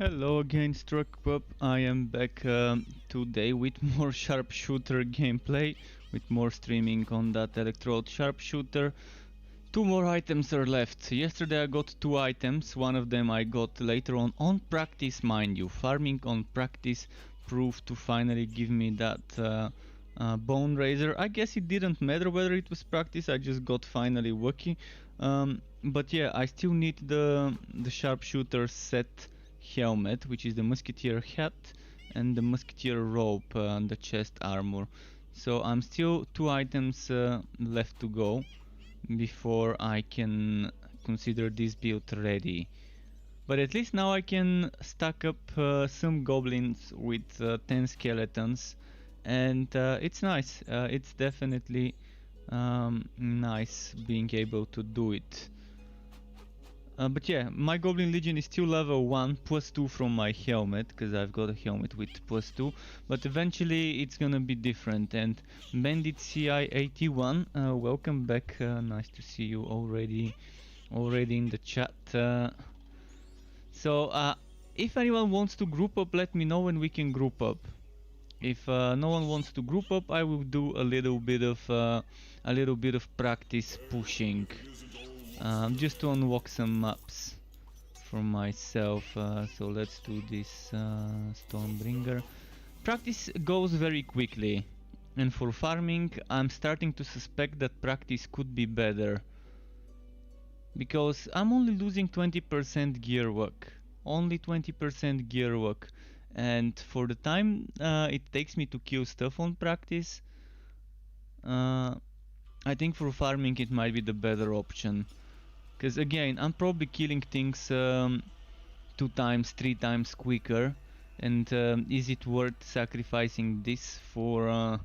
Hello again, Struckpup. I am back today with more sharpshooter gameplay, with more streaming on that Electrode Sharpshooter. Two more items are left. Yesterday I got two items, one of them I got later on practice, mind you. Farming on practice proved to finally give me that bone raiser. I guess it didn't matter whether it was practice, I just got finally lucky. But yeah, I still need the sharpshooter set helmet, which is the musketeer hat and the musketeer robe and the chest armor. So I'm still two items left to go before I can consider this build ready. But at least now I can stack up some goblins with 10 skeletons, and it's nice. It's definitely nice being able to do it. But yeah, my Goblin Legion is still level 1, +2 from my helmet, because I've got a helmet with +2, but eventually it's gonna be different. And Bandit CI81, welcome back, nice to see you already in the chat. So if anyone wants to group up, let me know and we can group up. If no one wants to group up, I will do a little bit of practice pushing. Just to unlock some maps for myself, so let's do this Stormbringer. Practice goes very quickly, and for farming I'm starting to suspect that practice could be better, because I'm only losing 20% gear work, only 20% gear work, and for the time it takes me to kill stuff on practice, I think for farming it might be the better option. Because again, I'm probably killing things 2 times, 3 times quicker, and is it worth sacrificing this for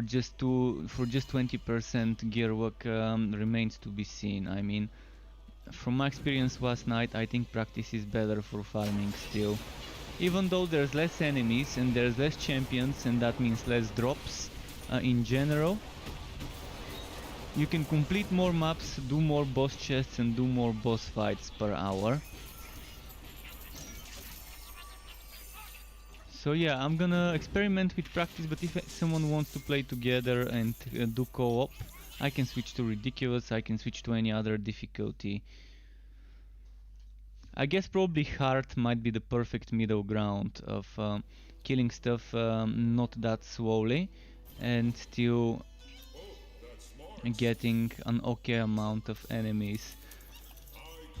just 20% gear work? Remains to be seen. I mean, from my experience last night, I think practice is better for farming still. Even though there's less enemies and there's less champions, and that means less drops in general. You can complete more maps, do more boss chests and do more boss fights per hour. So yeah, I'm gonna experiment with practice, but if someone wants to play together and do co-op, I can switch to ridiculous, I can switch to any other difficulty. I guess probably hard might be the perfect middle ground of killing stuff not that slowly and still getting an okay amount of enemies.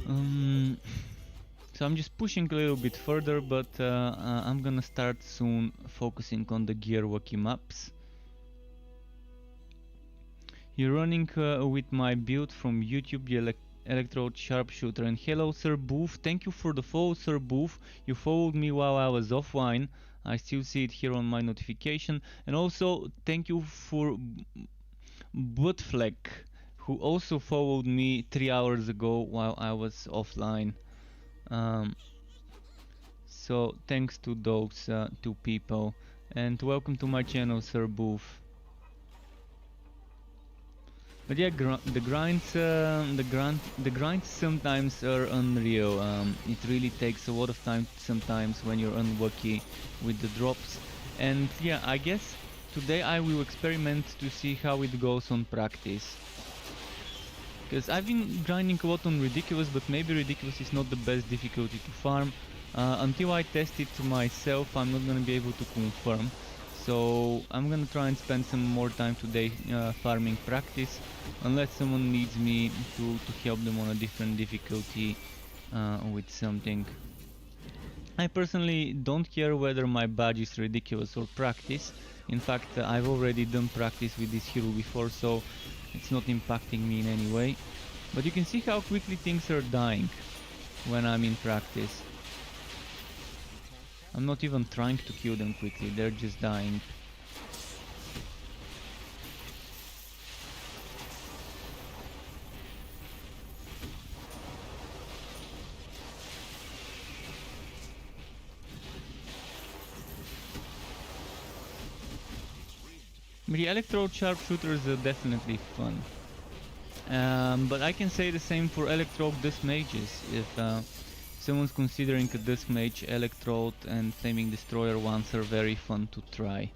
So I'm just pushing a little bit further, but I'm gonna start soon focusing on the gearwalky maps. You're running with my build from YouTube, the Electrode Sharpshooter, and hello Sir Booth, thank you for the follow Sir Booth, you followed me while I was offline, I still see it here on my notification, and also thank you for Buttfleck, who also followed me 3 hours ago while I was offline. So thanks to those two people, and welcome to my channel, Sir Booth. But yeah, the grinds sometimes are unreal. It really takes a lot of time sometimes when you're unlucky with the drops, and yeah, I guess today I will experiment to see how it goes on practice. Because I've been grinding a lot on Ridiculous, but maybe Ridiculous is not the best difficulty to farm. Until I test it myself, I'm not gonna be able to confirm. So I'm gonna try and spend some more time today farming practice, unless someone needs me to help them on a different difficulty with something. I personally don't care whether my badge is Ridiculous or practice. In fact, I've already done practice with this hero before, so it's not impacting me in any way. But you can see how quickly things are dying when I'm in practice. I'm not even trying to kill them quickly, they're just dying. The Electrode Sharpshooters are definitely fun. But I can say the same for Electrode Disc Mages. If someone's considering a Disc Mage, Electrode and Flaming Destroyer ones are very fun to try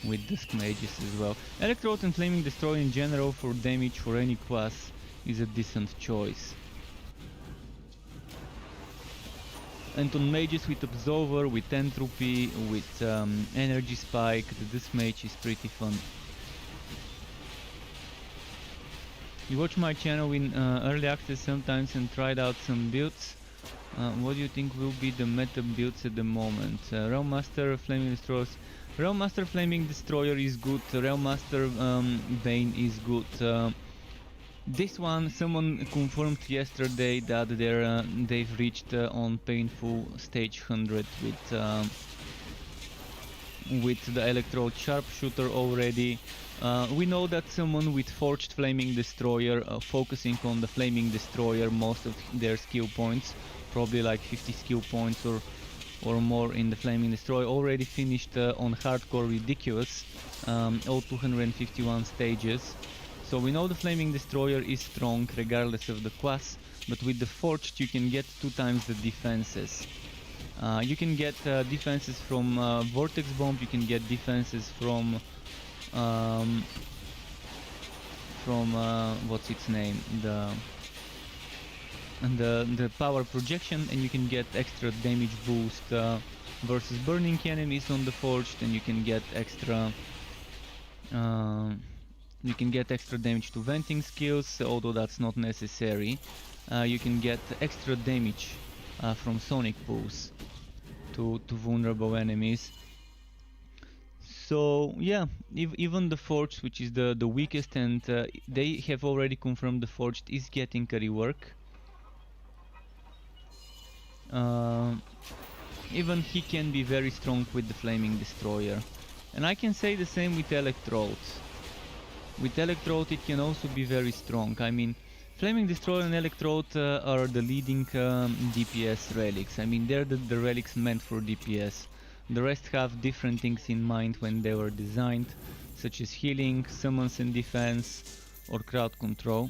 with Disc Mages as well. Electrode and Flaming Destroyer in general for damage for any class is a decent choice. And on mages with Absolver, with Entropy, with Energy Spike, the Disc Mage is pretty fun. You watch my channel in early access sometimes and tried out some builds. What do you think will be the meta builds at the moment? Realm Master, Flaming Destroyers. Realm Master Flaming Destroyer is good, Realm Master Bane is good. This one, someone confirmed yesterday that they've reached on painful stage 100 with the Electrode Sharpshooter already. We know that someone with Forged Flaming Destroyer, focusing on the Flaming Destroyer most of their skill points, probably like 50 skill points or more in the Flaming Destroyer, already finished on Hardcore Ridiculous, all 251 stages. So we know the Flaming Destroyer is strong regardless of the class, but with the Forged you can get 2 times the defenses. You can get defenses from Vortex Bomb, you can get defenses from what's its name, the power projection, and you can get extra damage boost versus burning enemies on the Forged, and you can get extra damage to venting skills, although that's not necessary. You can get extra damage from Sonic Pulse to vulnerable enemies. So yeah, even the Forged, which is the weakest, and they have already confirmed the Forged is getting a rework. Even he can be very strong with the Flaming Destroyer. And I can say the same with Electrode. With Electrode it can also be very strong. I mean, Flaming Destroyer and Electrode are the leading DPS relics. I mean, they're the relics meant for DPS. The rest have different things in mind when they were designed, such as healing, summons and defense, or crowd control.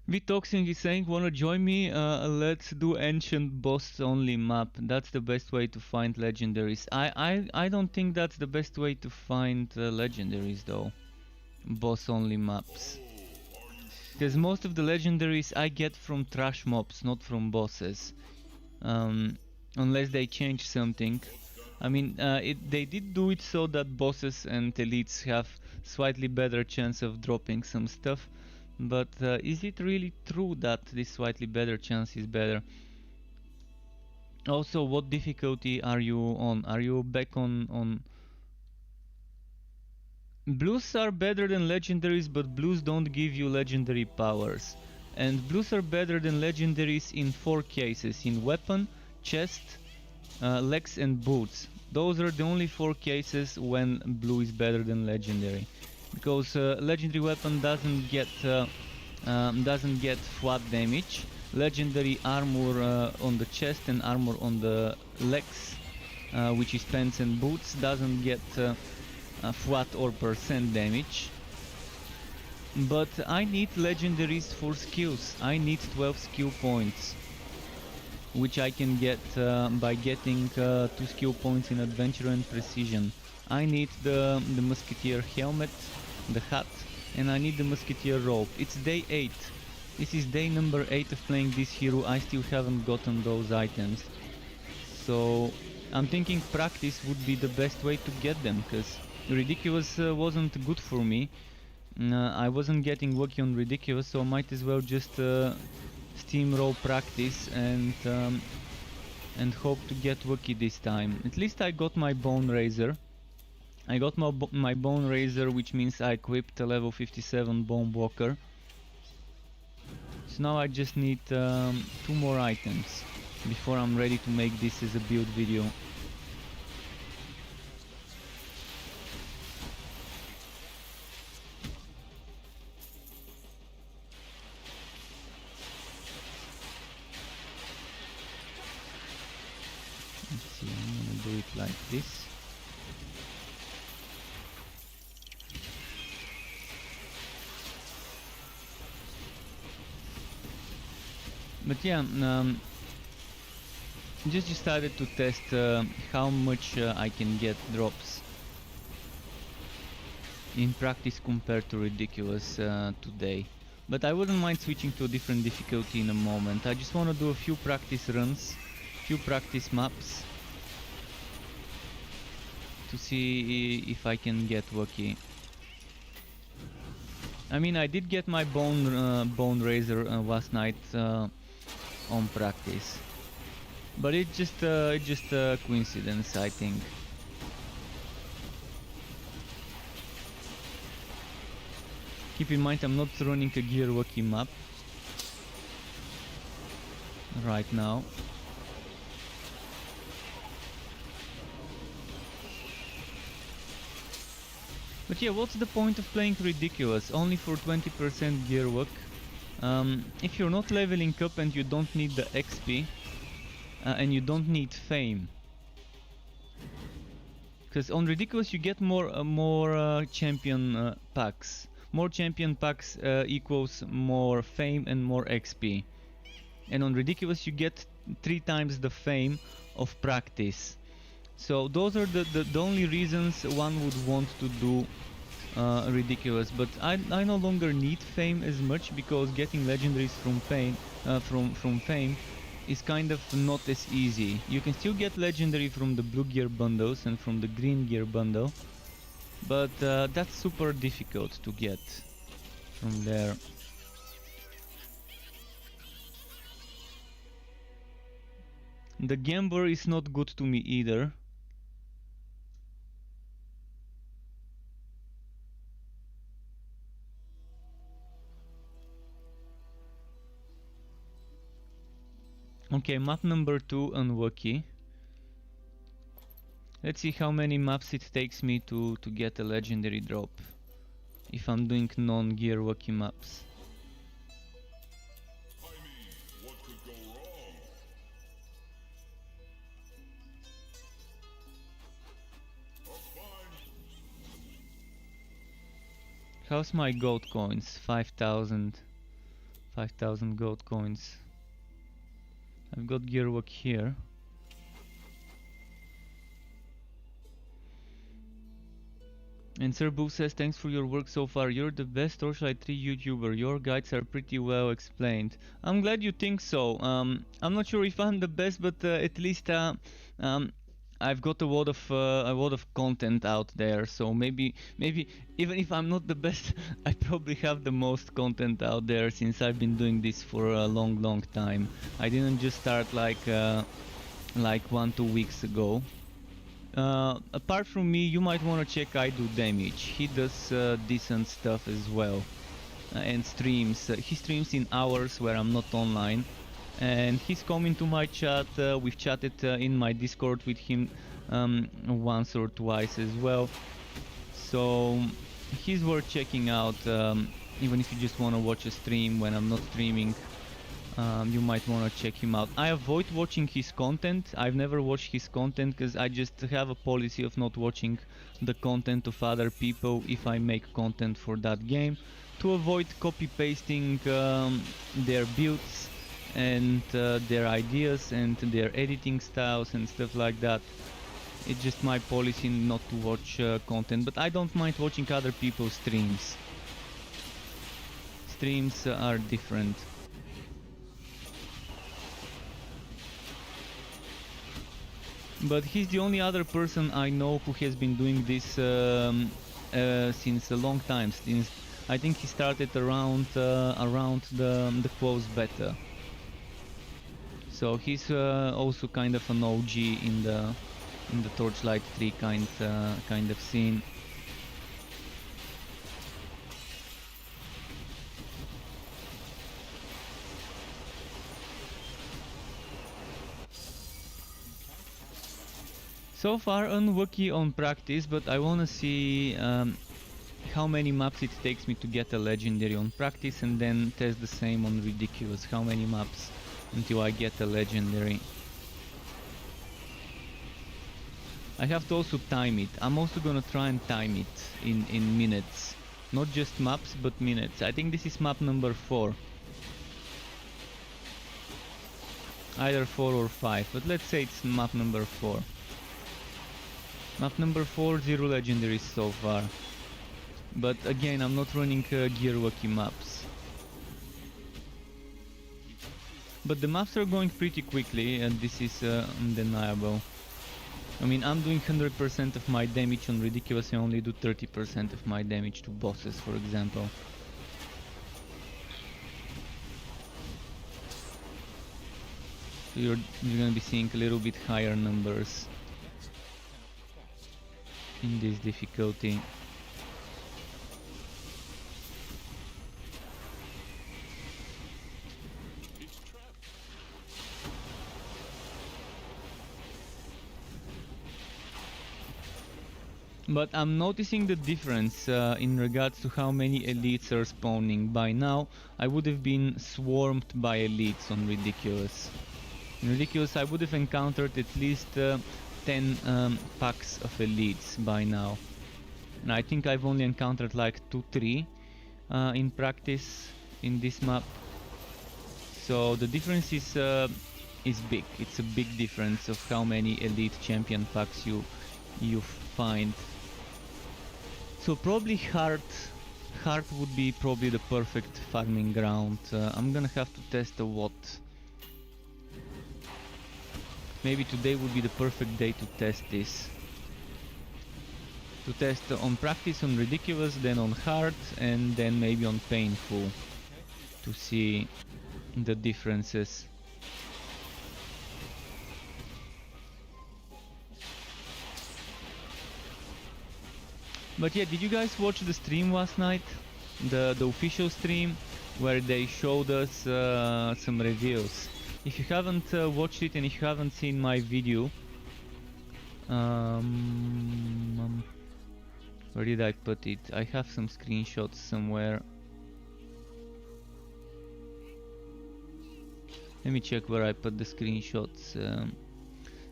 Vitoxing is saying, wanna join me? Let's do ancient boss only map. That's the best way to find legendaries. I don't think that's the best way to find legendaries though. Boss only maps. Because most of the legendaries I get from trash mobs, not from bosses. Unless they change something. I mean, they did do it so that bosses and elites have slightly better chance of dropping some stuff. But is it really true that this slightly better chance is better? Also, what difficulty are you on? Are you back on... Blues are better than legendaries, but blues don't give you legendary powers. And blues are better than legendaries in 4 cases: in weapon, chest, legs and boots. Those are the only 4 cases when blue is better than legendary. Because legendary weapon doesn't get flat damage. Legendary armor on the chest and armor on the legs, which is pants and boots, doesn't get flat or percent damage. But I need legendaries for skills. I need 12 skill points, which I can get by getting 2 skill points in adventure and precision. I need the musketeer helmet, the hat, and I need the musketeer robe. It's day 8. This is day number 8 of playing this hero. I still haven't gotten those items. So I'm thinking practice would be the best way to get them, because Ridiculous wasn't good for me. I wasn't getting lucky on Ridiculous, so I might as well just steamroll practice and hope to get lucky this time. At least I got my Bone Razor. I got my Bone Razor, which means I equipped a level 57 Bone Blocker. So now I just need 2 more items before I'm ready to make this as a build video. Let's see, I'm gonna do it like this. But yeah, just decided to test how much I can get drops in practice compared to ridiculous today. But I wouldn't mind switching to a different difficulty in a moment. I just want to do a few practice runs, few practice maps to see if I can get lucky. I mean, I did get my bone razor last night on practice, but it's just a coincidence, I think. Keep in mind, I'm not running a gear lucky map right now. But yeah, what's the point of playing ridiculous only for 20% gear luck? If you're not leveling up and you don't need the XP and you don't need fame, because on ridiculous you get more champion packs. More champion packs equals more fame and more XP. And on ridiculous you get 3 times the fame of practice. So those are the only reasons one would want to do ridiculous. But I no longer need fame as much, because getting legendaries from fame is kind of not as easy. You can still get legendary from the blue gear bundles and from the green gear bundle, but that's super difficult to get from there. The gambler is not good to me either. Okay, map number 2, unlucky. Let's see how many maps it takes me to get a legendary drop if I'm doing non-gear lucky maps. What could go wrong? How's my gold coins? 5,000 gold coins. I've got gear luck here. And Sir Boo says, thanks for your work so far. You're the best Torchlight 3 YouTuber. Your guides are pretty well explained. I'm glad you think so. I'm not sure if I'm the best, but at least I've got a lot of content out there. So maybe even if I'm not the best, I probably have the most content out there, since I've been doing this for a long time. I didn't just start like 1-2 weeks ago. Apart from me, you might want to check I Do Damage. He does decent stuff as well, and streams. He streams in hours where I'm not online, and he's coming to my chat. We've chatted in my Discord with him once or twice as well, so he's worth checking out. Even if you just want to watch a stream when I'm not streaming, you might want to check him out. I avoid watching his content. I've never watched his content because I just have a policy of not watching the content of other people if I make content for that game, to avoid copy pasting their builds and their ideas and their editing styles and stuff like that. It's just my policy not to watch content, but I don't mind watching other people's streams. Streams are different. But he's the only other person I know who has been doing this since a long time. Since I think he started around the close beta. So he's also kind of an OG in the Torchlight 3 kind of scene. So far unlucky on practice, but I wanna see how many maps it takes me to get a legendary on practice, and then test the same on ridiculous. How many maps until I get a legendary. I have to also time it. I'm also gonna try and time it in minutes. Not just maps, but minutes. I think this is map number 4. either 4 or 5, but let's say it's map number 4. Map number 4, 0 legendaries so far. But again, I'm not running Gearwalkie maps. But the maps are going pretty quickly, and this is undeniable. I mean, I'm doing 100% of my damage on Ridiculous, I only do 30% of my damage to bosses, for example. So you're gonna be seeing a little bit higher numbers in this difficulty. But I'm noticing the difference in regards to how many elites are spawning. By now, I would have been swarmed by elites on Ridiculous. In Ridiculous, I would have encountered at least 10 packs of elites by now. And I think I've only encountered like 2-3 in practice in this map. So the difference is big. It's a big difference of how many elite champion packs you find. So probably Heart would be probably the perfect farming ground. I'm gonna have to test a what. Maybe today would be the perfect day to test this. To test on practice on Ridiculous, then on Hard, and then maybe on Painful. To see the differences. But yeah, did you guys watch the stream last night? The official stream, where they showed us some reviews. If you haven't watched it and if you haven't seen my video, where did I put it? I have some screenshots somewhere. Let me check where I put the screenshots.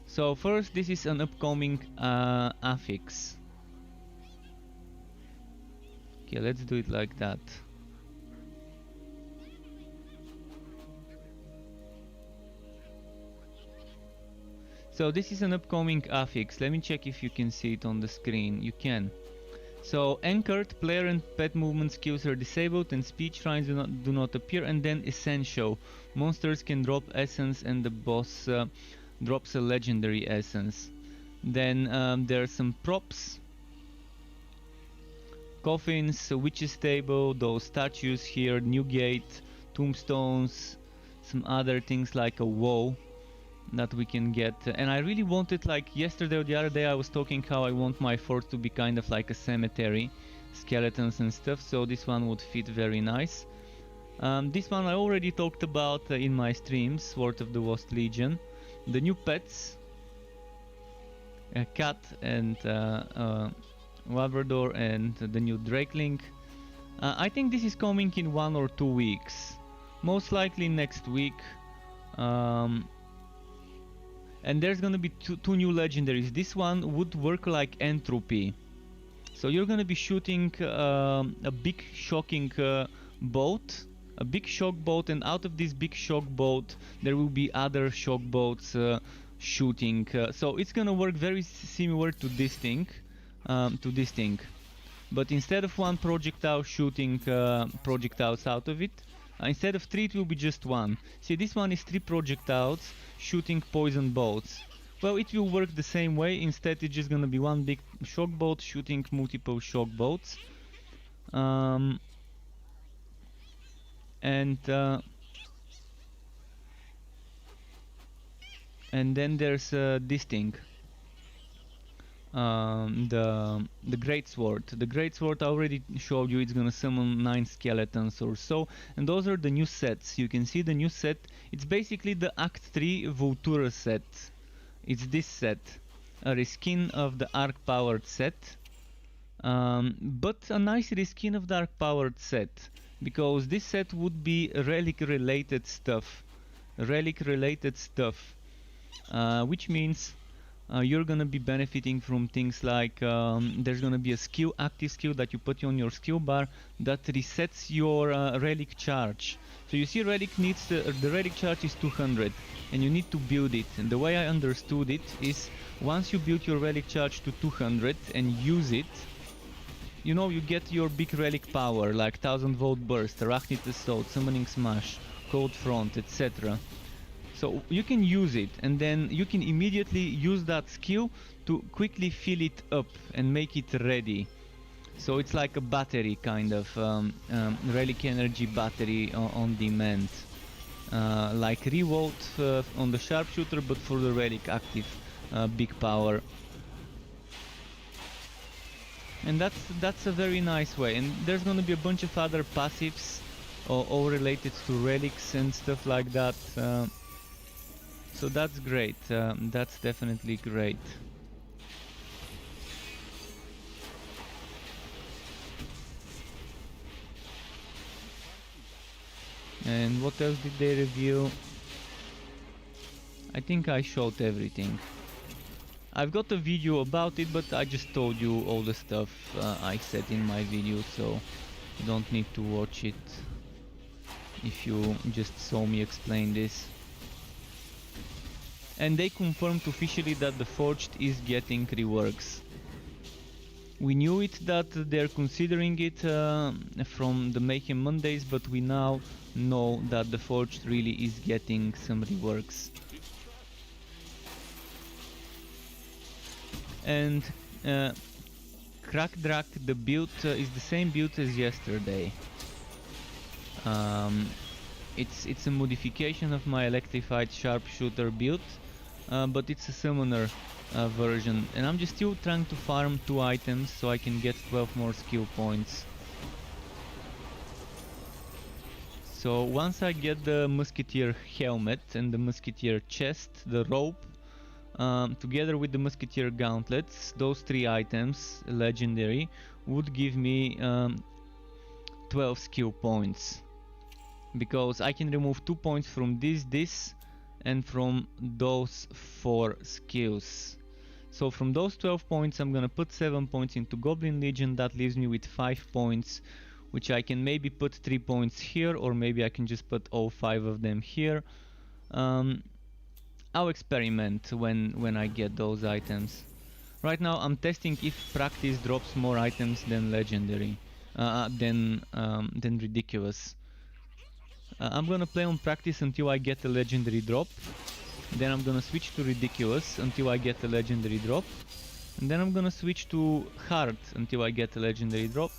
So first, this is an upcoming affix. Okay, let's do it like that. So this is an upcoming affix. Let me check if you can see it on the screen. You can. So anchored, player and pet movement skills are disabled and speech shrines do not appear, and then essential. Monsters can drop essence and the boss drops a legendary essence. Then there are some props. Coffins, a witch's table, those statues here, new gate, tombstones, some other things like a wall that we can get. And I really wanted, like yesterday or the other day I was talking how I want my fort to be kind of like a cemetery, skeletons and stuff, so this one would fit very nice. This one I already talked about in my streams, Sword of the Lost Legion. The new pets, a cat and Labrador, and the new Drakeling. I think this is coming in 1 or 2 weeks, most likely next week. And there's gonna be two new legendaries. This one would work like entropy, so you're gonna be shooting a big shocking boat, a big shock boat, and out of this big shock boat there will be other shock boats shooting. So it's gonna work very similar to this thing. But instead of one projectile shooting projectiles out of it, instead of 3 it will be just 1. See, this one is 3 projectiles shooting poison bolts. Well, it will work the same way. Instead it's just gonna be one big shock bolt shooting multiple shock bolts. And then there's this thing. The great sword. The great sword I already showed you. It's gonna summon 9 skeletons or so, and those are the new sets. You can see the new set. It's basically the Act 3 Vultura set. It's this set, a reskin of the arc powered set, but a nice reskin of the arc powered set, because this set would be relic related stuff, which means you're gonna be benefiting from things like there's gonna be a skill, active skill that you put on your skill bar that resets your relic charge. So you see relic needs, the relic charge is 200 and you need to build it. And the way I understood it is once you build your relic charge to 200 and use it, you know, you get your big relic power like 1000 volt burst, arachnid assault, summoning smash, cold front, etc. So you can use it and then you can immediately use that skill to quickly fill it up and make it ready. So it's like a battery kind of, relic energy battery on demand. Like revolt on the sharpshooter, but for the relic active big power. And that's a very nice way. And there's gonna be a bunch of other passives all related to relics and stuff like that. So that's great. That's definitely great. And what else did they review? I think I showed everything. I've got a video about it, but I just told you all the stuff I said in my video, so you don't need to watch it if you just saw me explain this. And they confirmed officially that the Forged is getting reworks. We knew it that they're considering it from the Mayhem Mondays, but we now know that the Forged really is getting some reworks. And Crackdrack, the build is the same build as yesterday. It's a modification of my electrified sharpshooter build, but it's a summoner version, and I'm just still trying to farm 2 items so I can get 12 more skill points. So once I get the musketeer helmet and the musketeer chest, the rope, together with the musketeer gauntlets, those 3 items, legendary, would give me 12 skill points. Because I can remove 2 points from this, and from those 4 skills. So from those 12 points I'm gonna put 7 points into Goblin Legion. That leaves me with 5 points, which I can maybe put 3 points here, or maybe I can just put all 5 of them here. I'll experiment when I get those items. Right now I'm testing if practice drops more items than legendary, than ridiculous. I'm gonna play on practice until I get a legendary drop. Then I'm gonna switch to ridiculous until I get a legendary drop. And then I'm gonna switch to hard until I get a legendary drop.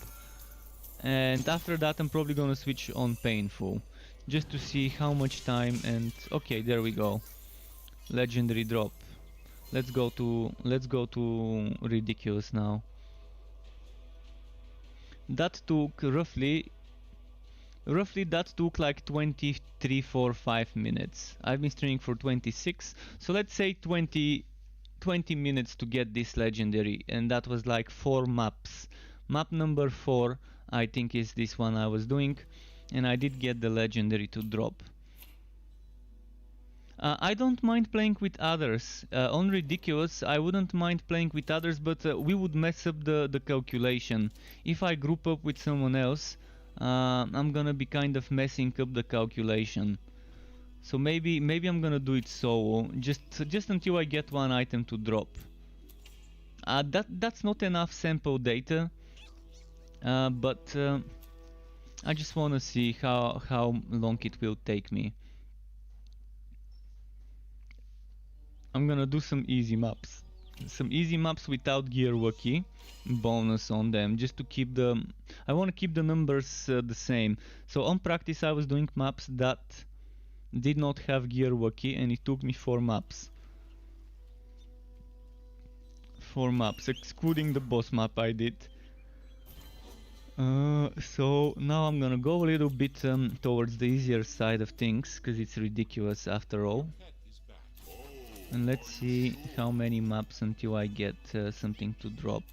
And after that I'm probably gonna switch on painful, just to see how much time. And okay, there we go. Legendary drop. Let's go to ridiculous now. That took roughly that took like 23-45 minutes. I've been streaming for 26, so let's say 20 minutes to get this legendary, and that was like 4 maps. Map number 4 I think is this one I was doing, and I did get the legendary to drop. I don't mind playing with others. On ridiculous I wouldn't mind playing with others, but we would mess up the calculation. If I group up with someone else, I'm gonna be kind of messing up the calculation. So maybe I'm gonna do it solo, just until I get 1 item to drop. That's not enough sample data, but I just wanna see how long it will take me. I'm gonna do some easy maps. Some easy maps without gear wiki bonus on them, just to keep the... I want to keep the numbers the same. So on practice I was doing maps that did not have gear wiki, and it took me 4 maps. 4 maps, excluding the boss map I did. So now I'm gonna go a little bit towards the easier side of things, because it's ridiculous after all. And let's see how many maps until I get something to drop.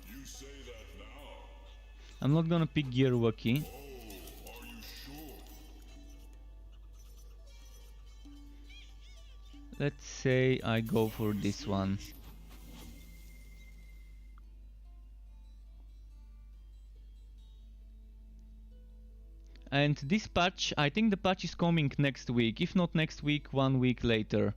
You say that now. I'm not gonna pick gear wiki. Are you sure? Let's say I go for this one. And this patch, I think the patch is coming next week. If not next week, 1 week later.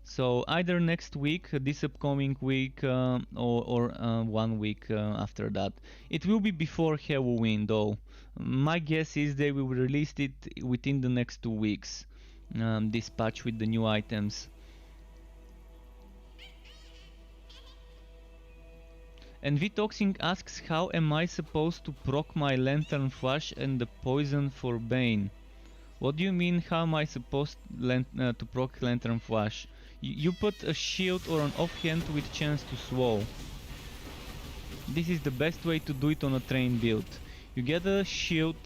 So either next week, this upcoming week, or 1 week after that. It will be before Halloween though. My guess is they will release it within the next 2 weeks. This patch with the new items. And Vitoxing asks, how am I supposed to proc my Lantern Flash and the poison for Bane? What do you mean, how am I supposed to proc Lantern Flash? You put a shield or an offhand with chance to slow. This is the best way to do it on a train build. You get a shield,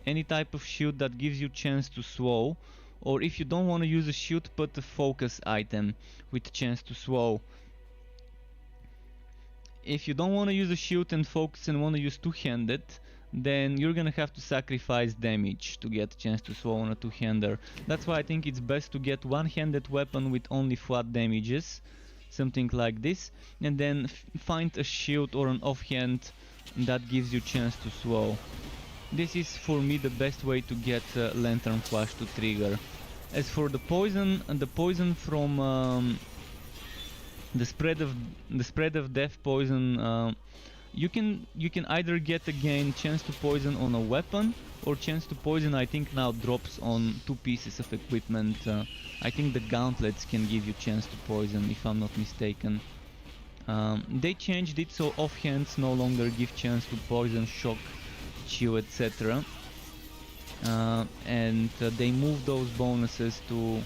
any type of shield that gives you chance to slow, or if you don't want to use a shield, put a focus item with chance to slow. If you don't want to use a shield and focus and want to use two-handed, then you're gonna have to sacrifice damage to get a chance to slow on a two-hander. That's why I think it's best to get one-handed weapon with only flat damages, something like this, and then find a shield or an offhand that gives you chance to slow. This is for me the best way to get Lantern Flash to trigger. As for the poison from the spread of death poison, you can either get again chance to poison on a weapon, or chance to poison I think now drops on 2 pieces of equipment. I think the gauntlets can give you chance to poison, if I'm not mistaken. They changed it so offhands no longer give chance to poison, shock, chill, etc. And they moved those bonuses to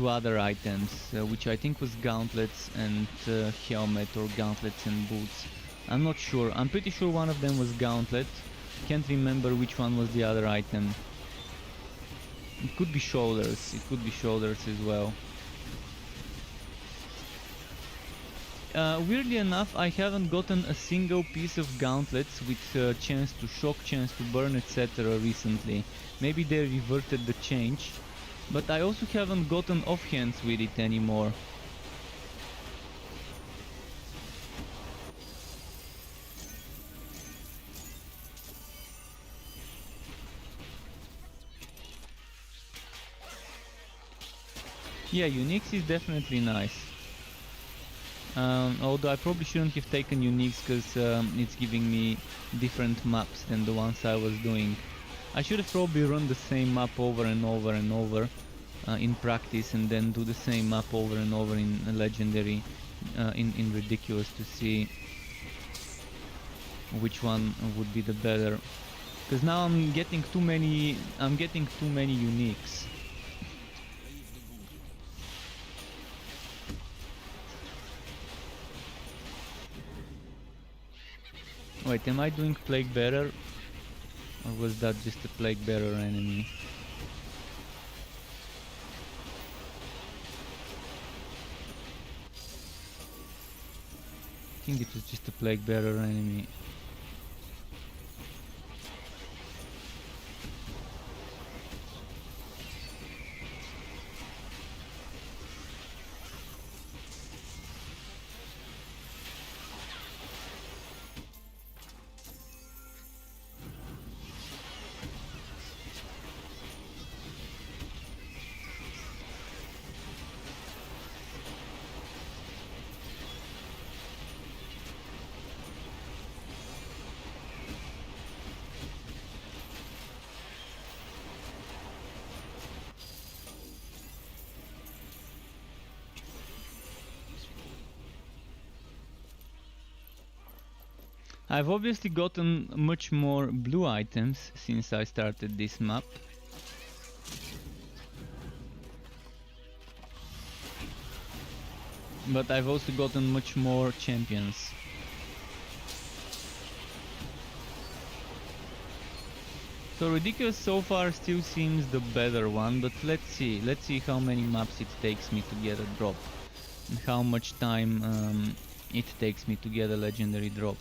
other items, which I think was gauntlets and helmet, or gauntlets and boots. I'm not sure. I'm pretty sure one of them was gauntlet. Can't remember which one was the other item. It could be shoulders. It could be shoulders as well. Weirdly enough, I haven't gotten a single piece of gauntlets with chance to shock, chance to burn, etc. recently. Maybe they reverted the change. But I also haven't gotten offhands with it anymore. Yeah, Unix is definitely nice. Although I probably shouldn't have taken Unix because it's giving me different maps than the ones I was doing. I should have probably run the same map over and over and over in practice, and then do the same map over and over in Legendary, in Ridiculous, to see which one would be the better. Because now I'm getting too many Uniques. Wait, am I doing Plague Bearer? Or was that just a Plague Bearer enemy? I think it was just a Plague Bearer enemy. I've obviously gotten much more blue items since I started this map. But I've also gotten much more champions. So Ridiculous so far still seems the better one, but let's see how many maps it takes me to get a drop, and how much time it takes me to get a legendary drop.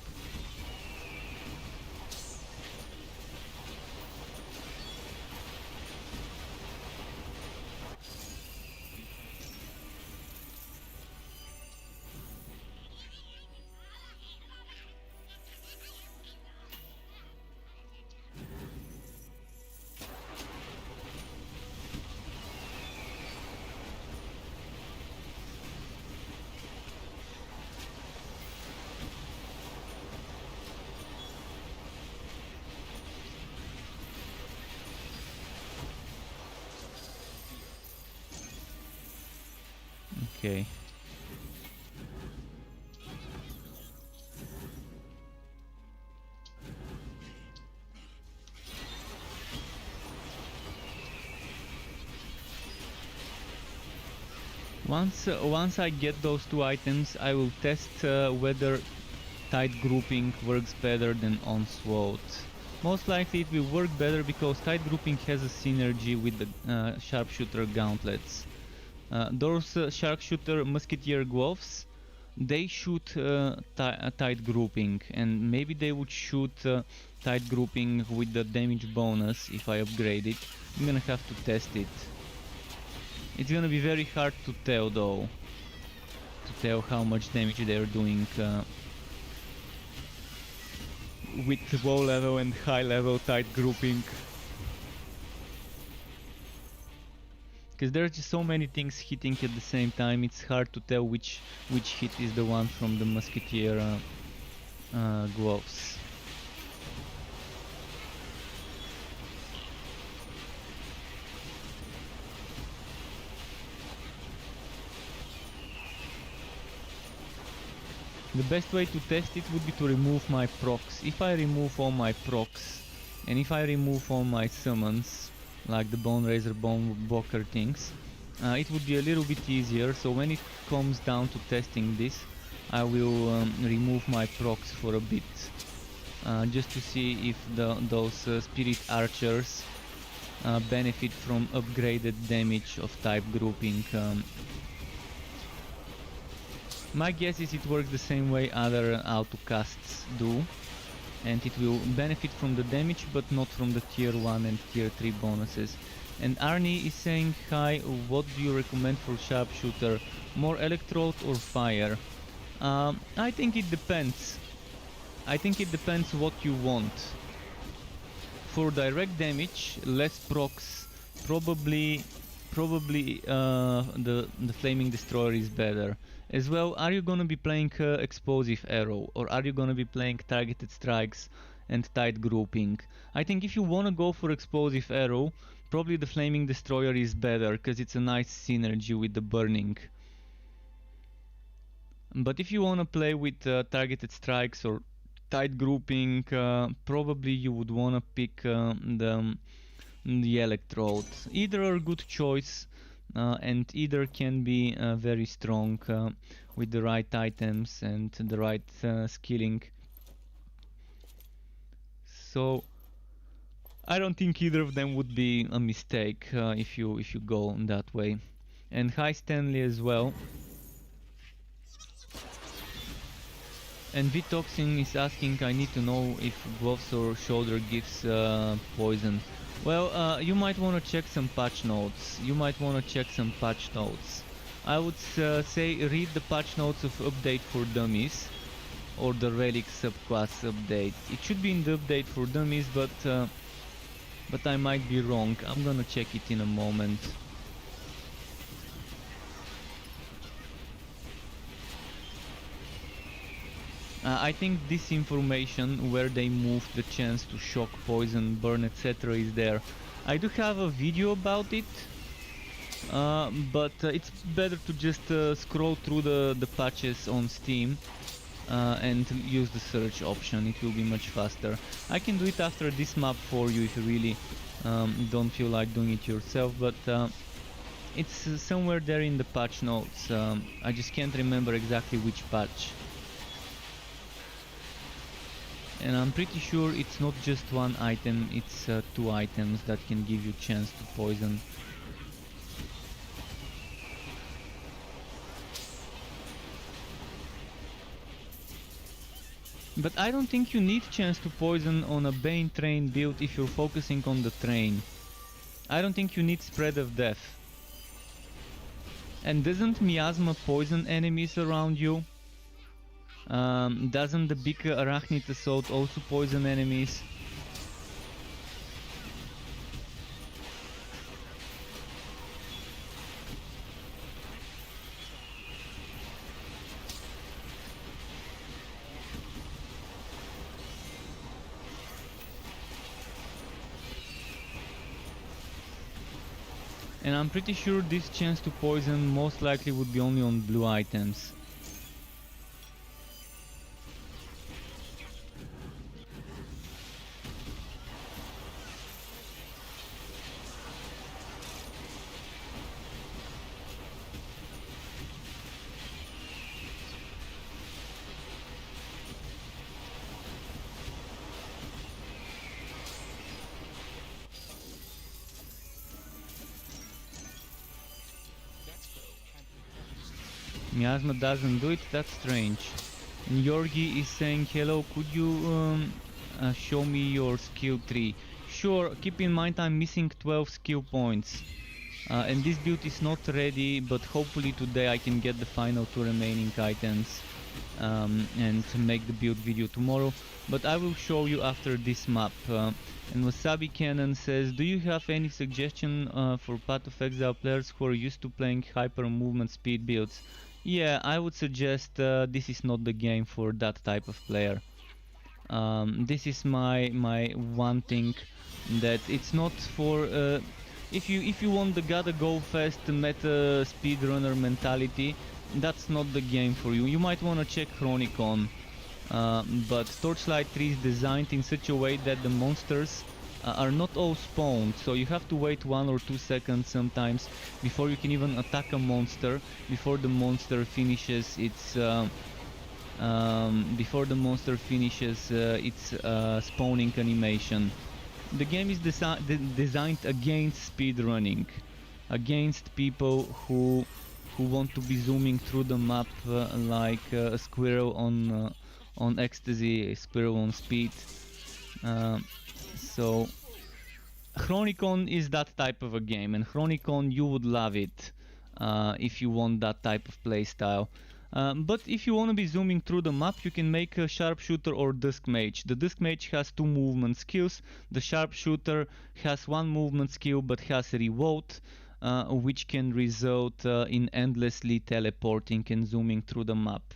Okay. Once I get those two items, I will test whether tight grouping works better than onslaught. Most likely it will work better because tight grouping has a synergy with the sharpshooter gauntlets. Those sharpshooter musketeer gloves, they shoot tight grouping, and maybe they would shoot tight grouping with the damage bonus if I upgrade it. I'm gonna have to test it. It's gonna be very hard to tell though, to tell how much damage they're doing with low level and high level tight grouping. Because there are just so many things hitting at the same time, it's hard to tell which hit is the one from the musketeer gloves. The best way to test it would be to remove my procs. If I remove all my procs, and if I remove all my summons, like the Bone Razor, Bone Blocker things, it would be a little bit easier. So when it comes down to testing this, I will remove my procs for a bit, just to see if those Spirit Archers benefit from upgraded damage of type grouping. My guess is it works the same way other autocasts do, and it will benefit from the damage but not from the tier 1 and tier 3 bonuses. And Arnie is saying, hi, what do you recommend for sharpshooter? More electrode or fire? I think it depends. I think it depends what you want. For direct damage, less procs, probably the Flaming Destroyer is better. As well, are you gonna be playing Explosive Arrow, or are you gonna be playing Targeted Strikes and Tight Grouping? I think if you wanna go for Explosive Arrow, probably the Flaming Destroyer is better, because it's a nice synergy with the Burning. But if you wanna play with Targeted Strikes or Tight Grouping, probably you would wanna pick the Electrode. Either are a good choice, and either can be very strong with the right items and the right skilling. So I don't think either of them would be a mistake if you go that way. And hi Stanley as well. And Vitoxin is asking, I need to know if gloves or shoulder gives poison. Well, you might want to check some patch notes. I would say read the patch notes of Update for Dummies or the Relic subclass update. It should be in the Update for Dummies, but I might be wrong. I'm gonna check it in a moment. I think this information where they moved the chance to shock, poison, burn, etc. is there. I do have a video about it, but it's better to just scroll through the patches on Steam and use the search option. It will be much faster. I can do it after this map for you if you really don't feel like doing it yourself, but it's somewhere there in the patch notes. I just can't remember exactly which patch. And I'm pretty sure it's not just one item, it's 2 items that can give you chance to poison. But I don't think you need chance to poison on a Bane train build if you're focusing on the train. I don't think you need spread of death. And doesn't Miasma poison enemies around you? Doesn't the big Arachnid Assault also poison enemies? And I'm pretty sure this chance to poison most likely would be only on blue items. Miasma doesn't do it, that's strange. And Yorgi is saying, hello, could you show me your skill tree? Sure, keep in mind I'm missing 12 skill points. And this build is not ready, but hopefully today I can get the final 2 remaining items and make the build video tomorrow. But I will show you after this map. And Wasabi Cannon says, do you have any suggestion for Path of Exile players who are used to playing hyper movement speed builds? Yeah, I would suggest this is not the game for that type of player. This is my one thing, that it's not for if you want the gotta go fast meta speedrunner mentality, that's not the game for you. You might want to check Chronicon, but Torchlight 3 is designed in such a way that the monsters are not all spawned, so you have to wait 1 or 2 seconds sometimes before you can even attack a monster, before the monster finishes its spawning animation. The game is designed against speedrunning, against people who want to be zooming through the map like a squirrel on ecstasy, a squirrel on speed. So Chronicon is that type of a game, and Chronicon, you would love it if you want that type of playstyle. But if you want to be zooming through the map, you can make a Sharpshooter or Dusk Mage. The Dusk Mage has 2 movement skills. The Sharpshooter has 1 movement skill but has Revolt, which can result in endlessly teleporting and zooming through the map.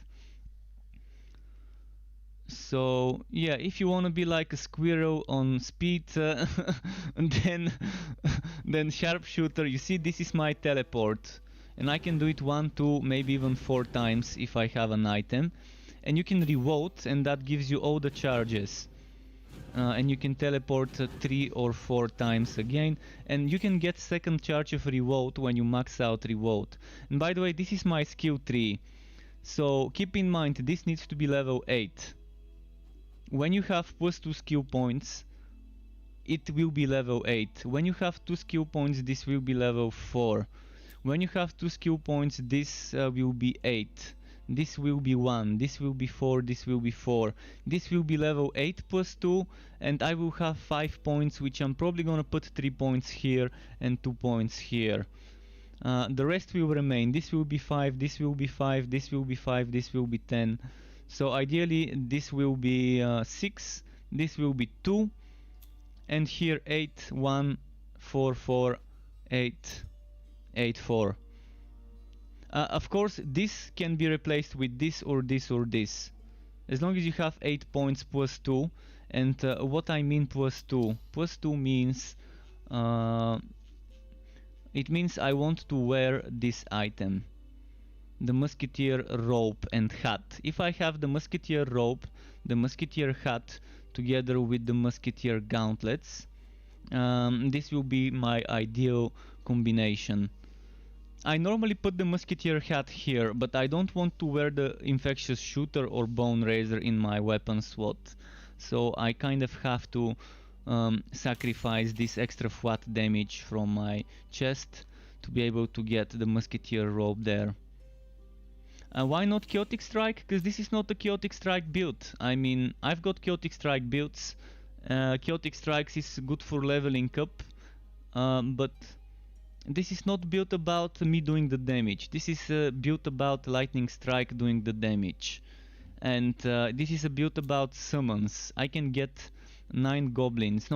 So yeah, if you want to be like a squirrel on speed, then Sharpshooter, you see this is my teleport. And I can do it 1, 2, maybe even 4 times if I have an item. And you can revolt, and that gives you all the charges. And you can teleport 3 or 4 times again. And you can get second charge of revolt when you max out revolt. And by the way, this is my skill tree. So keep in mind, this needs to be level 8. When you have +2 skill points, it will be level 8. When you have 2 skill points, this will be level 4. When you have 2 skill points, this will be 8. This will be 1. This will be 4. This will be 4. This will be level 8 +2, and I will have 5 points, which I'm probably gonna put 3 points here and 2 points here. The rest will remain. This will be 5. This will be 5. This will be 5. This will be 10. So ideally, this will be 6. This will be 2, and here 8, 1, 4, 4, 8. 8, 4. Of course, this can be replaced with this or this or this, as long as you have 8 points +2. And what I mean +2? +2 means it means I want to wear this item, the Musketeer robe and hat. If I have the Musketeer robe, the Musketeer hat, together with the Musketeer gauntlets, this will be my ideal combination. I normally put the Musketeer hat here, but I don't want to wear the Infectious Shooter or Bone Razor in my weapon slot. So I kind of have to sacrifice this extra flat damage from my chest to be able to get the Musketeer robe there. Why not Chaotic Strike? Because this is not a Chaotic Strike build. I mean, I've got Chaotic Strike builds. Chaotic Strikes is good for leveling up, but this is not built about me doing the damage. This is built about Lightning Strike doing the damage. And this is a build about summons. I can get 8 goblins,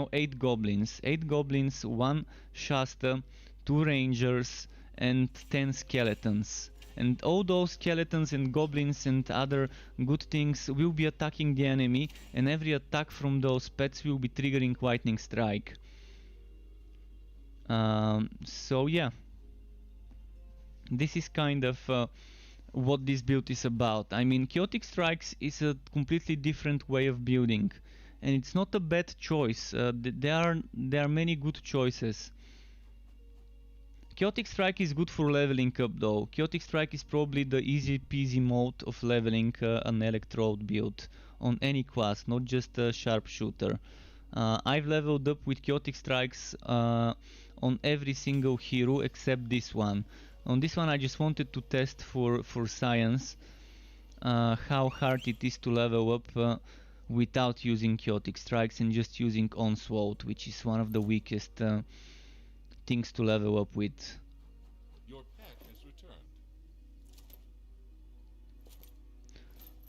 8 goblins, 1 Shasta, 2 rangers, and 10 skeletons. And all those skeletons and goblins and other good things will be attacking the enemy, and every attack from those pets will be triggering Lightning Strike. So yeah, this is kind of what this build is about. I mean, Chaotic Strikes is a completely different way of building, and it's not a bad choice. There are many good choices. Chaotic Strike is good for leveling up though. Chaotic Strike is probably the easy peasy mode of leveling an Electrode build on any class, not just a Sharpshooter. I've leveled up with Chaotic Strikes on every single hero except this one. On this one I just wanted to test for science how hard it is to level up without using Chaotic Strikes and just using Onslaught, which is one of the weakest things to level up with. Your pet has returned.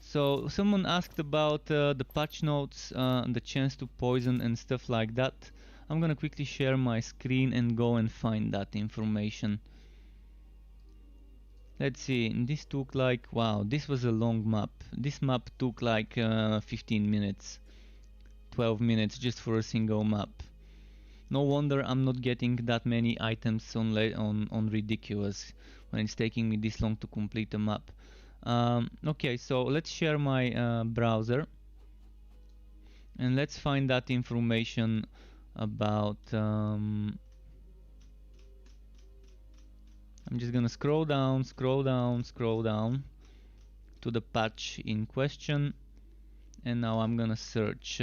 So someone asked about the patch notes, the chance to poison and stuff like that. I'm gonna quickly share my screen and go and find that information. Let's see, this took like, wow, this was a long map. This map took like 15 minutes, 12 minutes just for a single map. No wonder I'm not getting that many items on Ridiculous when it's taking me this long to complete a map. Okay, so let's share my browser and let's find that information about I'm just gonna scroll down to the patch in question, and now I'm gonna search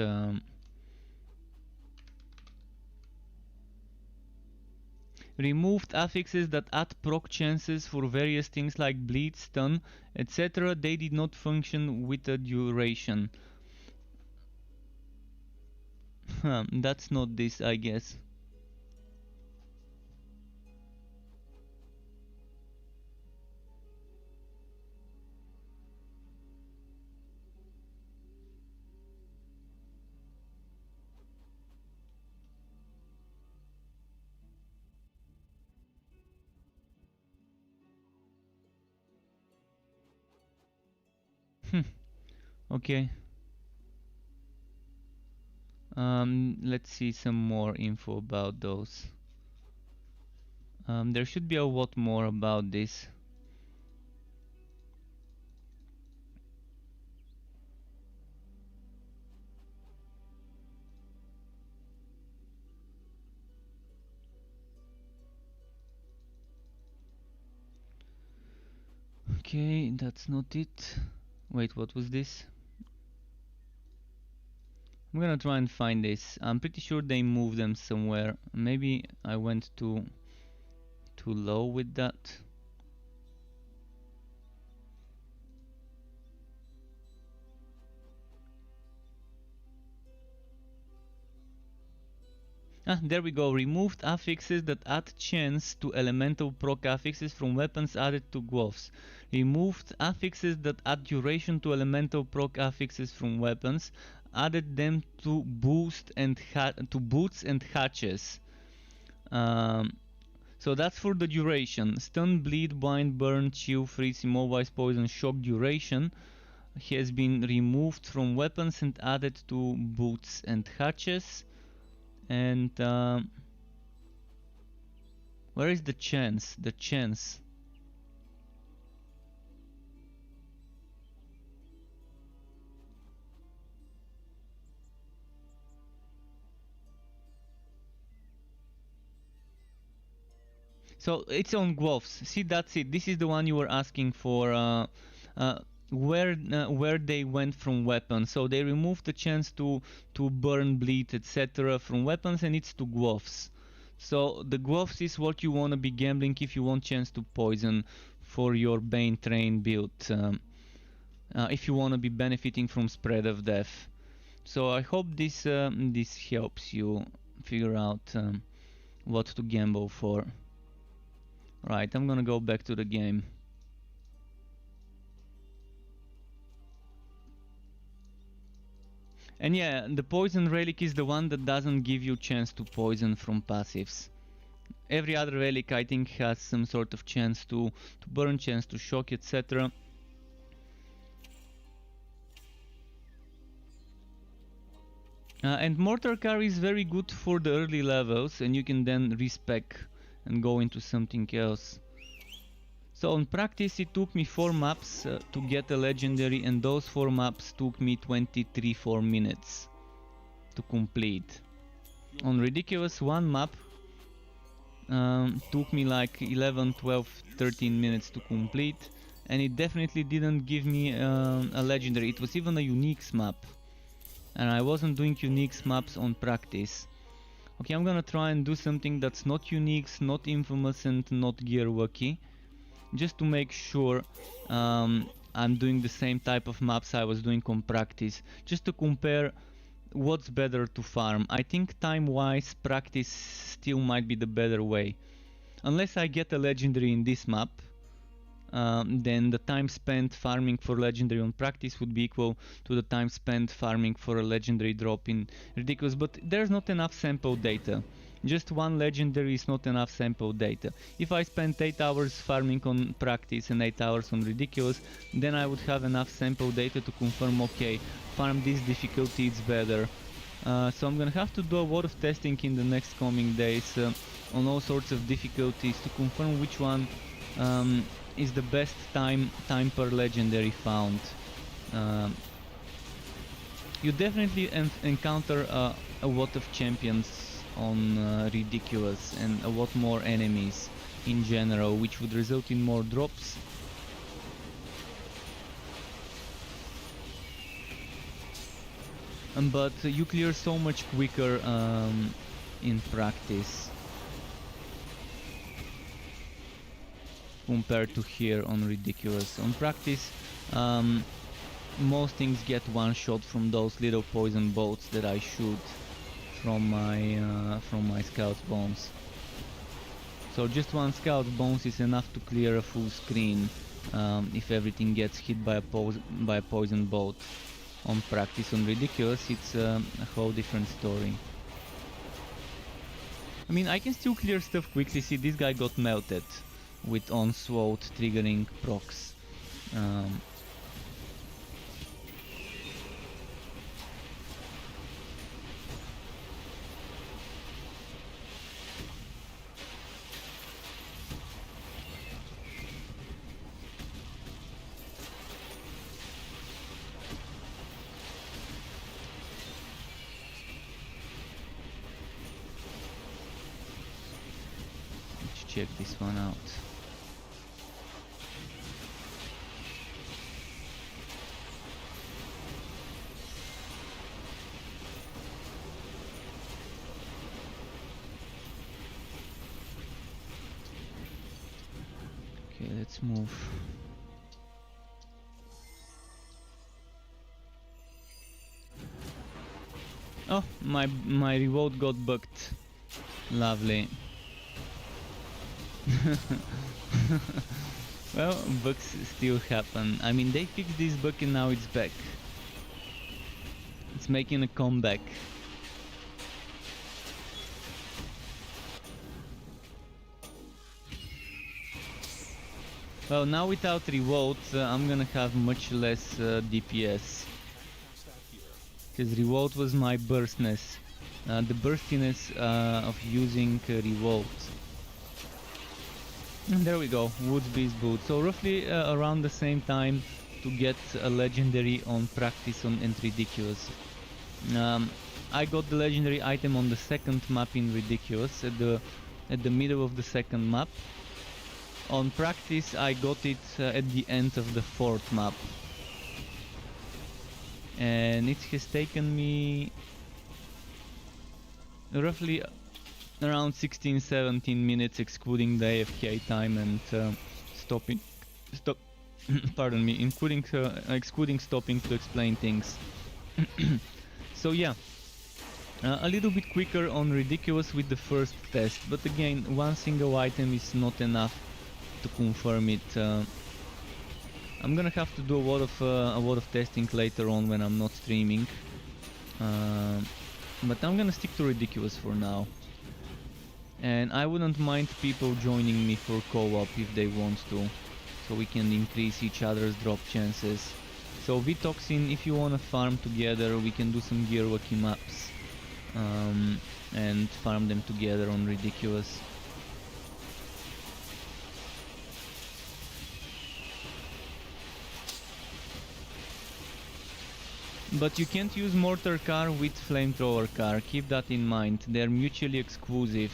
removed affixes that add proc chances for various things like bleed, stun, etc. They did not function with a duration. That's not this, I guess. Okay. Let's see some more info about those. There should be a lot more about this. Okay, that's not it. Wait, what was this? I'm gonna try and find this. I'm pretty sure they moved them somewhere. Maybe I went too low with that. Ah, there we go. Removed affixes that add chance to elemental proc affixes from weapons added to gloves. Removed affixes that add duration to elemental proc affixes from weapons. Added them to boots and hatches. So that's for the duration. Stun, bleed, bind, burn, chill, freeze, immobilize, poison, shock duration has been removed from weapons and added to boots and hatches. And where is the chance? The chance. So it's on gloves. See, that's it. This is the one you were asking for. Where they went from weapons. So they removed the chance to burn, bleed, etc. from weapons, and it's to gloves. So the gloves is what you want to be gambling if you want chance to poison for your Bane Train build. If you want to be benefiting from spread of death. So I hope this helps you figure out what to gamble for. Right, I'm gonna go back to the game. And yeah, the poison relic is the one that doesn't give you chance to poison from passives. Every other relic I think has some sort of chance to burn, chance to shock, etc. And Mortar Car is very good for the early levels, and you can then respec and go into something else. So on practice it took me 4 maps to get a legendary, and those 4 maps took me 23-4 minutes to complete. On ridiculous, 1 map took me like 11, 12, 13 minutes to complete, and it definitely didn't give me a legendary. It was even a uniques map, and I wasn't doing uniques maps on practice. Okay, I'm gonna try and do something that's not uniques, not infamous, and not gear wacky, just to make sure I'm doing the same type of maps I was doing on practice, just to compare what's better to farm. I think time-wise, practice still might be the better way. Unless I get a legendary in this map, then the time spent farming for legendary on practice would be equal to the time spent farming for a legendary drop in ridiculous, but there's not enough sample data. Just 1 legendary is not enough sample data. If I spent 8 hours farming on practice and 8 hours on ridiculous, then I would have enough sample data to confirm, okay, farm this difficulty, it's better. So I'm gonna have to do a lot of testing in the next coming days on all sorts of difficulties to confirm which one is the best time per legendary found. You definitely encounter a lot of champions on ridiculous, and a lot more enemies in general, which would result in more drops. But you clear so much quicker in practice compared to here on ridiculous. On practice, most things get one shot from those little poison bolts that I shoot from my scout bombs. So just 1 scout bombs is enough to clear a full screen if everything gets hit by a poison bolt. On practice, on ridiculous, it's a whole different story. I mean, I can still clear stuff quickly. See, this guy got melted with onslaught triggering procs. Check this one out. Okay, let's move. Oh, my revolt got bugged. Lovely. Well, bugs still happen. I mean, they fixed this bug and now it's back. It's making a comeback. Well, now without revolt, I'm gonna have much less DPS. Because revolt was my burstness. The burstiness of using revolt. And there we go, Woods Beast Boot. So roughly around the same time to get a legendary on practice and ridiculous. I got the legendary item on the 2nd map in ridiculous, at the middle of the 2nd map. On practice I got it at the end of the 4th map. And it has taken me roughly around 16-17 minutes, excluding the AFK time and pardon me, excluding stopping to explain things. So yeah, a little bit quicker on ridiculous with the first test, but again, 1 single item is not enough to confirm it. I'm gonna have to do a lot of testing later on when I'm not streaming, but I'm gonna stick to ridiculous for now. And I wouldn't mind people joining me for co-op if they want to, so we can increase each other's drop chances. So Vitoxin, if you wanna farm together, we can do some Gearwalkie maps and farm them together on Ridiculous. But you can't use Mortar Car with Flamethrower Car, keep that in mind, they're mutually exclusive.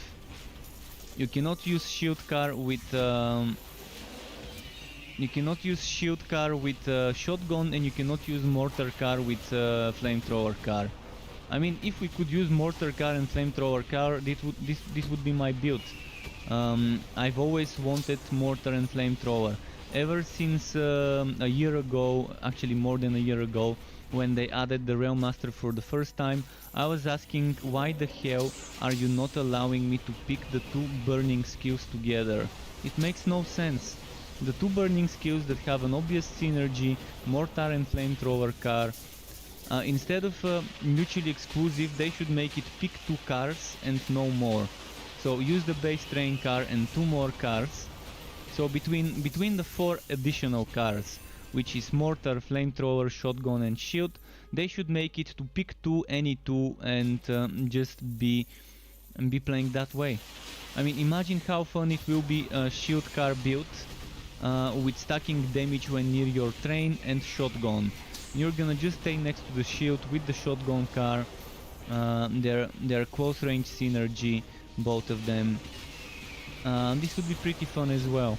You cannot use Shield Car with Shotgun, and you cannot use Mortar Car with Flamethrower Car. I mean, if we could use Mortar Car and Flamethrower Car, this would be my build. I've always wanted Mortar and Flamethrower. Ever since a year ago, actually more than a year ago, when they added the Realm Master for the first time, I was asking why the hell are you not allowing me to pick the two burning skills together? It makes no sense. The two burning skills that have an obvious synergy, Mortar and Flamethrower Car, instead of mutually exclusive, they should make it pick two cars and no more. So use the base train car and two more cars. So between the four additional cars, which is Mortar, Flamethrower, Shotgun and Shield, they should make it to pick two, any two, and just be playing that way. I mean, imagine how fun it will be a Shield car build with stacking damage when near your train and Shotgun. You're gonna just stay next to the Shield with the Shotgun car. They're close range synergy, both of them. This would be pretty fun as well.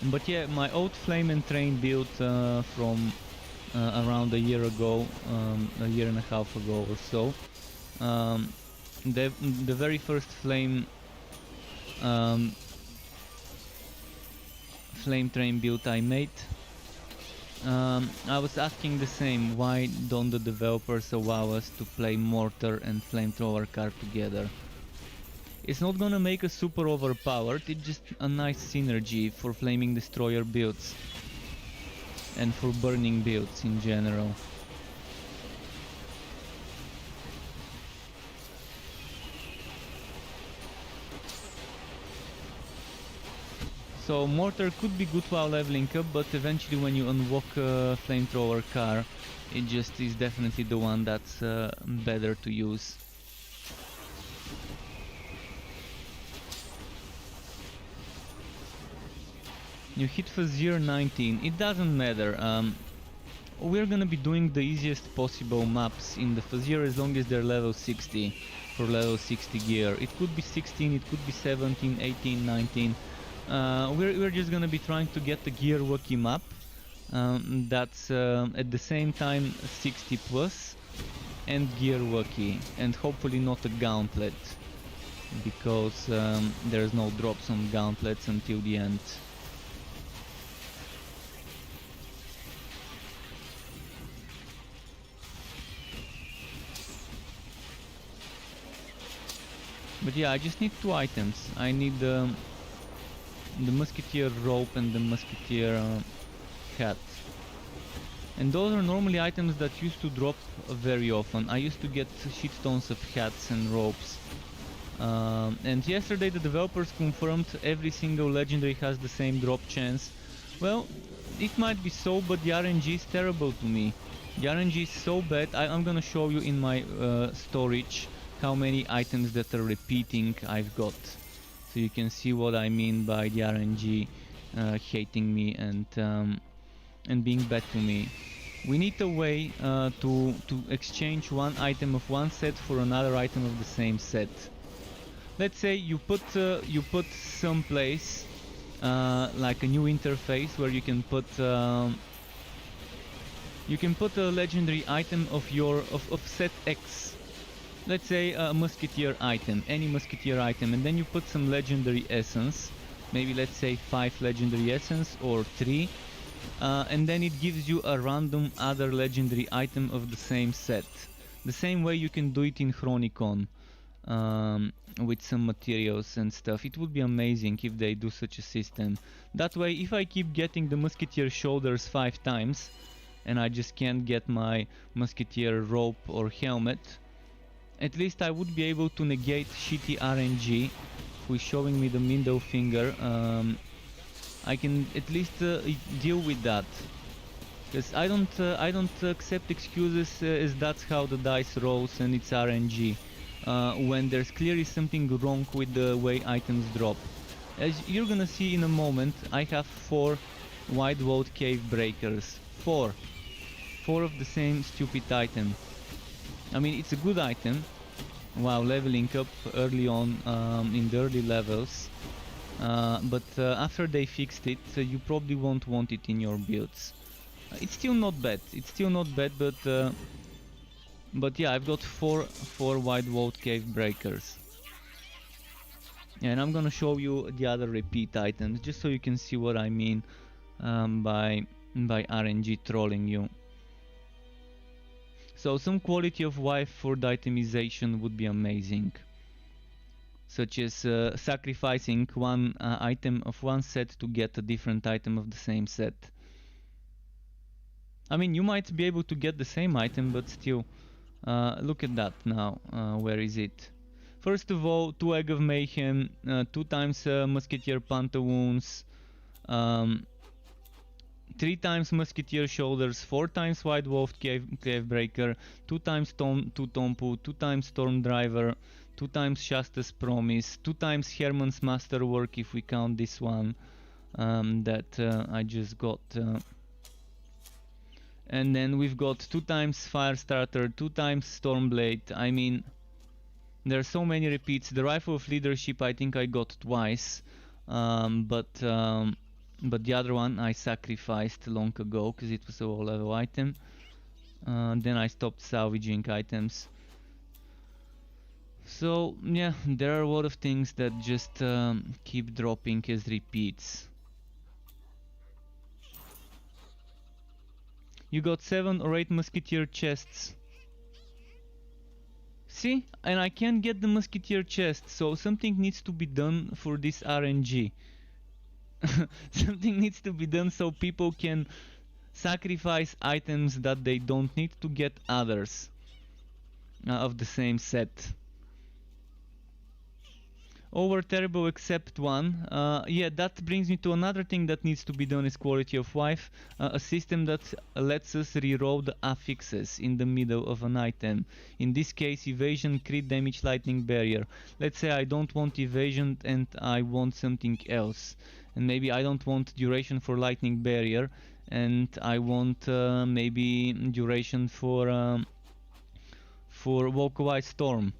But yeah, my old Flame and Train build from around a year ago, a year and a half ago or so. The very first Flame Train build I made. I was asking the same, why don't the developers allow us to play Mortar and Flamethrower Car together? It's not gonna make us super overpowered, it's just a nice synergy for Flaming Destroyer builds and for burning builds in general. So Mortar could be good while leveling up, but eventually when you unlock Flamethrower Car, it just is definitely the one that's better to use. You hit Fazir 19, it doesn't matter. We're gonna be doing the easiest possible maps in the Fazir as long as they're level 60 for level 60 gear. It could be 16, it could be 17, 18, 19. We're just gonna be trying to get the Gearwalkie map that's at the same time 60 plus and Gearwalkie, and hopefully not a Gauntlet, because there's no drops on Gauntlets until the end. But yeah, I just need two items. I need the Musketeer rope and the Musketeer hat. And those are normally items that used to drop very often. I used to get shitstones of hats and ropes. And yesterday the developers confirmed every single legendary has the same drop chance. Well, it might be so, but the RNG is terrible to me. The RNG is so bad. I'm gonna show you in my storage how many items that are repeating I've got. So you can see what I mean by the RNG hating me and being bad to me. We need a way to exchange one item of one set for another item of the same set. Let's say you put someplace like a new interface where you can put a legendary item of set X. Let's say a Musketeer item, any Musketeer item, and then you put some legendary essence, maybe let's say 5 legendary essence or 3, and then it gives you a random other legendary item of the same set. The same way you can do it in Chronicon with some materials and stuff. It would be amazing if they do such a system. That way, if I keep getting the Musketeer shoulders 5 times and I just can't get my Musketeer rope or helmet, at least I would be able to negate shitty RNG who is showing me the middle finger. I can at least deal with that. Because I don't accept excuses as that's how the dice rolls and it's RNG. When there's clearly something wrong with the way items drop. As you're gonna see in a moment, I have 4 wide world cave breakers. 4. 4 of the same stupid item. I mean, it's a good item. Wow, leveling up early on in the early levels. But after they fixed it, you probably won't want it in your builds. It's still not bad. It's still not bad, but yeah, I've got 4 wide world cave breakers. And I'm gonna show you the other repeat items, just so you can see what I mean by RNG trolling you. So some quality of life for the itemization would be amazing, such as sacrificing one item of one set to get a different item of the same set. I mean, you might be able to get the same item, but still, look at that now. Where is it? First of all, 2 Egg of Mayhem, 2 times Musketeer Pantaloons, 3 times Musketeer Shoulders, 4 times White Wolf Cave Breaker, 2 times Tompu, 2 times Storm Driver, 2 times Shasta's Promise, 2 times Herman's Masterwork if we count this one that I just got. And then we've got 2 times Firestarter, 2 times Stormblade. I mean, there are so many repeats. The Rifle of Leadership I think I got twice, but the other one I sacrificed long ago because it was a low level item. Then I stopped salvaging items. So yeah, there are a lot of things that just keep dropping as repeats. You got 7 or 8 Musketeer chests. See? And I can't get the Musketeer chest, so something needs to be done for this RNG. Something needs to be done so people can sacrifice items that they don't need to get others of the same set. Over terrible except one. Yeah, that brings me to another thing that needs to be done is quality of life. A system that lets us reroll the affixes in the middle of an item. In this case, evasion, crit damage, lightning barrier. Let's say I don't want evasion and I want something else. And maybe I don't want duration for lightning barrier and I want maybe duration for vocalized storm.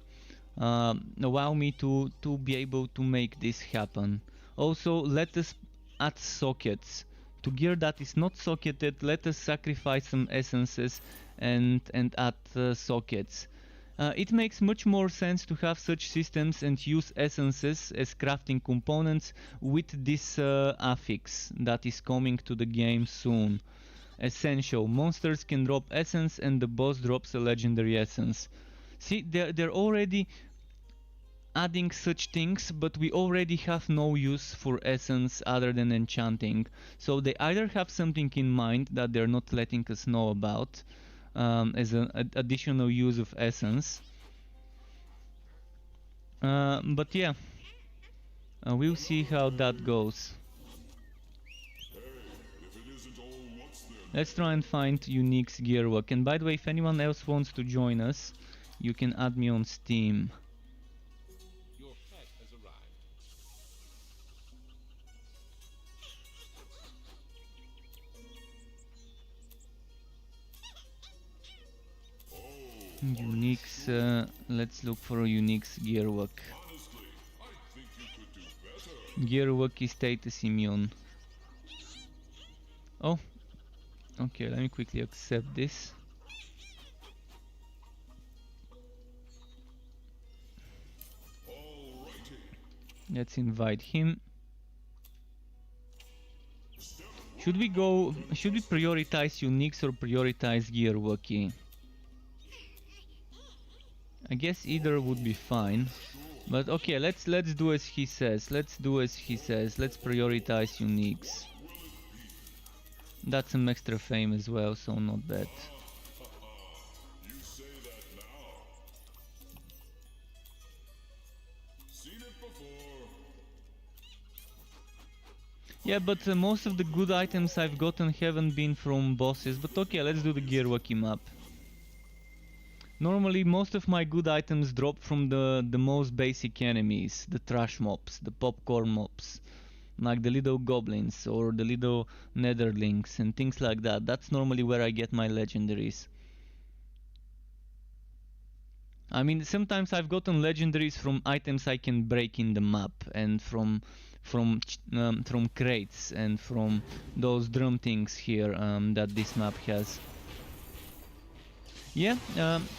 Allow me to be able to make this happen. Also, let us add sockets. To gear that is not socketed, let us sacrifice some essences and add sockets. It makes much more sense to have such systems and use essences as crafting components with this affix that is coming to the game soon. Essential. Monsters can drop essence and the boss drops a legendary essence. See, they're already adding such things, but we already have no use for essence other than enchanting. So they either have something in mind that they're not letting us know about as an additional use of essence. But yeah, we'll see how that goes. Let's try and find Unique's gearwork. And by the way, if anyone else wants to join us, you can add me on Steam. Your pet has arrived. Unique's, let's look for a Unique's gearwork. Honestly, I think you could do better. Gearwork is status immune. Oh, okay, let me quickly accept this. Let's invite him. Should we prioritize Uniques or prioritize Gearworky? I guess either would be fine. But okay, let's do as he says. Let's prioritize Uniques. That's some extra fame as well, so not bad. You say that now. Seen it before. Yeah, but most of the good items I've gotten haven't been from bosses, but okay, let's do the Gearwalkie map. Normally most of my good items drop from the most basic enemies, the trash mobs, the popcorn mobs, like the little goblins or the little netherlings and things like that. That's normally where I get my legendaries. I mean, sometimes I've gotten legendaries from items I can break in the map and from crates and from those drum things here that this map has. Yeah,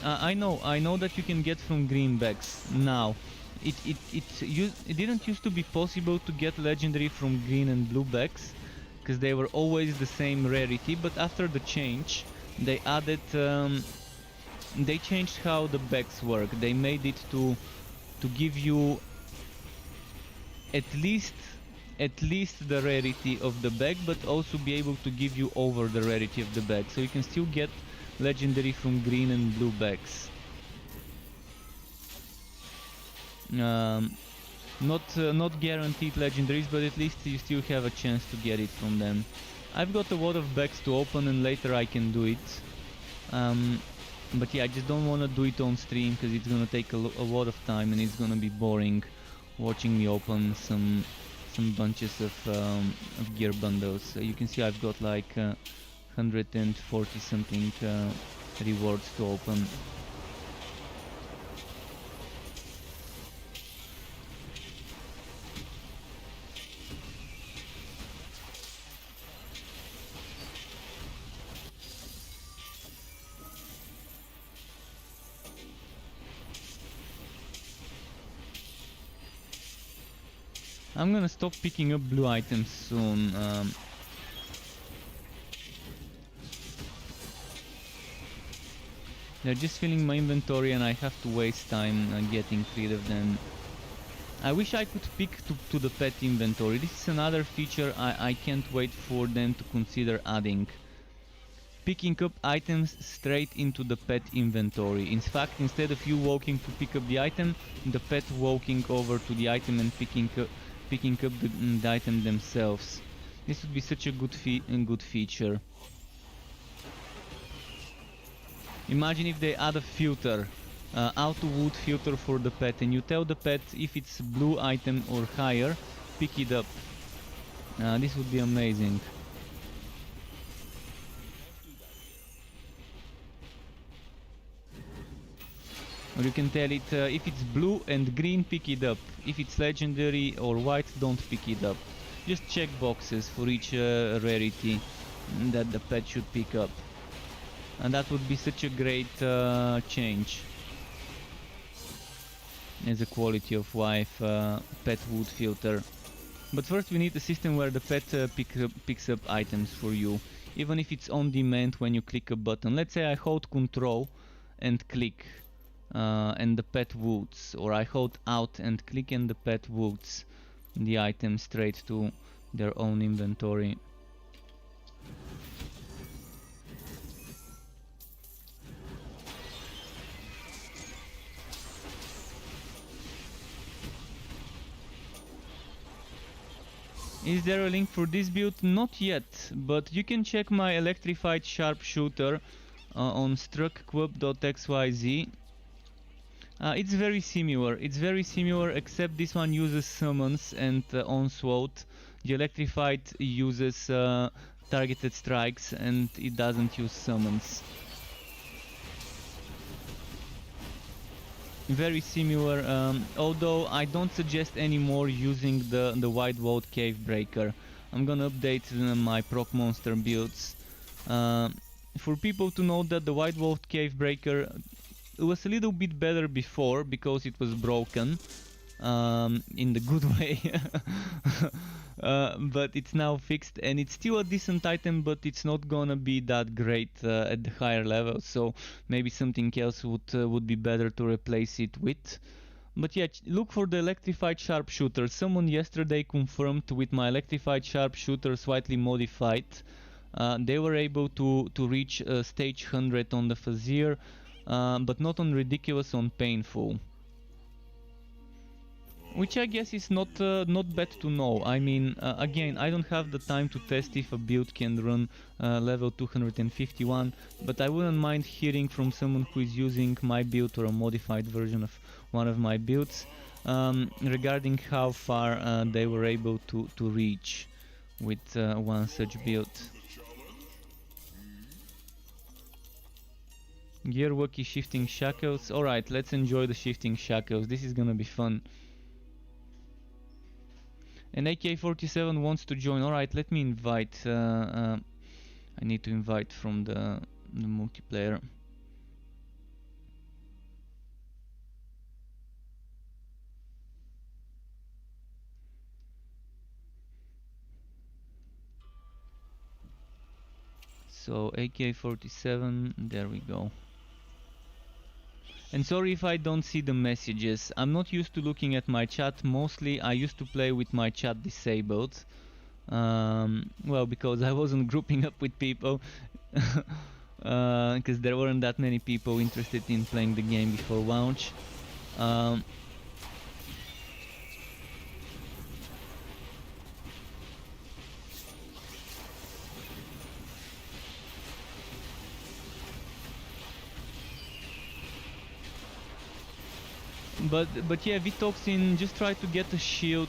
I know that you can get from greenbacks now. It didn't used to be possible to get legendary from green and blue backs because they were always the same rarity, but after the change they added they changed how the bags work. They made it to give you at least the rarity of the bag, but also be able to give you over the rarity of the bag, so you can still get legendary from green and blue bags. Not guaranteed legendaries, but at least you still have a chance to get it from them. I've got a lot of bags to open and later I can do it. But yeah, I just don't want to do it on stream because it's gonna take a lot of time and it's gonna be boring watching me open some bunches of gear bundles. So you can see I've got like 140 something rewards to open. I'm gonna stop picking up blue items soon. They're just filling my inventory and I have to waste time getting rid of them. I wish I could pick to the pet inventory. This is another feature I can't wait for them to consider adding. Picking up items straight into the pet inventory. In fact, instead of you walking to pick up the item, the pet walking over to the item and picking up the item themselves. This would be such a good feature. Imagine if they add a filter, auto wood filter for the pet, and you tell the pet if it's blue item or higher, pick it up. This would be amazing. Or you can tell it if it's blue and green, pick it up. If it's legendary or white, don't pick it up. Just check boxes for each rarity that the pet should pick up. And that would be such a great change as a quality of life pet wood filter. But first we need a system where the pet picks up items for you, even if it's on demand when you click a button. Let's say I hold Control and click and the pet woods, or I hold Alt and click and the pet woods the item straight to their own inventory. Is there a link for this build? Not yet, but you can check my Electrified Sharpshooter on struckquub.xyz. It's very similar, except this one uses summons and onslaught. The Electrified uses targeted strikes and it doesn't use summons. Very similar, although I don't suggest anymore using the White Vault Cave Breaker. I'm gonna update my proc monster builds. For people to know that the White Vault Cave Breaker, it was a little bit better before because it was broken, in the good way. But it's now fixed and it's still a decent item, but it's not gonna be that great at the higher level, so maybe something else would be better to replace it with. But yeah, look for the Electrified Sharpshooter. Someone yesterday confirmed with my Electrified Sharpshooter slightly modified. They were able to reach stage 100 on the Fazir, but not on Ridiculous, on Painful. Which I guess is not bad to know. I mean, again, I don't have the time to test if a build can run level 251, but I wouldn't mind hearing from someone who is using my build or a modified version of one of my builds regarding how far they were able to reach with one such build. Gearwalkie shifting shackles. Alright, let's enjoy the shifting shackles. This is gonna be fun. And AK-47 wants to join. Alright, let me invite. I need to invite from the multiplayer. So AK-47, there we go. And sorry if I don't see the messages. I'm not used to looking at my chat. Mostly I used to play with my chat disabled. Well, because I wasn't grouping up with people. Because there weren't that many people interested in playing the game before launch. But yeah, Vitoxin, just try to get a shield.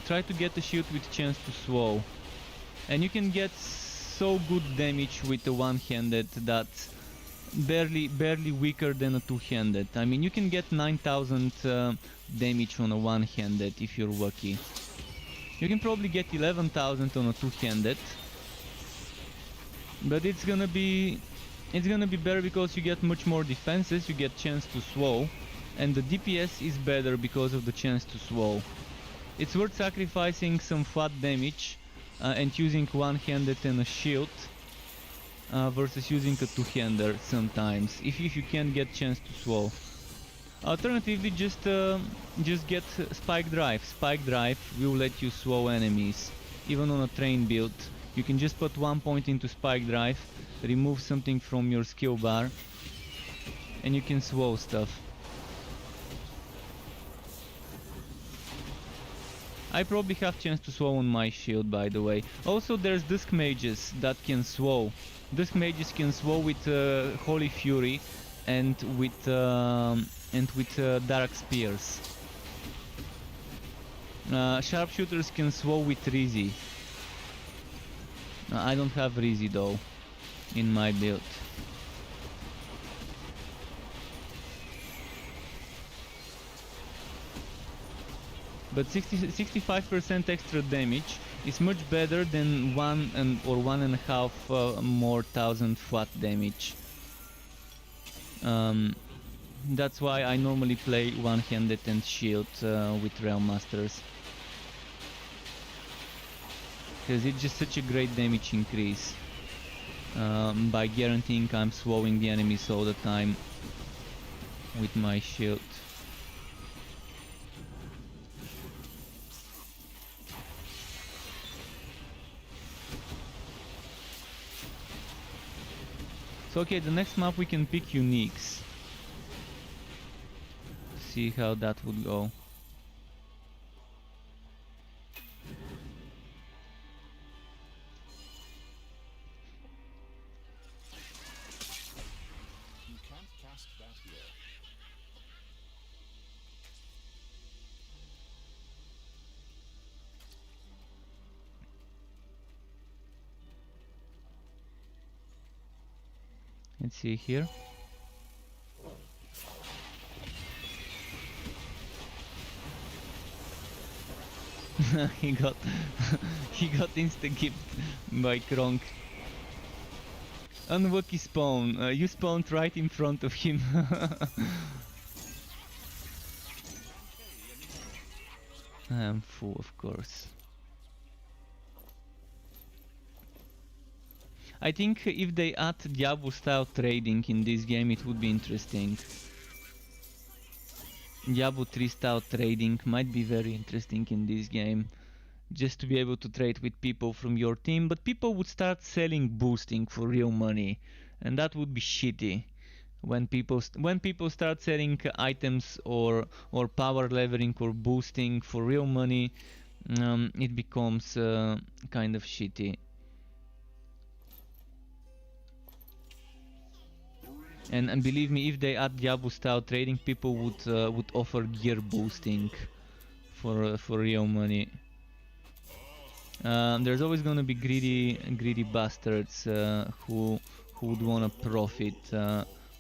Try to get a shield with chance to slow, and you can get so good damage with the one-handed that's barely weaker than a two-handed. I mean, you can get 9,000 damage on a one-handed if you're lucky. You can probably get 11,000 on a two-handed, but it's gonna be better because you get much more defenses. You get chance to slow. And the DPS is better because of the chance to slow. It's worth sacrificing some flat damage and using one-handed and a shield versus using a two-hander sometimes, if you can get chance to slow. Alternatively, just get Spike Drive. Spike Drive will let you slow enemies, even on a train build. You can just put 1 point into Spike Drive, remove something from your skill bar, and you can slow stuff. I probably have chance to slow on my shield, by the way. Also, there's Dusk Mages that can slow. Dusk Mages can slow with Holy Fury and with Dark Spears. Sharpshooters can slow with Rizzy. I don't have Rizzy though in my build. But 65% extra damage is much better than 1 or 1.5 more thousand flat damage. That's why I normally play one-handed and shield with Realm Masters. Because it's just such a great damage increase. By guaranteeing I'm slowing the enemies all the time with my shield. So okay, the next map we can pick uniques. See how that would go. You can't cast that here. Let's see here. he got insta-gift by Kronk. Unlucky spawn. You spawned right in front of him. I am full, of course. I think if they add Diablo style trading in this game, it would be interesting. Diablo 3 style trading might be very interesting in this game. Just to be able to trade with people from your team, but people would start selling boosting for real money, and that would be shitty. When people start selling items or power levering or boosting for real money, it becomes kind of shitty. And believe me, if they add Diablo style trading, people would offer gear boosting for real money. There's always gonna be greedy bastards who would wanna profit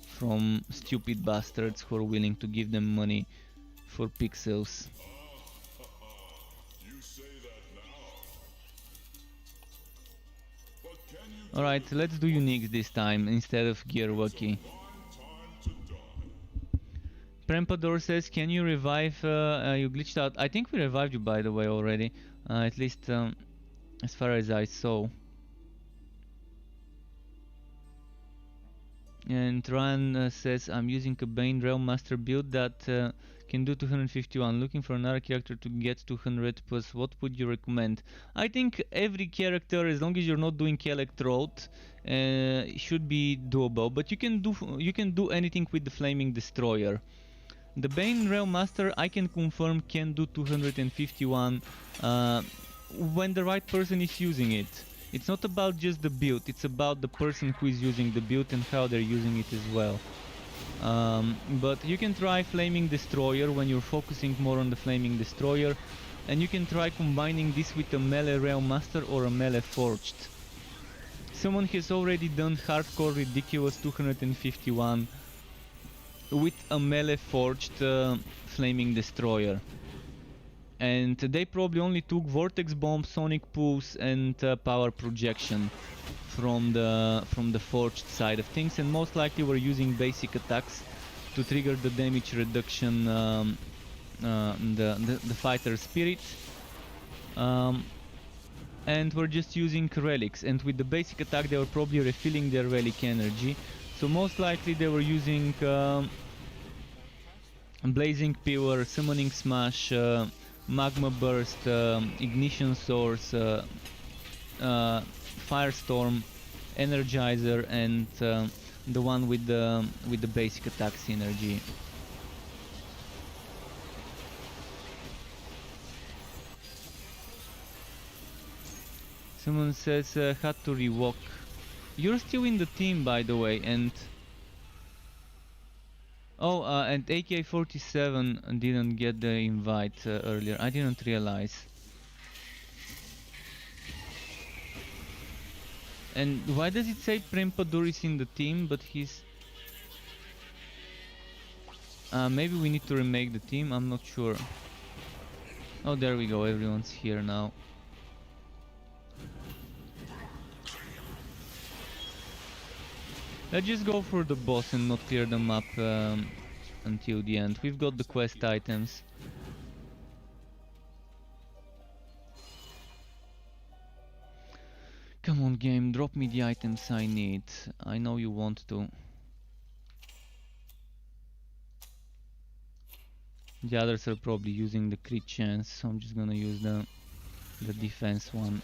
from stupid bastards who are willing to give them money for pixels. You say that now. But can you Alright, let's do uniques this time instead of gear wacky. time to die? Prempador says, can you revive, you glitched out. I think we revived you, by the way, already. At least as far as I saw. And Ryan says, I'm using a Bane Realm Master build that can do 251. Looking for another character to get 200 plus. What would you recommend? I think every character, as long as you're not doing Electrode, should be doable. But you can do anything with the Flaming Destroyer. The Bane Realm Master, I can confirm, can do 251 when the right person is using it. It's not about just the build, it's about the person who is using the build and how they're using it as well. But you can try Flaming Destroyer when you're focusing more on the Flaming Destroyer, and you can try combining this with a melee Realm Master or a melee Forged. Someone has already done hardcore ridiculous 251 with a melee Forged Flaming Destroyer. And they probably only took Vortex Bomb, Sonic Pulse and Power Projection from the Forged side of things, and most likely were using basic attacks to trigger the damage reduction, the fighter spirit, and were just using relics, and with the basic attack they were probably refilling their relic energy, so most likely they were using Blazing Pillar, Summoning Smash, Magma Burst, Ignition Source, Firestorm, Energizer, and the one with the basic attack synergy. Someone says had to rewalk. You're still in the team, by the way, and oh, and AK-47 didn't get the invite earlier. I didn't realize. And why does it say Prempadur is in the team, but he's... maybe we need to remake the team, I'm not sure. Oh, there we go, everyone's here now. Let's just go for the boss and not clear the map until the end. We've got the quest items. Come on, game, drop me the items I need. I know you want to. The others are probably using the crit chance, so I'm just gonna use the defense one.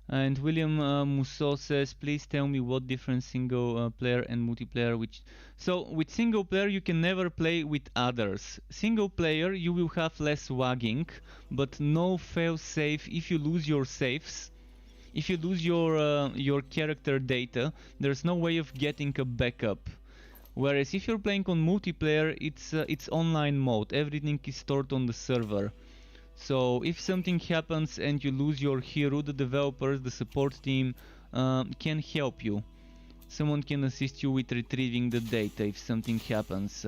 And William Musso says, please tell me what difference single player and multiplayer, so with single player you can never play with others. Single player you will have less wagging, but no fail safe. If you lose your saves, if you lose your character data, there's no way of getting a backup. Whereas if you're playing on multiplayer, it's online mode, everything is stored on the server. So if something happens and you lose your hero, the developers, the support team can help you. Someone can assist you with retrieving the data if something happens.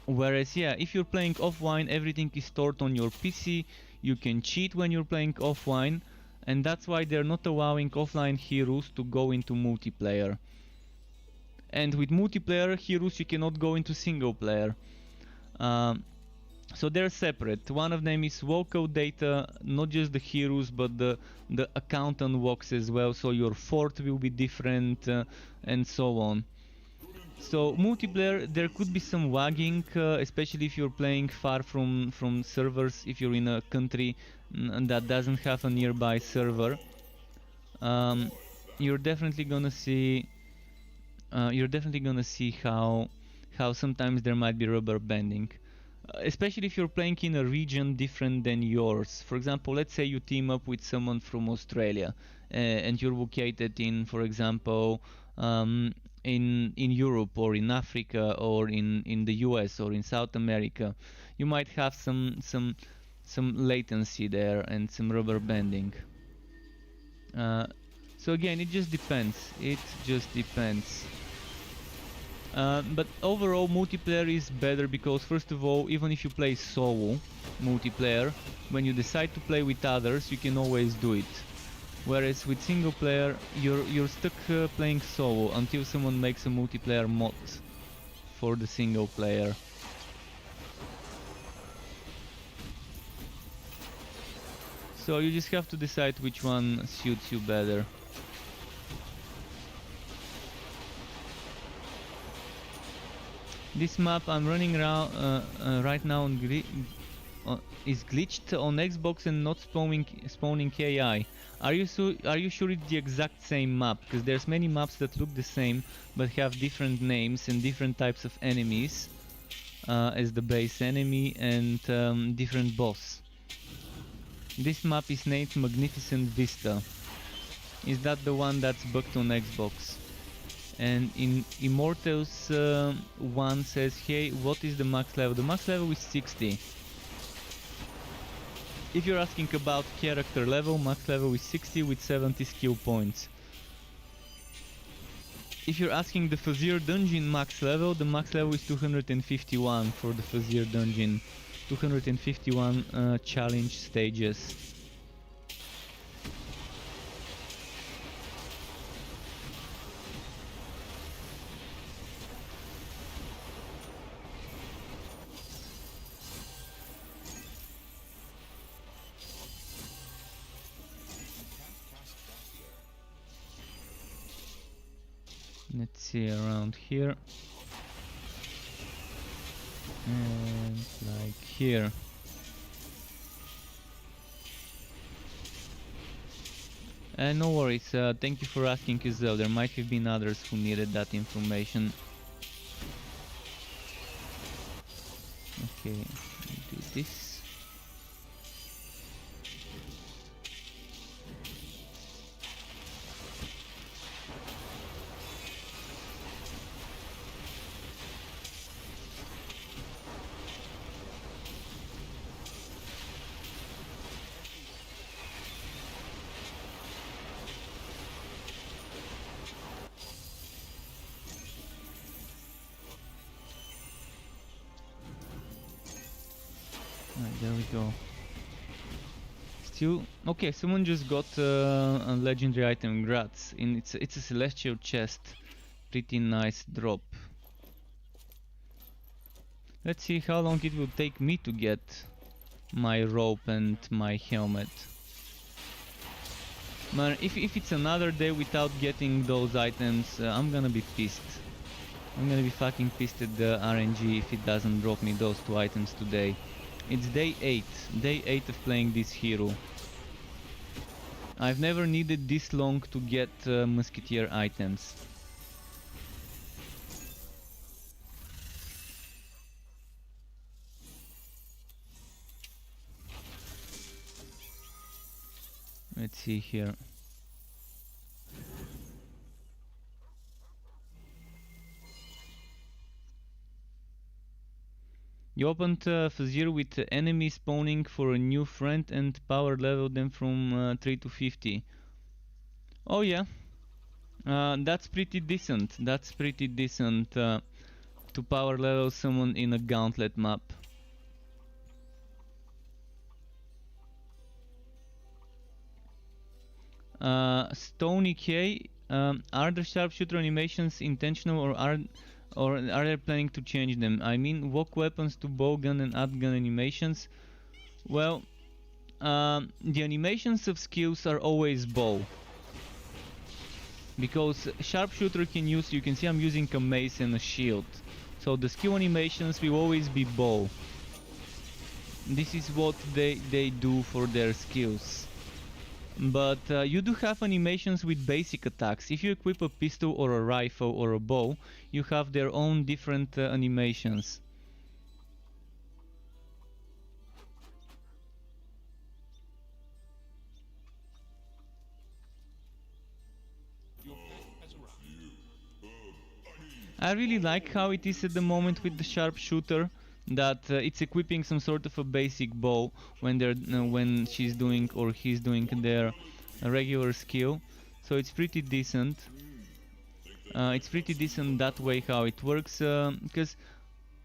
Whereas yeah, if you're playing offline, everything is stored on your PC. You can cheat when you're playing offline, and that's why they're not allowing offline heroes to go into multiplayer. And with multiplayer heroes you cannot go into single player. So they're separate. One of them is walkout data, not just the heroes, but the account unlocks as well. So your fort will be different, and so on. So multiplayer, there could be some lagging, especially if you're playing far from servers. If you're in a country that doesn't have a nearby server, you're definitely gonna see. How sometimes there might be rubber banding. Especially if you're playing in a region different than yours. For example, let's say you team up with someone from Australia and you're located in, for example, in Europe or in Africa or in the US or in South America. You might have some latency there and some rubber banding. So again, it just depends. It just depends. But overall, multiplayer is better because, first of all, even if you play solo multiplayer, when you decide to play with others, you can always do it. Whereas with single player, you're stuck playing solo until someone makes a multiplayer mod for the single player. So you just have to decide which one suits you better. This map I'm running around right now on is glitched on Xbox and not spawning AI. Are you sure it's the exact same map? Because there's many maps that look the same but have different names and different types of enemies as the base enemy and different boss. This map is named Magnificent Vista. Is that the one that's bugged on Xbox? And in Immortals 1 says, hey, what is the max level? The max level is 60. If you're asking about character level, max level is 60 with 70 skill points. If you're asking the Fazir dungeon max level, the max level is 251 for the Fazir dungeon. 251 challenge stages. Let's see around here. And like here. No worries, thank you for asking as well. There might have been others who needed that information. Okay, do this. Right, there we go. Still, okay, someone just got a legendary item, Grats. It's a celestial chest. Pretty nice drop. Let's see how long it will take me to get my rope and my helmet. Man, if it's another day without getting those items, I'm gonna be pissed. I'm gonna be fucking pissed at the RNG if it doesn't drop me those two items today. It's day 8 of playing this hero. I've never needed this long to get musketeer items. Let's see here. You opened Fazir with enemy spawning for a new friend and power level them from 3 to 50. Oh yeah, that's pretty decent. That's pretty decent to power level someone in a gauntlet map. Stony K, are the sharpshooter animations intentional or or are they planning to change them? I mean, walk weapons to bow gun and add gun animations. Well, the animations of skills are always bow. Because sharpshooter can use, you can see I'm using a mace and a shield. So the skill animations will always be bow. This is what they do for their skills. But you do have animations with basic attacks. If you equip a pistol or a rifle or a bow, you have their own different animations. I really like how it is at the moment with the sharpshooter, that it's equipping some sort of a basic bow when they're when she's doing or he's doing their regular skill. So it's pretty decent. It's pretty decent that way how it works, because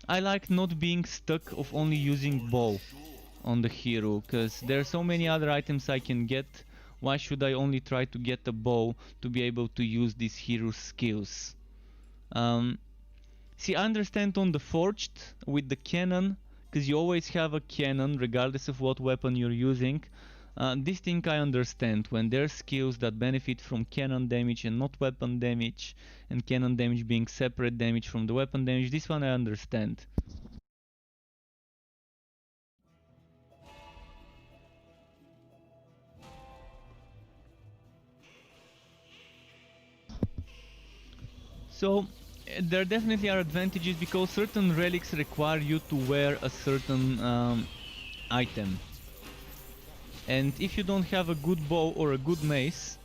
I like not being stuck of only using bow on the hero, because there are so many other items I can get. Why should I only try to get a bow to be able to use this hero's skills? See, I understand on the forged with the cannon, because you always have a cannon regardless of what weapon you're using. This thing I understand, when there's skills that benefit from cannon damage and not weapon damage, and cannon damage being separate damage from the weapon damage, this one I understand. So there definitely are advantages, because certain relics require you to wear a certain item. And if you don't have a good bow or a good mace,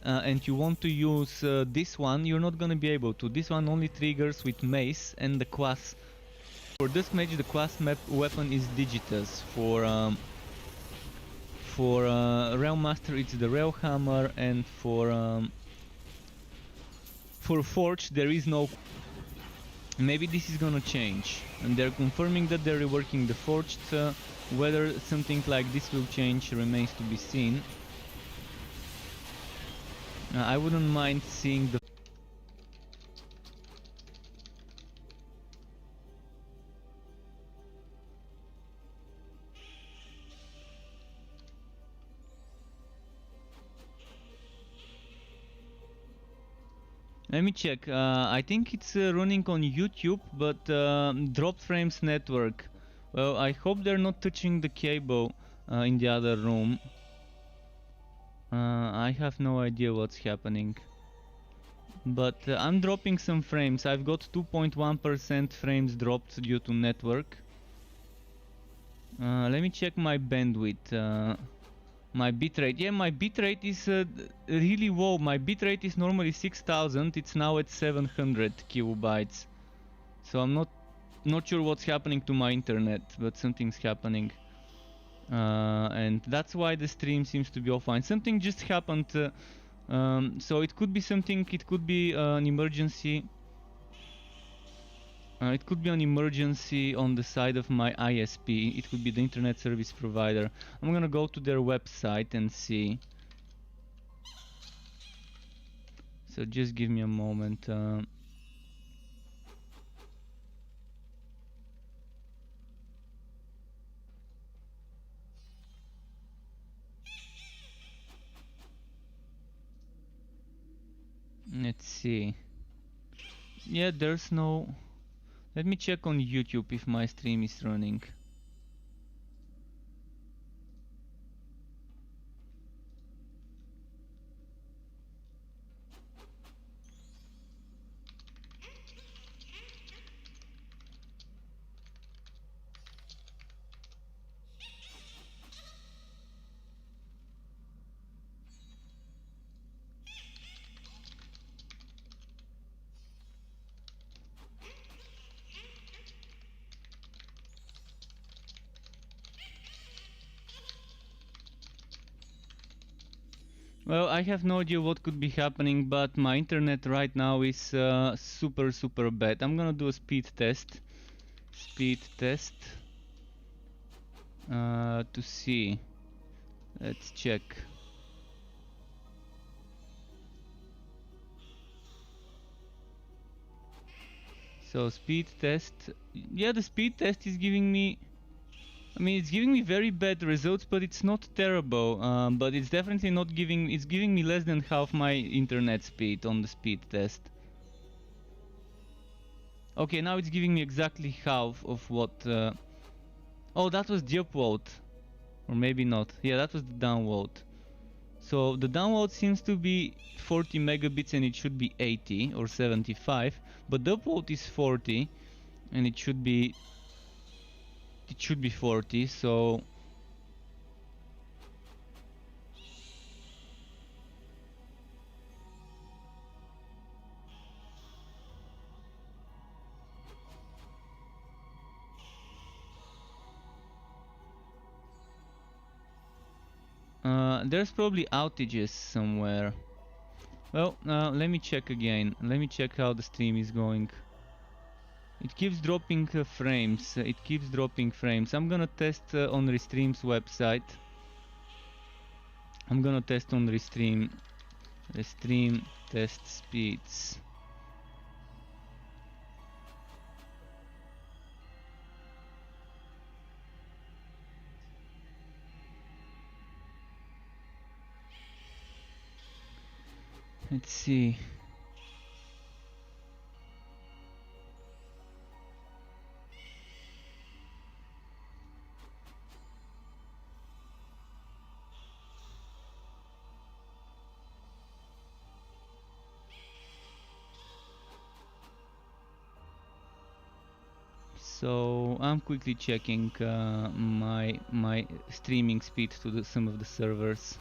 and you want to use this one, you're not gonna be able to. This one only triggers with mace and the class. For this match, the class map weapon is Digitus. For Realm Master, it's the Rail Hammer, and for Forge, there is no. Maybe this is gonna change, and they're confirming that they're reworking the Forged. Whether something like this will change remains to be seen. I wouldn't mind seeing the. Let me check. I think it's running on YouTube, but dropped frames network. Well, I hope they're not touching the cable in the other room. I have no idea what's happening. But I'm dropping some frames. I've got 2.1% frames dropped due to network. Let me check my bandwidth. My bitrate. Yeah, my bitrate is really low. My bitrate is normally 6000. It's now at 700 kilobytes. So I'm not sure what's happening to my internet, but something's happening. And that's why the stream seems to be offline. Something just happened. So it could be something. It could be an emergency. It could be an emergency on the side of my ISP. It could be the internet service provider. I'm gonna go to their website and see. So just give me a moment. Let's see. Yeah, there's no. Let me check on YouTube if my stream is running. Well, I have no idea what could be happening, but my internet right now is super bad. I'm gonna do a speed test. To see. Let's check. So speed test. Yeah, the speed test is giving me, I mean, it's giving me very bad results, but it's not terrible. But it's definitely not giving, it's giving me less than half my internet speed on the speed test. Okay, now it's giving me exactly half of what... Oh, that was the upvote. Or maybe not. Yeah, that was the downvote. So the download seems to be 40 megabits and it should be 80 or 75, but the upload is 40 and it should be 40, so there's probably outages somewhere. Well, let me check again. Let me check how the stream is going. It keeps dropping frames. It keeps dropping frames. I'm gonna test on Restream's website. I'm gonna test on Restream. Restream test speeds. Let's see. So I'm quickly checking my streaming speed to some of the servers.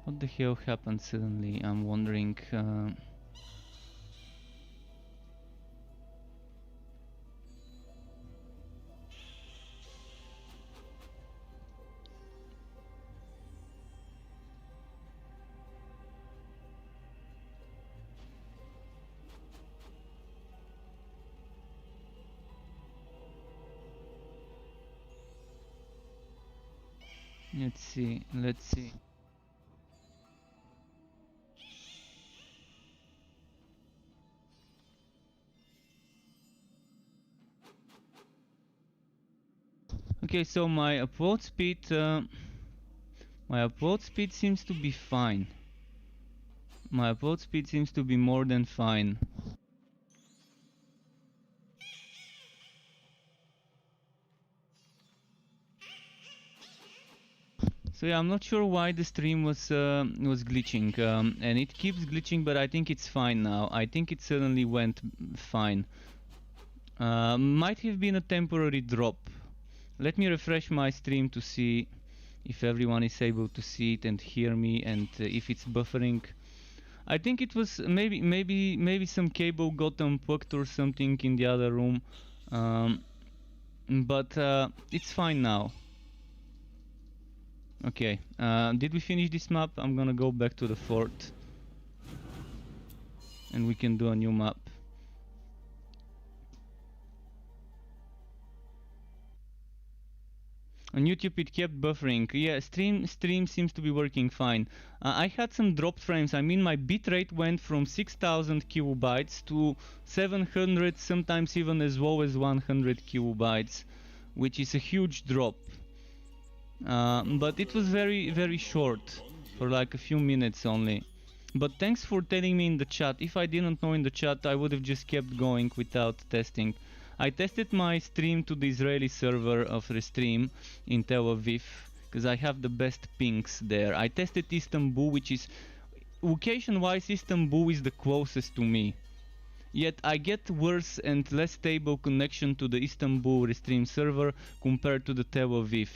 What the hell happened suddenly? I'm wondering. Let's see. Let's see. Okay, so my upload speed seems to be fine. My upload speed seems to be more than fine. So yeah, I'm not sure why the stream was glitching, and it keeps glitching, but I think it's fine now. I think it suddenly went fine. Might have been a temporary drop. Let me refresh my stream to see if everyone is able to see it and hear me, and if it's buffering. I think it was maybe some cable got unplugged or something in the other room, but it's fine now. Okay, did we finish this map? I'm gonna go back to the fort and we can do a new map. On YouTube it kept buffering. Yeah, stream seems to be working fine. I had some dropped frames. I mean, my bitrate went from 6000 kilobytes to 700, sometimes even as low as 100 kilobytes, which is a huge drop. But it was very short, for like a few minutes only. But thanks for telling me in the chat. If I didn't know in the chat, I would have just kept going without testing. I tested my stream to the Israeli server of Restream in Tel Aviv, because I have the best pings there. I tested Istanbul, which is, location-wise, Istanbul is the closest to me. Yet I get worse and less stable connection to the Istanbul Restream server compared to the Tel Aviv.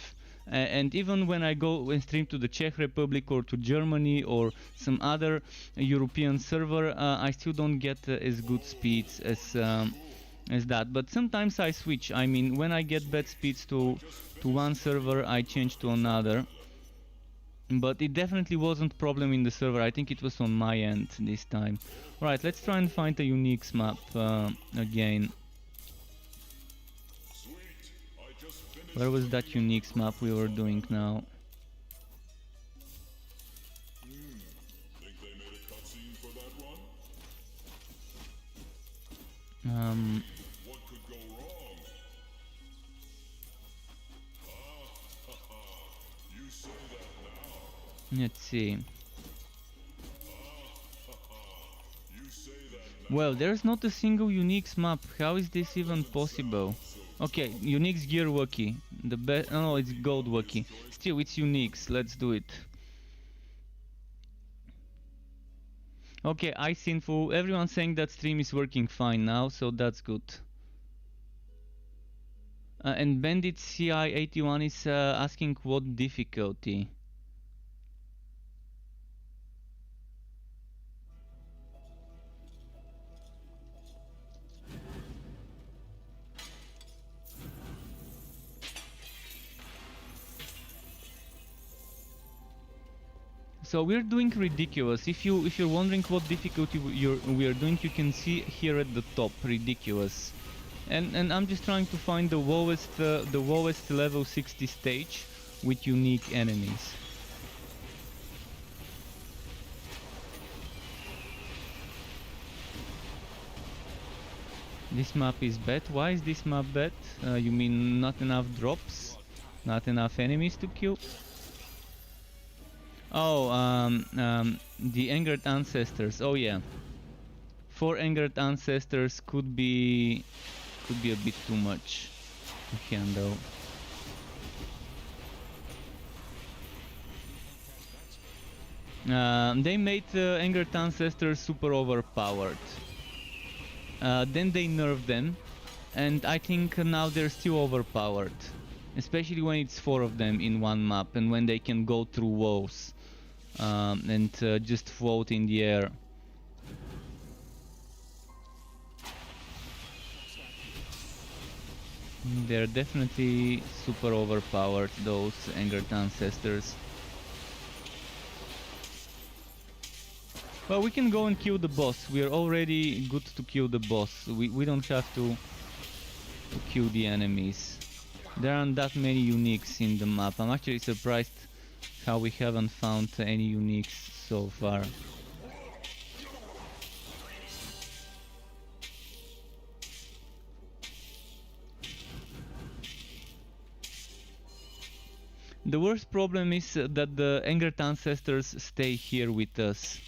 And even when I go and stream to the Czech Republic or to Germany or some other European server, I still don't get as good speeds as that. But sometimes I switch. I mean, when I get bad speeds to one server, I change to another. But it definitely wasn't problem in the server. I think it was on my end this time. Right, let's try and find a Unix map again. Where was that Unix map we were doing now? What could go wrong? You say that now. Let's see. You say that now. Well, there's not a single Unix map. How is this even possible? Okay, Unix Gear Wiki. The best. No, it's Gold Wiki. Still, it's Unix. Let's do it. Okay, iSinful. Everyone's saying that stream is working fine now, so that's good. And Bandit CI81 is asking what difficulty. So we're doing ridiculous. If you're wondering what difficulty we are doing, you can see here at the top, ridiculous. And I'm just trying to find the lowest level 60 stage with unique enemies. This map is bad. Why is this map bad? You mean not enough drops? Not enough enemies to kill? Oh, the Angered Ancestors. Oh yeah. 4 Angered Ancestors could be a bit too much to handle. They made Angered Ancestors super overpowered. Then they nerfed them, and I think now they're still overpowered. Especially when it's 4 of them in one map, and when they can go through walls and just float in the air. They're definitely super overpowered, those Angered Ancestors. Well, we can go and kill the boss. We are already good to kill the boss. We don't have to kill the enemies. There aren't that many uniques in the map. I'm actually surprised how we haven't found any uniques so far. The worst problem is that the Angered Ancestors stay here with us.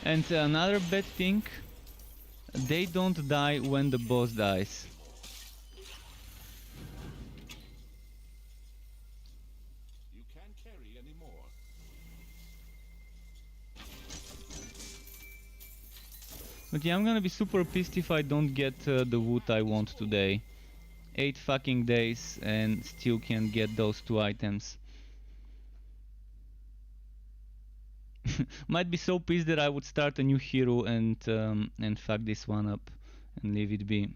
And another bad thing, they don't die when the boss dies. You can't carry anymore. But yeah, I'm gonna be super pissed if I don't get the wood I want today. 8 fucking days and still can't get those 2 items. Might be so pissed that I would start a new hero and fuck this one up and leave it be.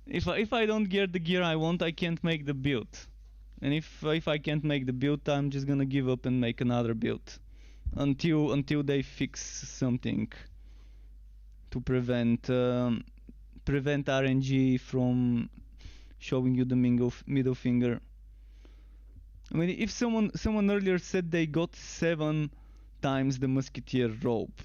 If I don't get the gear I want, I can't make the build. And if I can't make the build, I'm just gonna give up and make another build until they fix something to prevent RNG from showing you the middle finger. I mean, if someone earlier said they got 7 times the musketeer rope,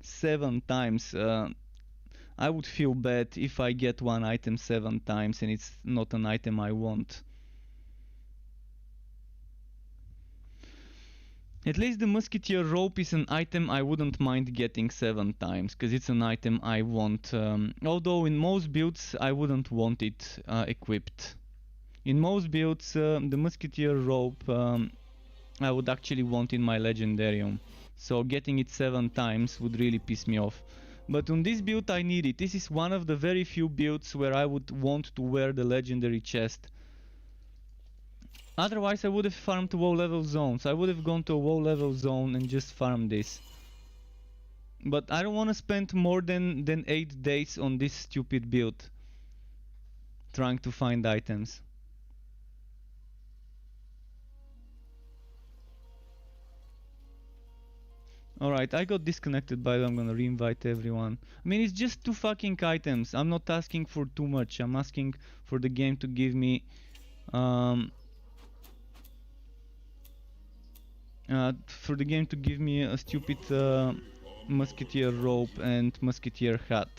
7 times, I would feel bad if I get one item 7 times and it's not an item I want. At least the musketeer rope is an item I wouldn't mind getting 7 times, because it's an item I want. Although in most builds I wouldn't want it equipped. In most builds, the musketeer rope I would actually want in my legendarium. So getting it 7 times would really piss me off. But on this build I need it. This is one of the very few builds where I would want to wear the legendary chest. Otherwise I would have farmed low level zones. I would have gone to a low level zone and just farmed this. But I don't want to spend more than 8 days on this stupid build trying to find items. Alright, I got disconnected, by the way. I'm gonna re-invite everyone. I mean, it's just 2 fucking items. I'm not asking for too much. I'm asking for the game to give me a stupid musketeer rope and musketeer hat,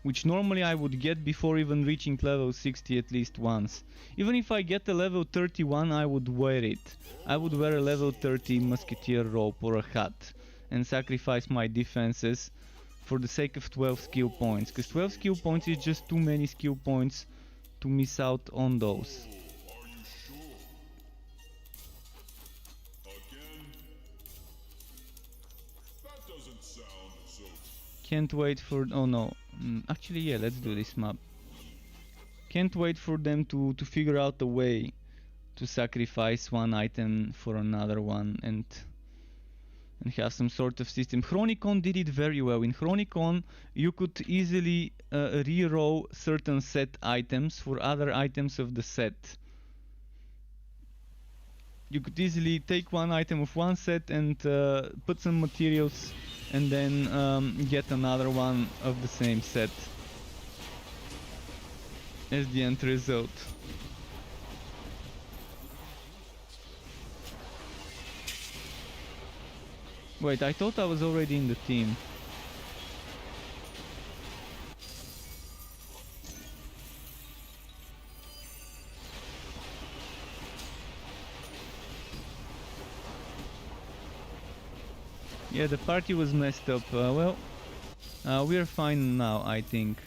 which normally I would get before even reaching level 60 at least once. Even if I get a level 31, I would wear it. I would wear a level 30 musketeer rope or a hat and sacrifice my defenses for the sake of 12 skill points, because 12 skill points is just too many skill points to miss out on those. Are you sure? Again? That doesn't sound so. Can't wait for... oh no. Actually, yeah, let's do this map. Can't wait for them to figure out a way to sacrifice one item for another one and have some sort of system. Chronicon did it very well. In Chronicon, you could easily re-roll certain set items for other items of the set. You could easily take one item of one set and put some materials and then get another one of the same set as the end result. Wait, I thought I was already in the team. Yeah, the party was messed up. Well, we're fine now, I think.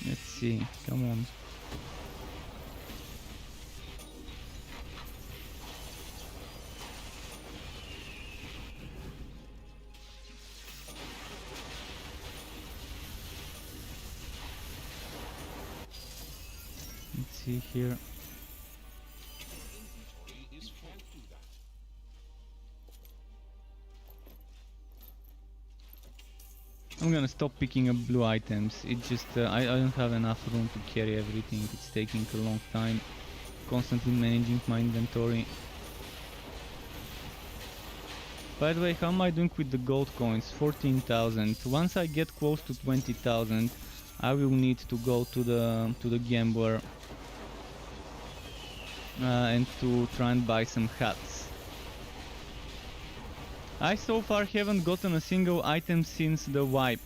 Let's see, come on. Let's see here. I'm gonna stop picking up blue items. It just I don't have enough room to carry everything. It's taking a long time. Constantly managing my inventory. By the way, how am I doing with the gold coins? 14,000. Once I get close to 20,000, I will need to go to the gambler and to try and buy some hats. I so far haven't gotten a single item since the wipe.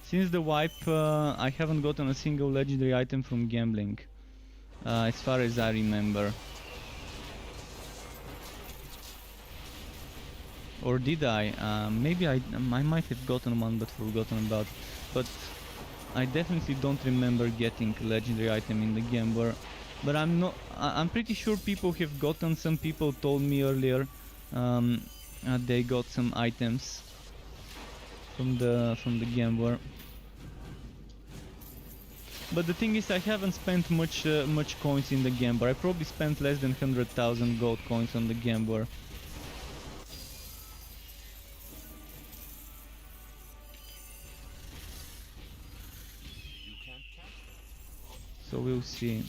Since the wipe, I haven't gotten a single legendary item from gambling, as far as I remember. Or did I? Maybe I might have gotten one but forgotten about it. But I definitely don't remember getting a legendary item in the gambler. But I'm pretty sure people have gotten. Some people told me earlier they got some items from the gambler. But the thing is, I haven't spent much coins in the gambler. I probably spent less than 100,000 gold coins on the gambler. So we'll see.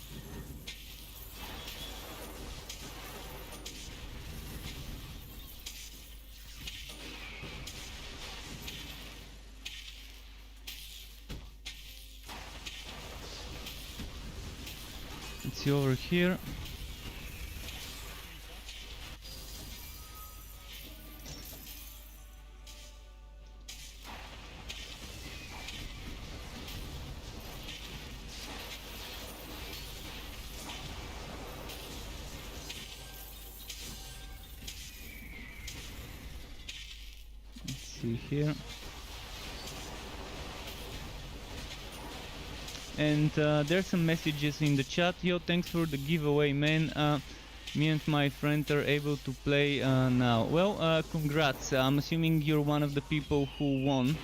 Let's see over here. see here. And there's some messages in the chat. Yo, thanks for the giveaway, man. Me and my friend are able to play now. Well, congrats. I'm assuming you're one of the people who won.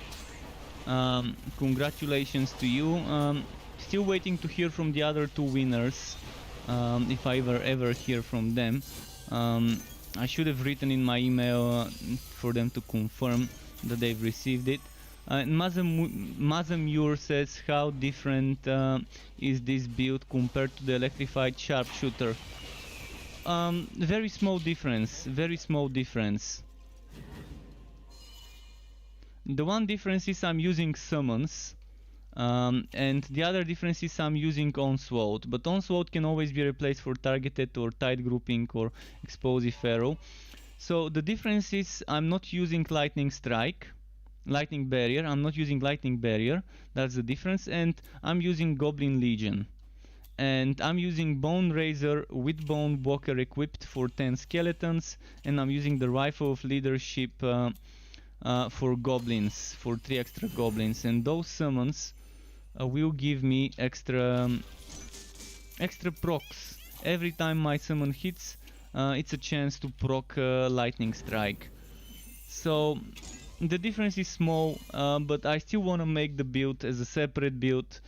Congratulations to you. Still waiting to hear from the other two winners. If I ever hear from them. I should have written in my email for them to confirm that they've received it. Mazamur says, how different is this build compared to the Electrified Sharpshooter? Very small difference, very small difference. The one difference is I'm using summons, and the other difference is I'm using Onslaught, but Onslaught can always be replaced for targeted or tight grouping or explosive arrow. So the difference is I'm not using Lightning Barrier, I'm not using Lightning Barrier, that's the difference, and I'm using Goblin Legion. And I'm using Bone Razor with Bone Walker equipped for 10 skeletons, and I'm using the Rifle of Leadership for goblins, for 3 extra goblins, and those summons will give me extra procs. Every time my summon hits, it's a chance to proc Lightning Strike. So the difference is small, but I still want to make the build as a separate build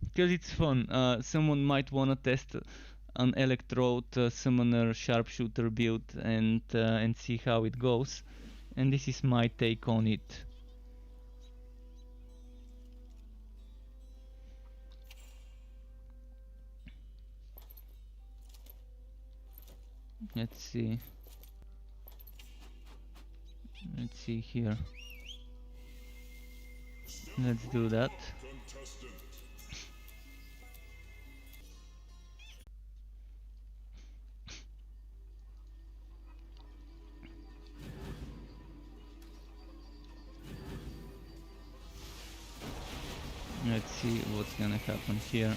because it's fun. Someone might want to test an Electrode Summoner Sharpshooter build and see how it goes. And this is my take on it. Let's see. Let's see here. Let's do that. Let's see what's gonna happen here.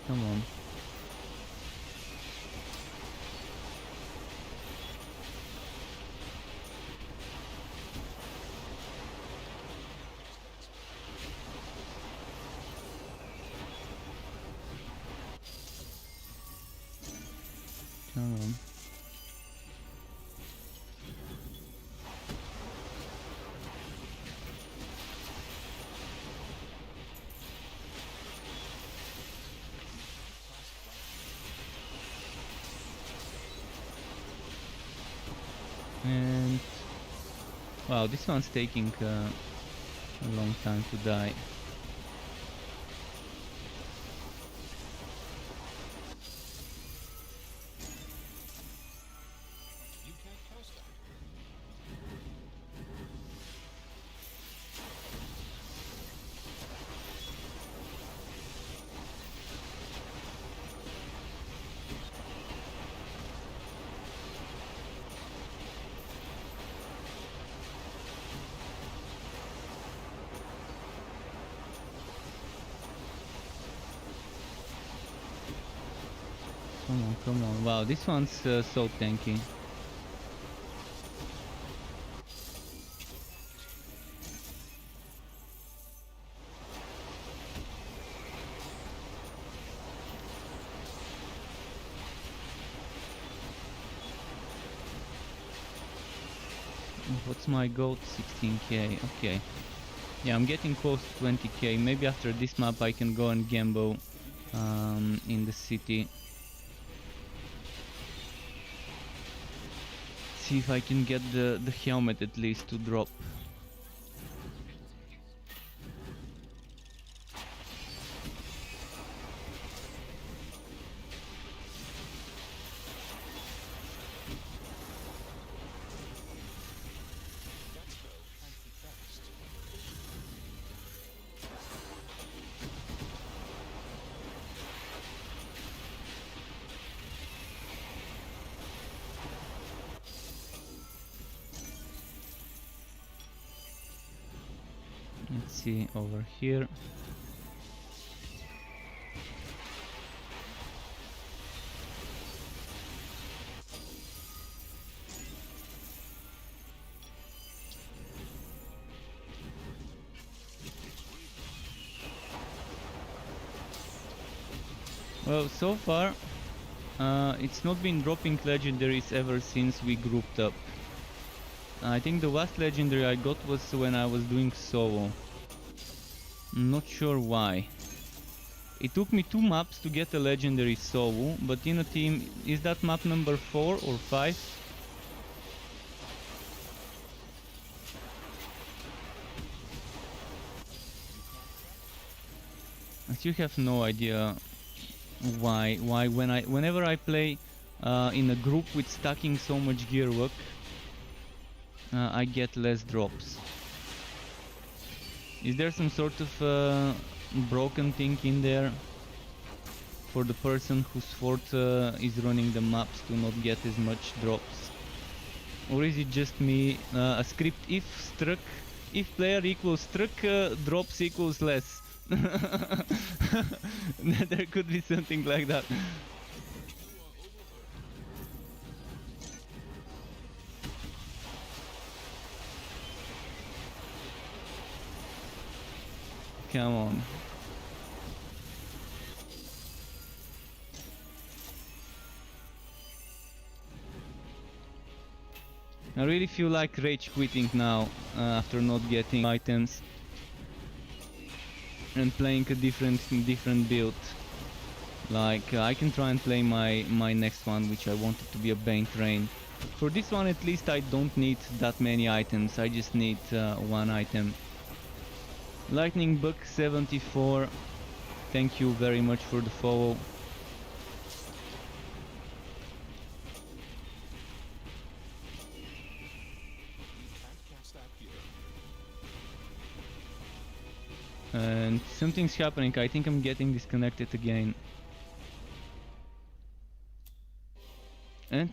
Come on. Come on. And wow, this one's taking a long time to die. Come on, wow, this one's so tanky. What's my goal? 16k, okay. Yeah, I'm getting close to 20k. Maybe after this map I can go and gamble in the city. See if I can get the helmet at least to drop. see over here. Well, so far it's not been dropping legendaries ever since we grouped up. I think the last legendary I got was when I was doing solo. Not sure why. It took me 2 maps to get a legendary solo, but in a team, is that map number 4 or 5? I still have no idea why whenever I play in a group with stacking so much gear work, I get less drops. Is there some sort of broken thing in there for the person whose fort is running the maps to not get as much drops? Or is it just me? A script if struck, if player equals struck, drops equals less. There could be something like that. Come on. I really feel like rage quitting now after not getting items and playing a different build. Like I can try and play my next one, which I wanted to be a Bane Train. For this one at least I don't need that many items, I just need one item. Lightning Buck 74, thank you very much for the follow. And something's happening, I think I'm getting disconnected again. And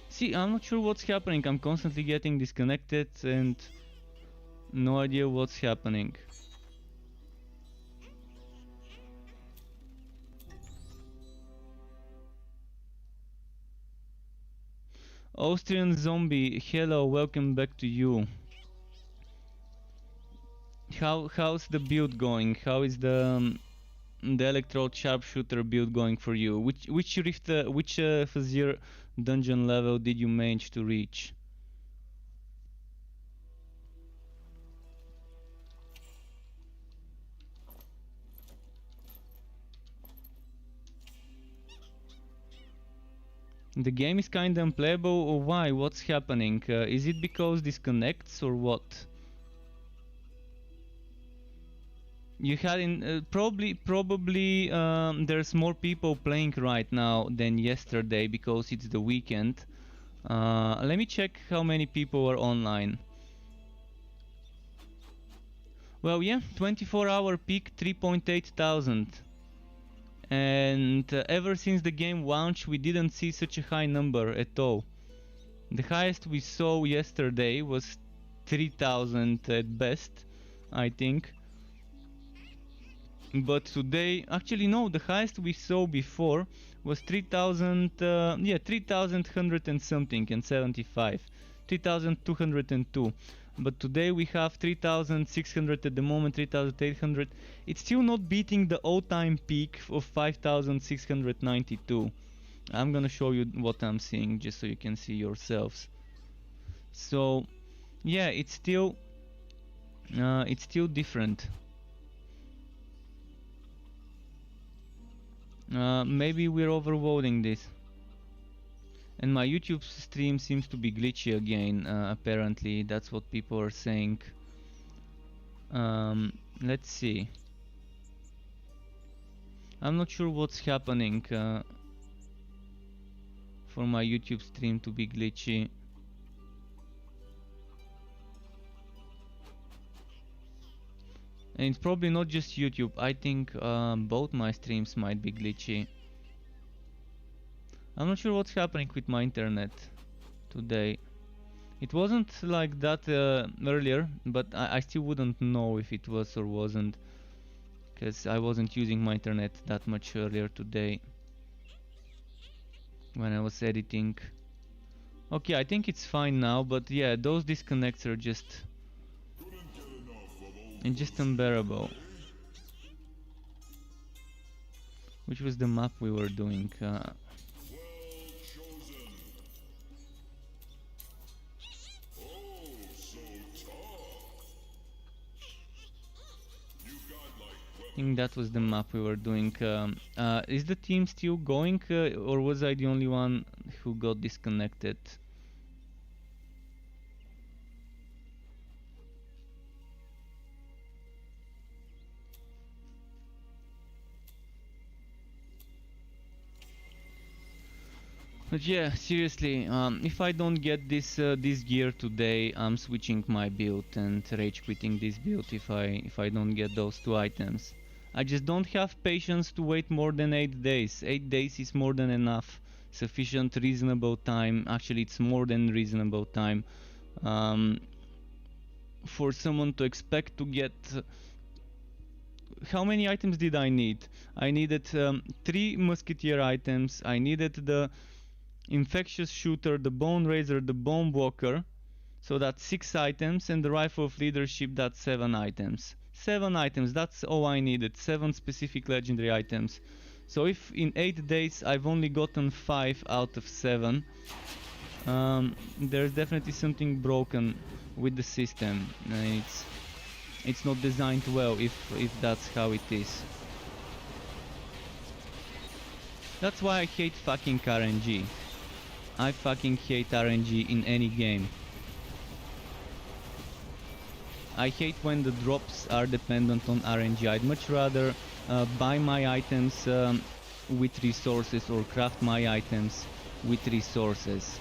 see, I'm not sure what's happening, I'm constantly getting disconnected and no idea what's happening. Austrian Zombie, hello, welcome back to you. How's the build going? How is the Electrode Sharpshooter build going for you? Which rift, which Fazir dungeon level did you manage to reach? The game is kinda unplayable, or why? What's happening? Is it because disconnects or what? You had in probably there's more people playing right now than yesterday because it's the weekend. Let me check how many people are online. Well, yeah, 24-hour peak 3.8 thousand. And ever since the game launched we didn't see such a high number at all. The highest we saw yesterday was 3,000 at best, I think. But today, actually no, the highest we saw before was 3,000, yeah, 3,100 and something and 75, 3,202. But today we have 3,600 at the moment, 3,800. It's still not beating the all-time peak of 5,692. I'm gonna show you what I'm seeing just so you can see yourselves. So, yeah, it's still different. Maybe we're overloading this. And my YouTube stream seems to be glitchy again, apparently. That's what people are saying. Let's see. I'm not sure what's happening for my YouTube stream to be glitchy. And it's probably not just YouTube. I think both my streams might be glitchy. I'm not sure what's happening with my internet today. It wasn't like that earlier, but I still wouldn't know if it was or wasn't, because I wasn't using my internet that much earlier today when I was editing. Okay, I think it's fine now, but yeah, those disconnects are just unbearable. Which was the map we were doing? I think that was the map we were doing. Is the team still going, or was I the only one who got disconnected? But yeah, seriously, if I don't get this gear today, I'm switching my build and rage quitting this build if I don't get those 2 items. I just don't have patience to wait more than 8 days. 8 days is more than enough. Sufficient, reasonable time. Actually, it's more than reasonable time for someone to expect to get. How many items did I need? I needed 3 musketeer items. I needed the infectious shooter, the bone raiser, the bone walker, so that's 6 items, and the rifle of leadership, that's 7 items. 7 items, that's all I needed. 7 specific legendary items. So if in 8 days I've only gotten 5 out of 7, there's definitely something broken with the system. It's not designed well if that's how it is. That's why I hate fucking RNG. I fucking hate RNG in any game. I hate when the drops are dependent on RNG. I'd much rather buy my items with resources, or craft my items with resources,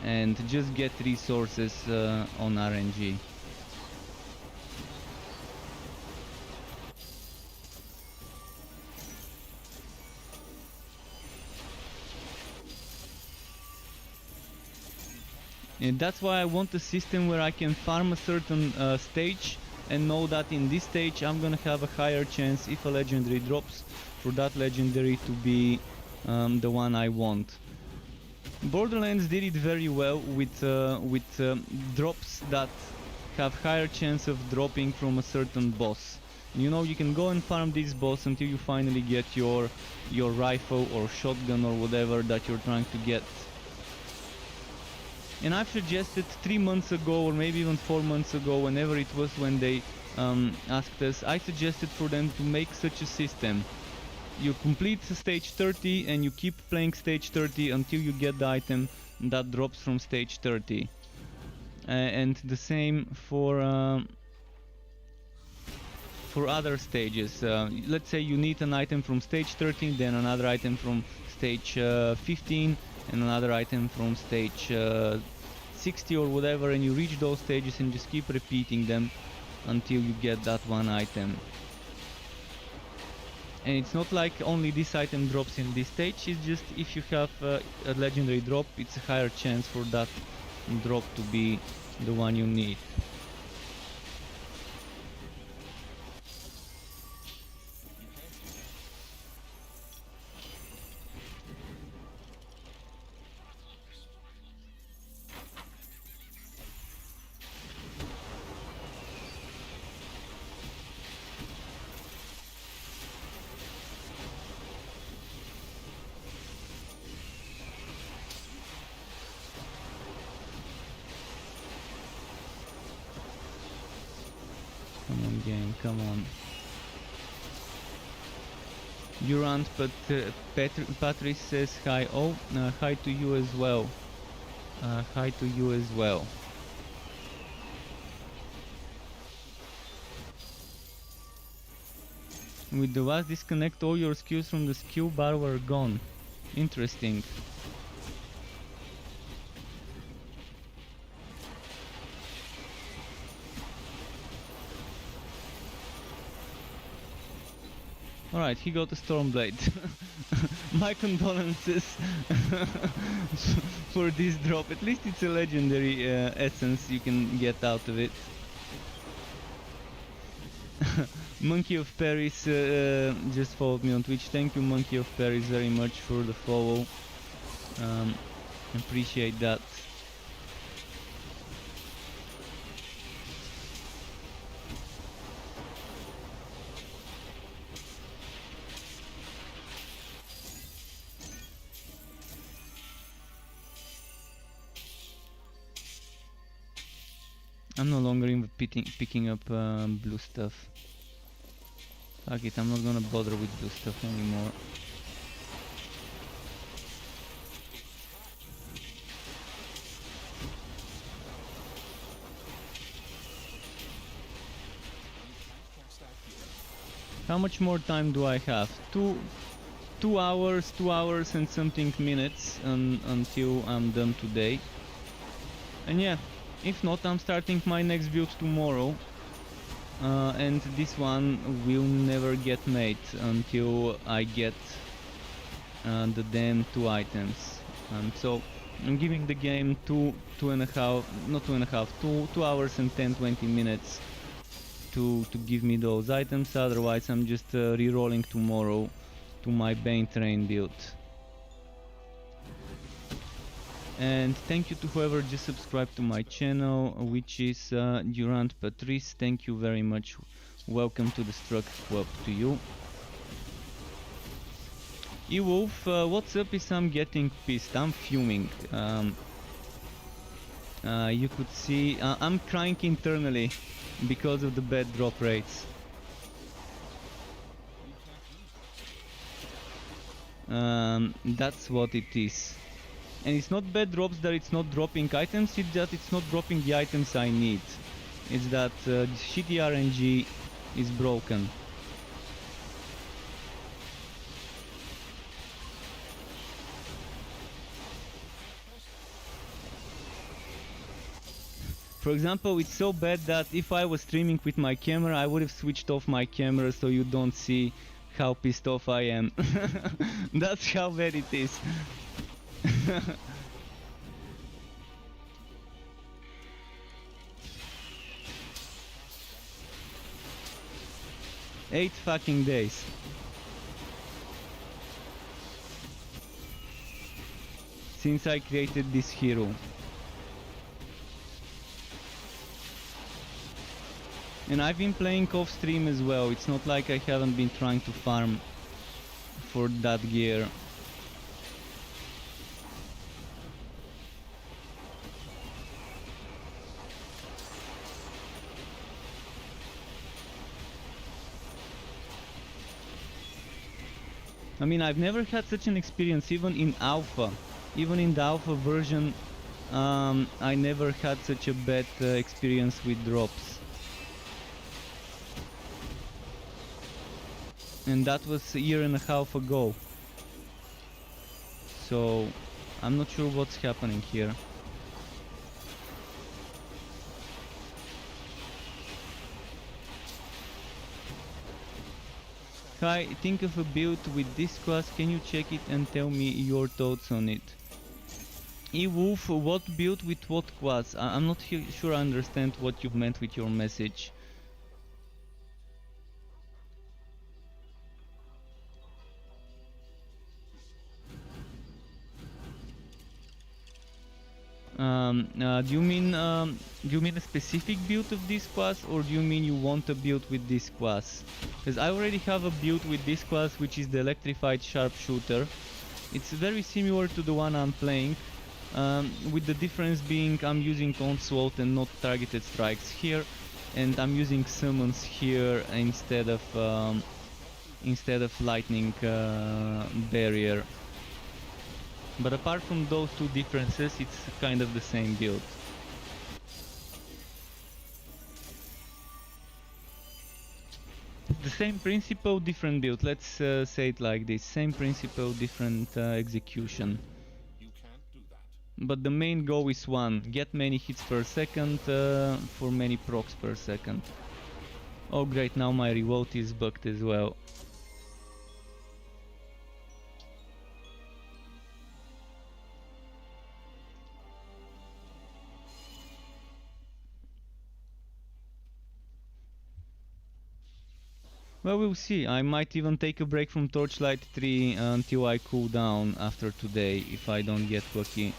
and just get resources on RNG. And that's why I want a system where I can farm a certain stage and know that in this stage I'm gonna have a higher chance, if a legendary drops, for that legendary to be the one I want. Borderlands did it very well with drops that have higher chance of dropping from a certain boss. You know, you can go and farm this boss until you finally get your rifle or shotgun or whatever that you're trying to get. And I've suggested 3 months ago, or maybe even 4 months ago, whenever it was when they asked us, I suggested for them to make such a system. You complete stage 30 and you keep playing stage 30 until you get the item that drops from stage 30. And the same for other stages. Let's say you need an item from stage 13, then another item from stage 15, and another item from stage 60 or whatever, and you reach those stages and just keep repeating them until you get that one item. And it's not like only this item drops in this stage, it's just if you have a legendary drop, it's a higher chance for that drop to be the one you need. Come on, game, come on. Durant, but Patrice says hi. Oh, hi to you as well. Hi to you as well. With the last disconnect, all your skills from the skill bar were gone. Interesting. Alright, he got a Stormblade. My condolences for this drop. At least it's a legendary essence you can get out of it. Monkey of Paris just followed me on Twitch. Thank you, Monkey of Paris, very much for the follow. Appreciate that. I'm no longer even picking up blue stuff. Fuck it, I'm not gonna bother with blue stuff anymore. How much more time do I have? Two hours and something minutes until I'm done today. And yeah, if not, I'm starting my next build tomorrow. And this one will never get made until I get the damn 2 items. So I'm giving the game 2 hours and 10-20 minutes to give me those items. Otherwise I'm just re-rolling tomorrow to my Bane Terrain build. And thank you to whoever just subscribed to my channel, which is Durant Patrice. Thank you very much. Welcome to the Struck Club to you. E-Wolf, what's up is I'm getting pissed. I'm fuming. You could see I'm crying internally because of the bad drop rates. That's what it is. And it's not bad drops that it's not dropping items, it's that it's not dropping the items I need. It's that shitty RNG is broken. For example, it's so bad that if I was streaming with my camera, I would have switched off my camera so you don't see how pissed off I am. That's how bad it is. 8 fucking days. Since I created this hero. And I've been playing off stream as well. It's not like I haven't been trying to farm for that gear. I mean, I've never had such an experience, even in alpha. Even in the alpha version, I never had such a bad experience with drops. And that was a year and a half ago. So, I'm not sure what's happening here. Hi, think of a build with this class, can you check it and tell me your thoughts on it? E-Wolf, what build with what class? I'm not sure I understand what you meant with your message. Do you mean a specific build of this class, or do you mean you want a build with this class? Because I already have a build with this class, which is the Electrified Sharpshooter. It's very similar to the one I'm playing, with the difference being I'm using onslaught and not targeted strikes here, and I'm using summons here instead of lightning barrier. But apart from those two differences, it's kind of the same build. The same principle, different build. Let's say it like this. Same principle, different execution. You can't do that. But the main goal is one. Get many hits per second for many procs per second. Oh great, now my revolt is bugged as well. Well, we'll see. I might even take a break from Torchlight 3 until I cool down after today, if I don't get lucky.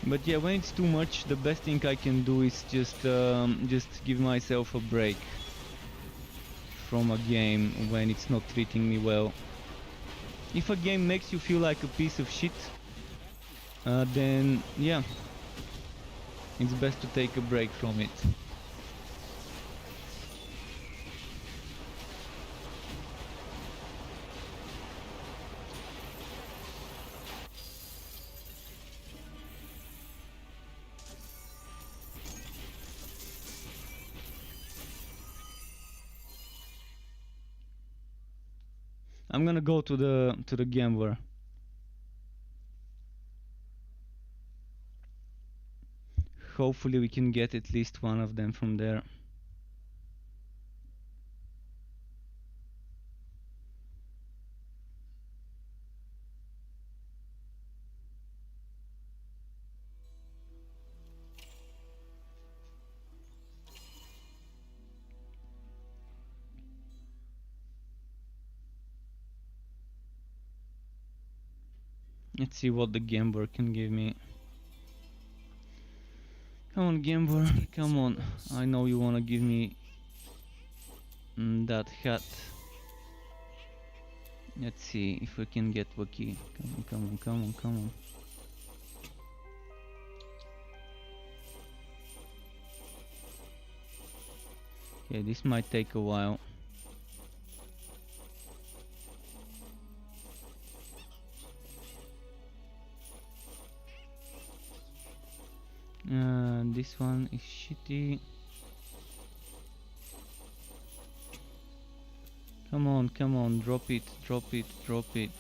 But yeah, when it's too much, the best thing I can do is just give myself a break from a game when it's not treating me well. If a game makes you feel like a piece of shit, then yeah, it's best to take a break from it. I'm gonna go to the gambler. Hopefully we can get at least one of them from there. Let's see what the gambler can give me. Come on, gambler, come on. I know you wanna give me that hat. Let's see if we can get lucky. Come on, come on, come on, come on. Okay, this might take a while. This one is shitty. Come on, drop it, drop it, drop it.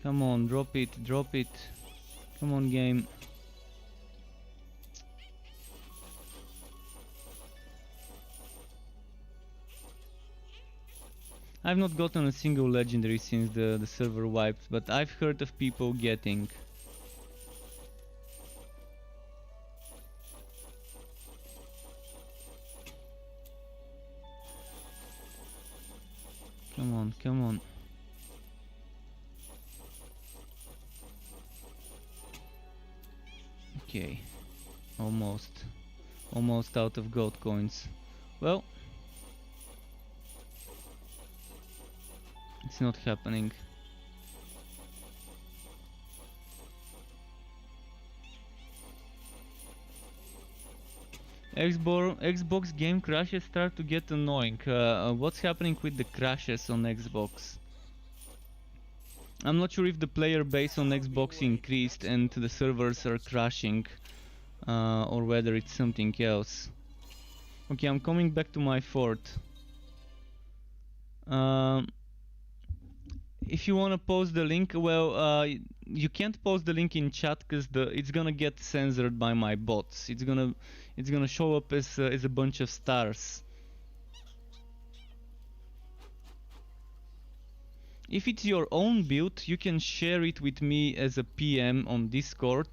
Come on, drop it, drop it. Come on, game. I've not gotten a single legendary since the server wiped, but I've heard of people getting. Come on, come on. Okay, almost out of gold coins. Well, it's not happening. Xbox game crashes start to get annoying. What's happening with the crashes on Xbox? I'm not sure if the player base on Xbox increased and the servers are crashing, or whether it's something else. Okay, I'm coming back to my fort. If you wanna post the link, well, you can't post the link in chat because it's gonna get censored by my bots. It's gonna show up as a bunch of stars. If it's your own build, you can share it with me as a PM on Discord.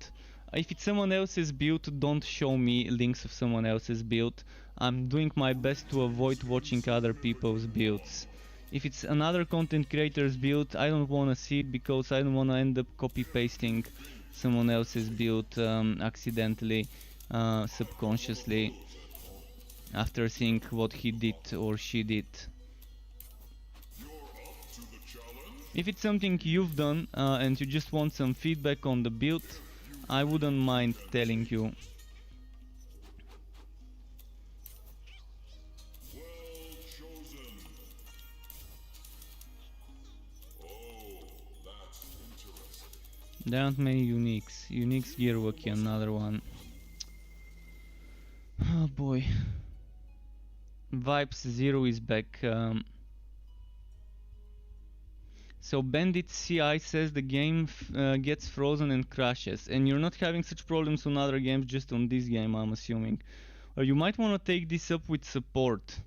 If it's someone else's build, don't show me links of someone else's build. I'm doing my best to avoid watching other people's builds. If it's another content creator's build, I don't want to see it because I don't want to end up copy-pasting someone else's build accidentally, subconsciously, after seeing what he did or she did. If it's something you've done and you just want some feedback on the build, I wouldn't mind telling you. There aren't many uniques. Uniques Gearwalkie, another one. Oh boy. Vibes Zero is back. So Bandit CI says the game gets frozen and crashes, and you're not having such problems on other games, just on this game, I'm assuming. Or you might want to take this up with support,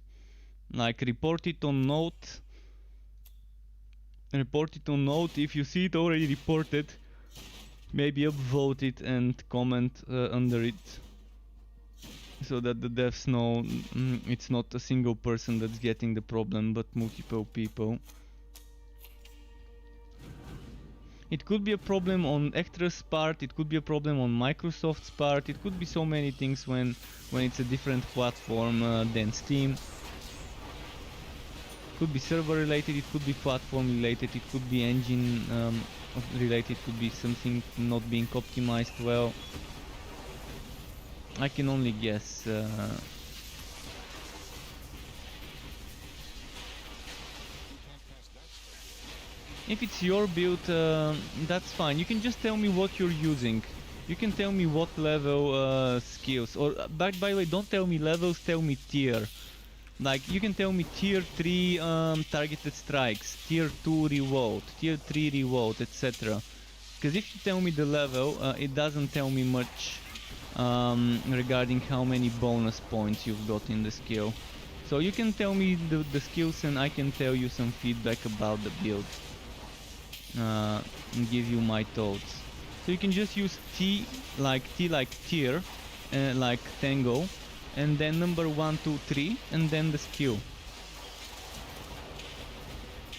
like report it on Note. Report it on Note. If you see it already reported, maybe upvote it and comment under it, so that the devs know it's not a single person that's getting the problem, but multiple people. It could be a problem on Extra's part, it could be a problem on Microsoft's part, it could be so many things when it's a different platform than Steam. It could be server related, it could be platform related, it could be engine related, it could be something not being optimized well. I can only guess. If it's your build, that's fine. You can just tell me what you're using. You can tell me what level skills. Or by the way, don't tell me levels, tell me tier. Like, you can tell me tier 3 targeted strikes, tier 2 reload, tier 3 reload, etc. Because if you tell me the level, it doesn't tell me much regarding how many bonus points you've got in the skill. So you can tell me the skills and I can tell you some feedback about the build. And give you my thoughts. So you can just use T like tier, like tango, and then number 1, 2, 3, and then the skill.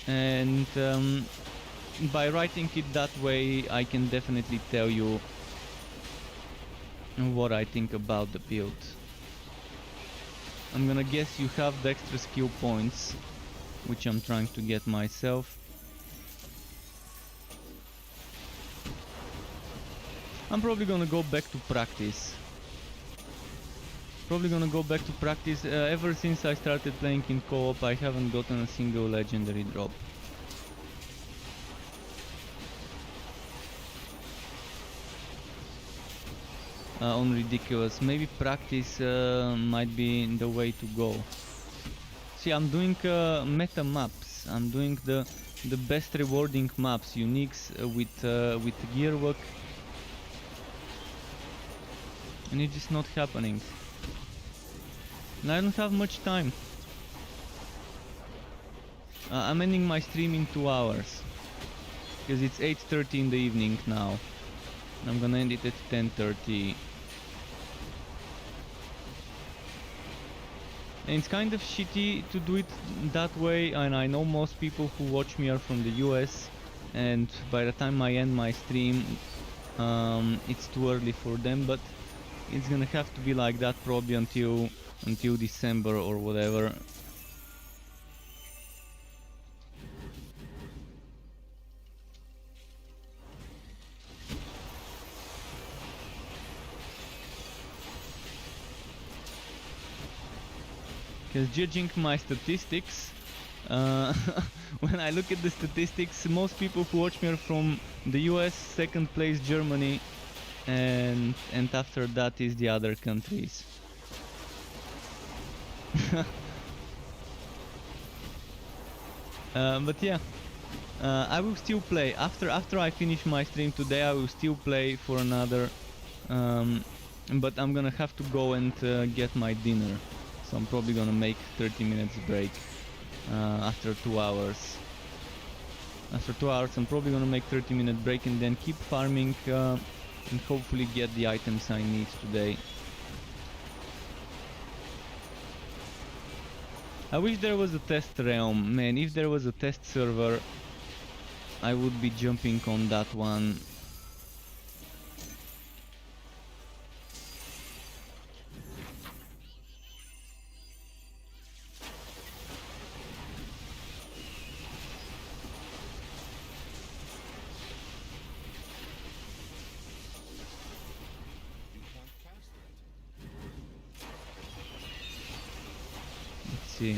And by writing it that way, I can definitely tell you what I think about the build. I'm gonna guess you have the extra skill points, which I'm trying to get myself. I'm probably gonna go back to practice. Ever since I started playing in co-op, I haven't gotten a single legendary drop. On ridiculous. Maybe practice might be the way to go. See, I'm doing meta maps. I'm doing the best rewarding maps, uniques with gear work. And it's just not happening. And I don't have much time. I'm ending my stream in 2 hours. Because it's 8:30 in the evening now. And I'm gonna end it at 10:30. And it's kind of shitty to do it that way, and I know most people who watch me are from the US, and by the time I end my stream, it's too early for them, but it's gonna have to be like that probably until December or whatever. Because judging my statistics, when I look at the statistics, most people who watch me are from the US, second place Germany, and after that is the other countries. But yeah, I will still play after I finish my stream today. I will still play for another, but I'm gonna have to go and get my dinner, so I'm probably gonna make 30 minutes break after 2 hours. After 2 hours I'm probably gonna make 30-minute break and then keep farming and hopefully get the items I need today. I wish there was a test realm, man. If there was a test server, I would be jumping on that one. Let's see.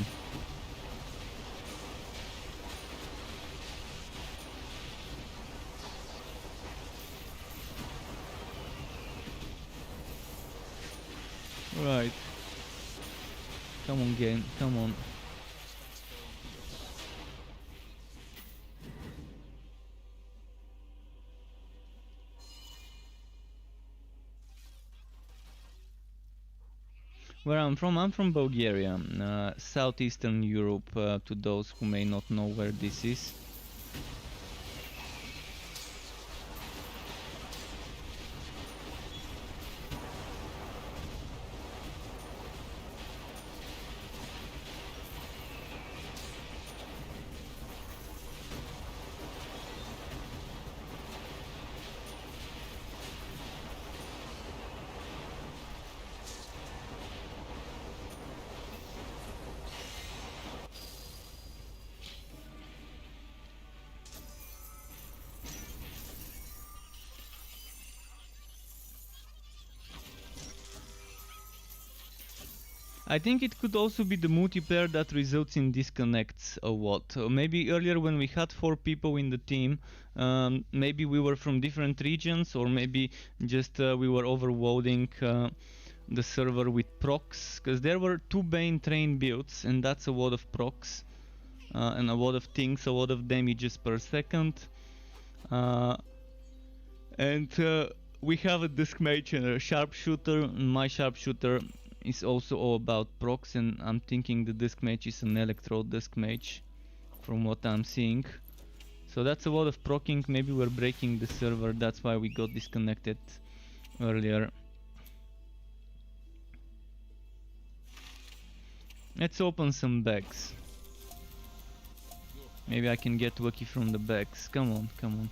Right. Come on, game. Come on. Where I'm from Bulgaria, southeastern Europe, to those who may not know where this is. I think it could also be the multiplayer that results in disconnects a lot. Maybe earlier when we had 4 people in the team, maybe we were from different regions, or maybe just we were overloading the server with procs, because there were 2 Bane train builds, and that's a lot of procs, and a lot of things, a lot of damages per second. And we have a disc mage and a sharpshooter. My sharpshooter is also all about procs, and I'm thinking the disc mage is an electrode disc mage from what I'm seeing. So that's a lot of procking. Maybe we're breaking the server, that's why we got disconnected earlier. Let's open some bags. Maybe I can get lucky from the bags. Come on, come on.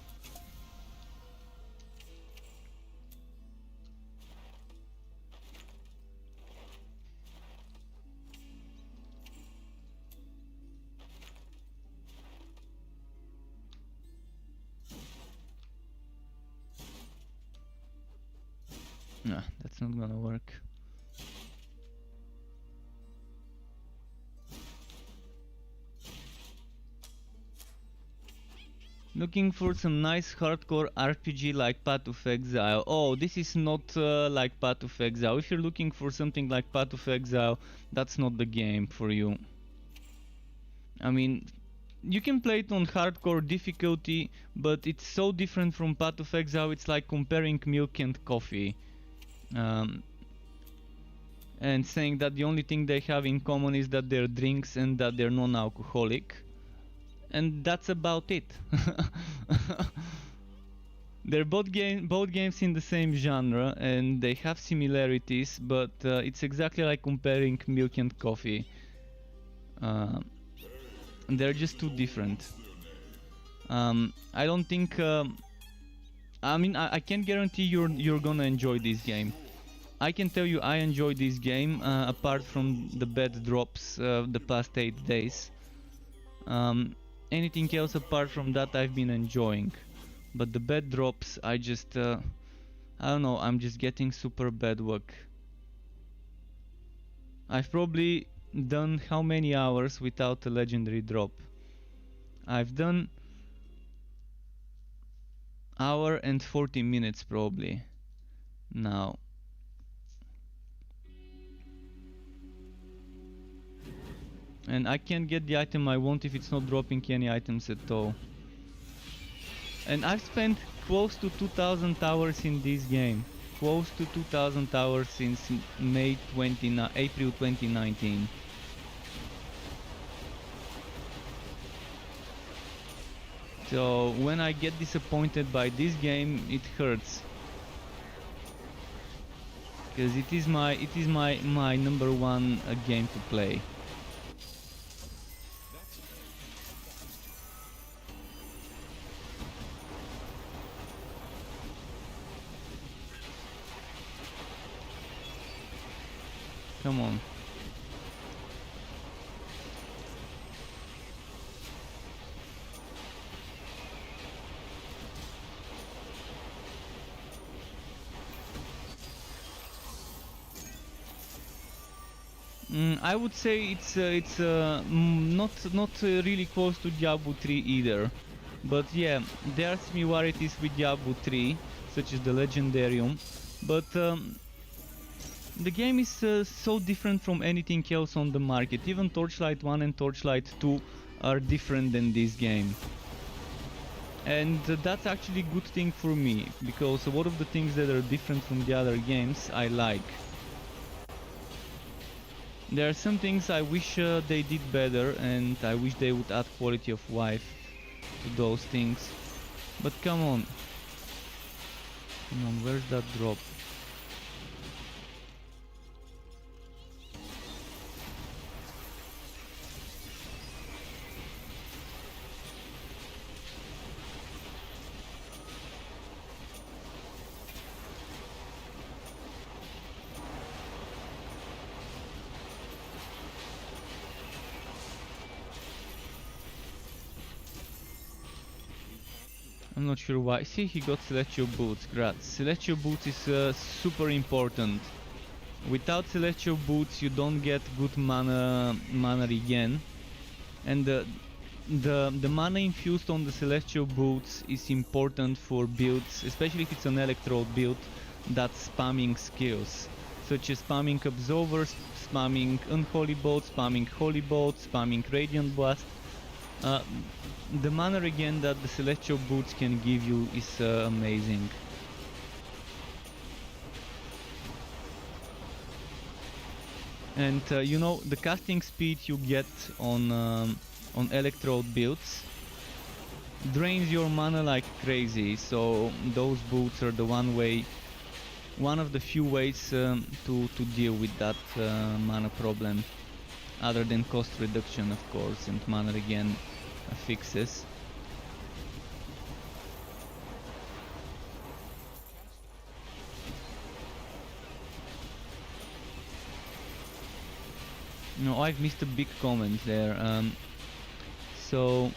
Nah, that's not gonna work. Looking for some nice hardcore RPG like Path of Exile. Oh, this is not like Path of Exile. If you're looking for something like Path of Exile, that's not the game for you. I mean, you can play it on hardcore difficulty, but it's so different from Path of Exile, it's like comparing milk and coffee. And saying that the only thing they have in common is that they're drinks and that they're non-alcoholic. And that's about it. They're both games in the same genre, and they have similarities, but it's exactly like comparing milk and coffee. They're just too different. I don't think. I mean, I can't guarantee you're gonna enjoy this game. I can tell you I enjoyed this game, apart from the bad drops the past 8 days. Anything else apart from that I've been enjoying. But the bad drops, I just... I don't know, I'm just getting super bad luck. I've probably done how many hours without a legendary drop? I've done... hour and 40 minutes probably. Now. And I can't get the item I want if it's not dropping any items at all. And I've spent close to 2000 hours in this game. Close to 2000 hours since April 2019. So when I get disappointed by this game, it hurts. Because it is my number one game to play. Come on. I would say it's not really close to Diablo 3 either, but yeah, there are similarities with Diablo 3, such as the Legendarium, but the game is so different from anything else on the market. Even Torchlight 1 and Torchlight 2 are different than this game. And that's actually a good thing for me, because a lot of the things that are different from the other games I like. There are some things I wish they did better, and I wish they would add quality of life to those things. But come on. Come on, where's that drop? I'm not sure why. See, he got Celestial Boots. Grats. Celestial Boots is super important Without Celestial Boots you don't get good mana regen, and the mana infused on the Celestial Boots is important for builds, especially if it's an Electrode build that's spamming skills, such as spamming Absolver, spamming Unholy Bolt, spamming Holy Bolt, spamming Radiant Blast. The mana regen that the Celestial Boots can give you is amazing. And you know, the casting speed you get on Electrode builds drains your mana like crazy, so those boots are the one of the few ways to deal with that mana problem, other than cost reduction of course and mana regen fixes. No, I've missed a big comment there. So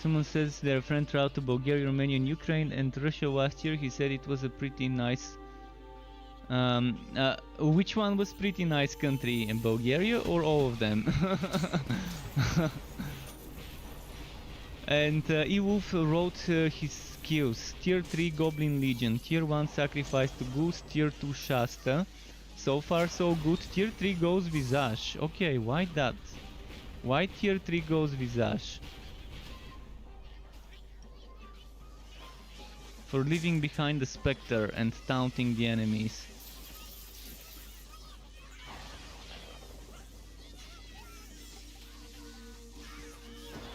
someone says their friend traveled to Bulgaria, Romania and Ukraine and Russia last year. He said it was a pretty nice... which one was pretty nice country? In Bulgaria or all of them? And Ewolf wrote his skills. Tier 3 Goblin Legion, Tier 1 Sacrifice to Goose, Tier 2 Shasta. So far so good. Tier 3 goes Visage. Okay, why that? Why Tier 3 goes Visage? For leaving behind the Spectre and taunting the enemies.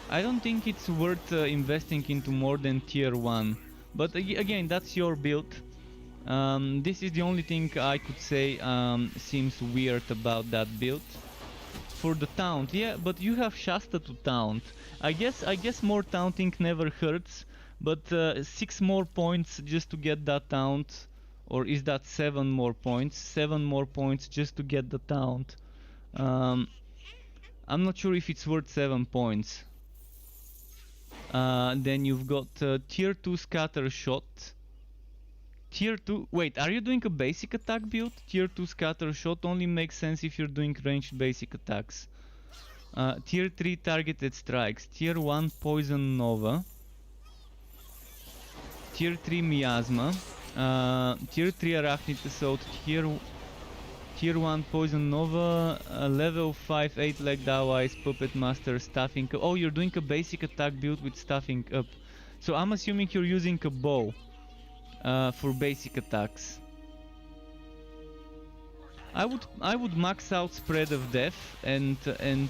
I don't think it's worth investing into more than Tier 1. But again, that's your build. This is the only thing I could say seems weird about that build. For the taunt, yeah, but you have Shasta to taunt. I guess more taunting never hurts, but 6 more points just to get that taunt, or is that 7 more points? 7 more points just to get the taunt. I'm not sure if it's worth 7 points. Then you've got Tier 2 Scatter Shot. Tier 2... Wait, are you doing a basic attack build? Tier 2 Scatter Shot only makes sense if you're doing ranged basic attacks. Tier 3 Targeted Strikes. Tier 1 Poison Nova. Tier 3 Miasma. Tier 3 Arachnid Assault. Tier 1 Poison Nova. Level 5 8 Legged Allies. Puppet Master. Staffing Up. Oh, you're doing a basic attack build with Staffing Up. So I'm assuming you're using a bow. For basic attacks. I would max out Spread of Death and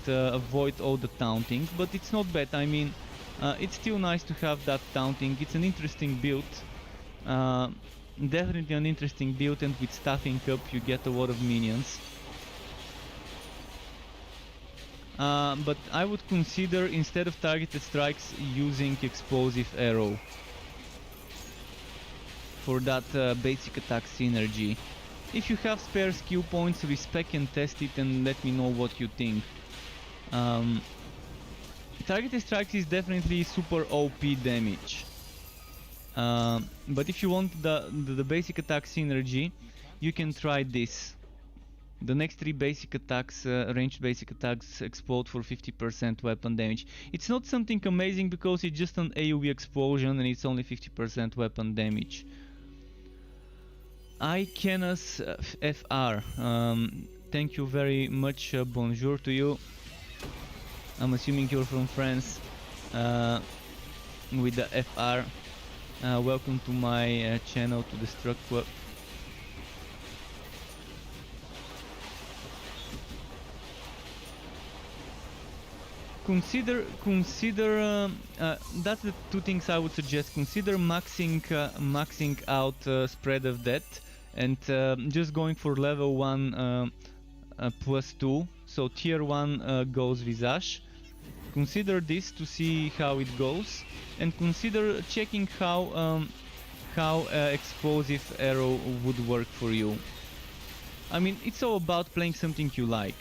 avoid all the taunting, but it's not bad. I mean, it's still nice to have that taunting. It's an interesting build, definitely an interesting build, and with Staffing Up you get a lot of minions. But I would consider, instead of Targeted Strikes, using Explosive Arrow for that basic attack synergy. If you have spare skill points, respec and test it and let me know what you think. Targeted Strikes is definitely super OP damage. But if you want the basic attack synergy, you can try this. The next 3 basic attacks, ranged basic attacks, explode for 50% weapon damage. It's not something amazing because it's just an AoE explosion and it's only 50% weapon damage. Ikenas FR, thank you very much, bonjour to you. I'm assuming you're from France with the FR. Welcome to my channel, to the Struck Club. Consider that's the 2 things I would suggest. Consider maxing out Spread of Death and just going for level 1 plus 2, so tier 1 goes Visage. Consider this to see how it goes, and consider checking how Explosive Arrow would work for you. I mean, it's all about playing something you like.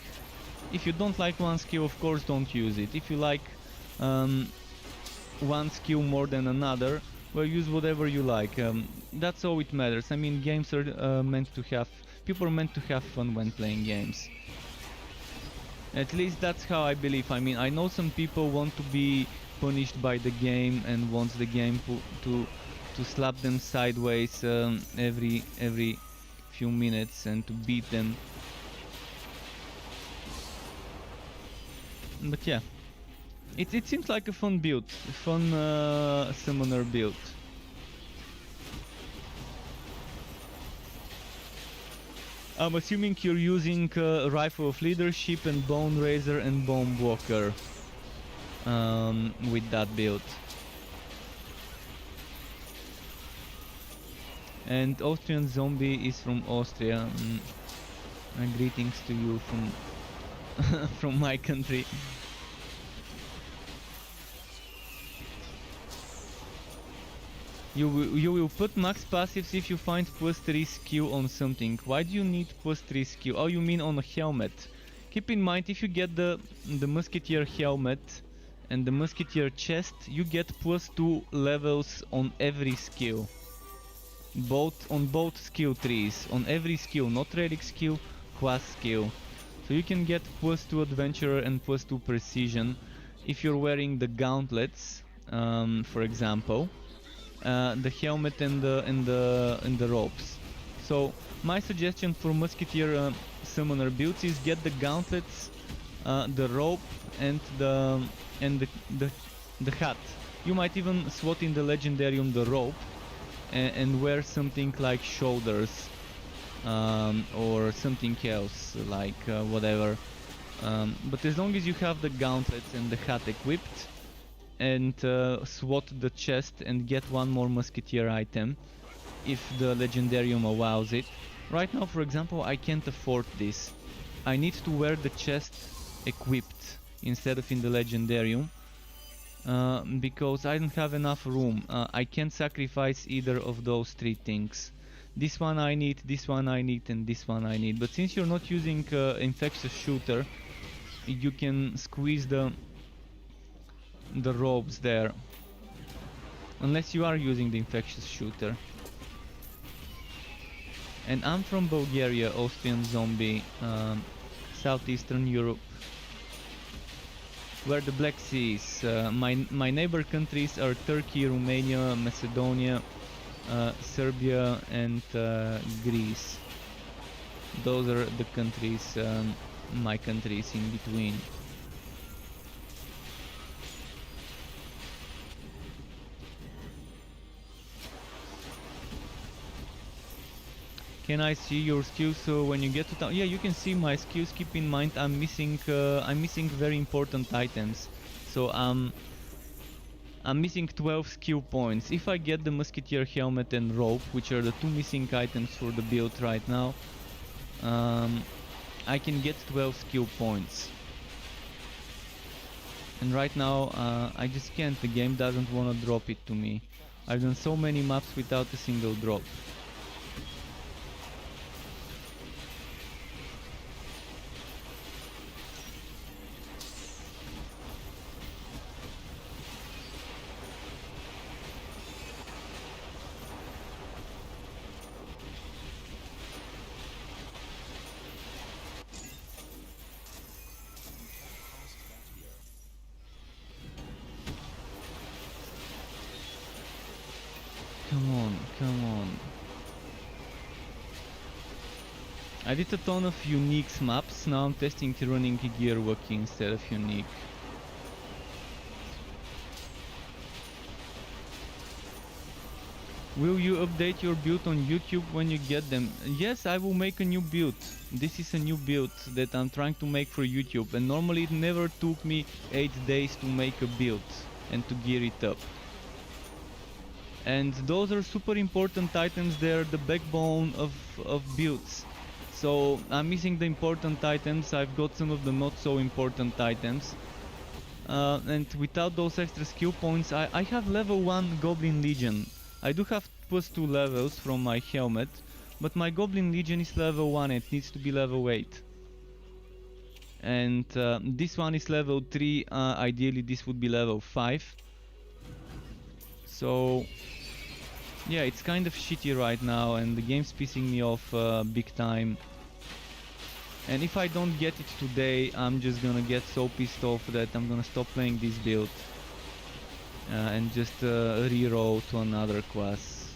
If you don't like one skill, of course don't use it. If you like one skill more than another, well, use whatever you like. That's all it matters. I mean, games are meant to have... people are meant to have fun when playing games. At least that's how I believe. I mean, I know some people want to be punished by the game and wants the game to slap them sideways every few minutes and to beat them. But yeah, it seems like a fun build, a fun summoner build. I'm assuming you're using Rifle of Leadership and Bone Razor and Bone Walker with that build. And Austrian Zombie is from Austria. And greetings to you from from my country. You will put max passives if you find +3 skill on something. Why do you need +3 skill? Oh, you mean on a helmet. Keep in mind, if you get the Musketeer helmet and the Musketeer chest, you get +2 levels on every skill. On both skill trees. On every skill, not relic skill, class skill. So you can get +2 adventurer and +2 precision if you're wearing the gauntlets, for example. The helmet and the ropes. So my suggestion for Musketeer summoner builds is get the gauntlets, the rope, and the hat. You might even slot in the legendarium the rope and wear something like shoulders or something else like whatever. But as long as you have the gauntlets and the hat equipped, and swat the chest and get one more Musketeer item if the legendarium allows it. Right now, for example, I can't afford this. I need to wear the chest equipped instead of in the legendarium because I don't have enough room. I can't sacrifice either of those three things. This one I need, this one I need, and this one I need. But since you're not using infectious shooter, you can squeeze the robes there, unless you are using the infectious shooter. And I'm from Bulgaria, Austrian Zombie, southeastern Europe, where the Black Sea is. My neighbor countries are Turkey, Romania, Macedonia, Serbia, and Greece. Those are the countries, my countries in between. Can I see your skills when you get to town? Yeah, you can see my skills. Keep in mind I'm missing very important items. So I'm missing 12 skill points. If I get the Musketeer helmet and rope, which are the two missing items for the build right now, I can get 12 skill points. And right now I just can't. The game doesn't want to drop it to me. I've done so many maps without a single drop. Come on. I did a ton of unique maps, now I'm testing running Gearwalkie instead of unique. Will you update your build on YouTube when you get them? Yes, I will make a new build. This is a new build that I'm trying to make for YouTube, and normally it never took me 8 days to make a build and to gear it up. And those are super important items, they're the backbone of builds. So I'm missing the important items, I've got some of the not so important items. And without those extra skill points, I have level 1 Goblin Legion. I do have +2 levels from my helmet, but my Goblin Legion is level 1, it needs to be level 8. And this one is level 3, ideally this would be level 5. So Yeah, it's kind of shitty right now, and the game's pissing me off big time. And if I don't get it today, I'm just gonna get so pissed off that I'm gonna stop playing this build and just reroll to another class.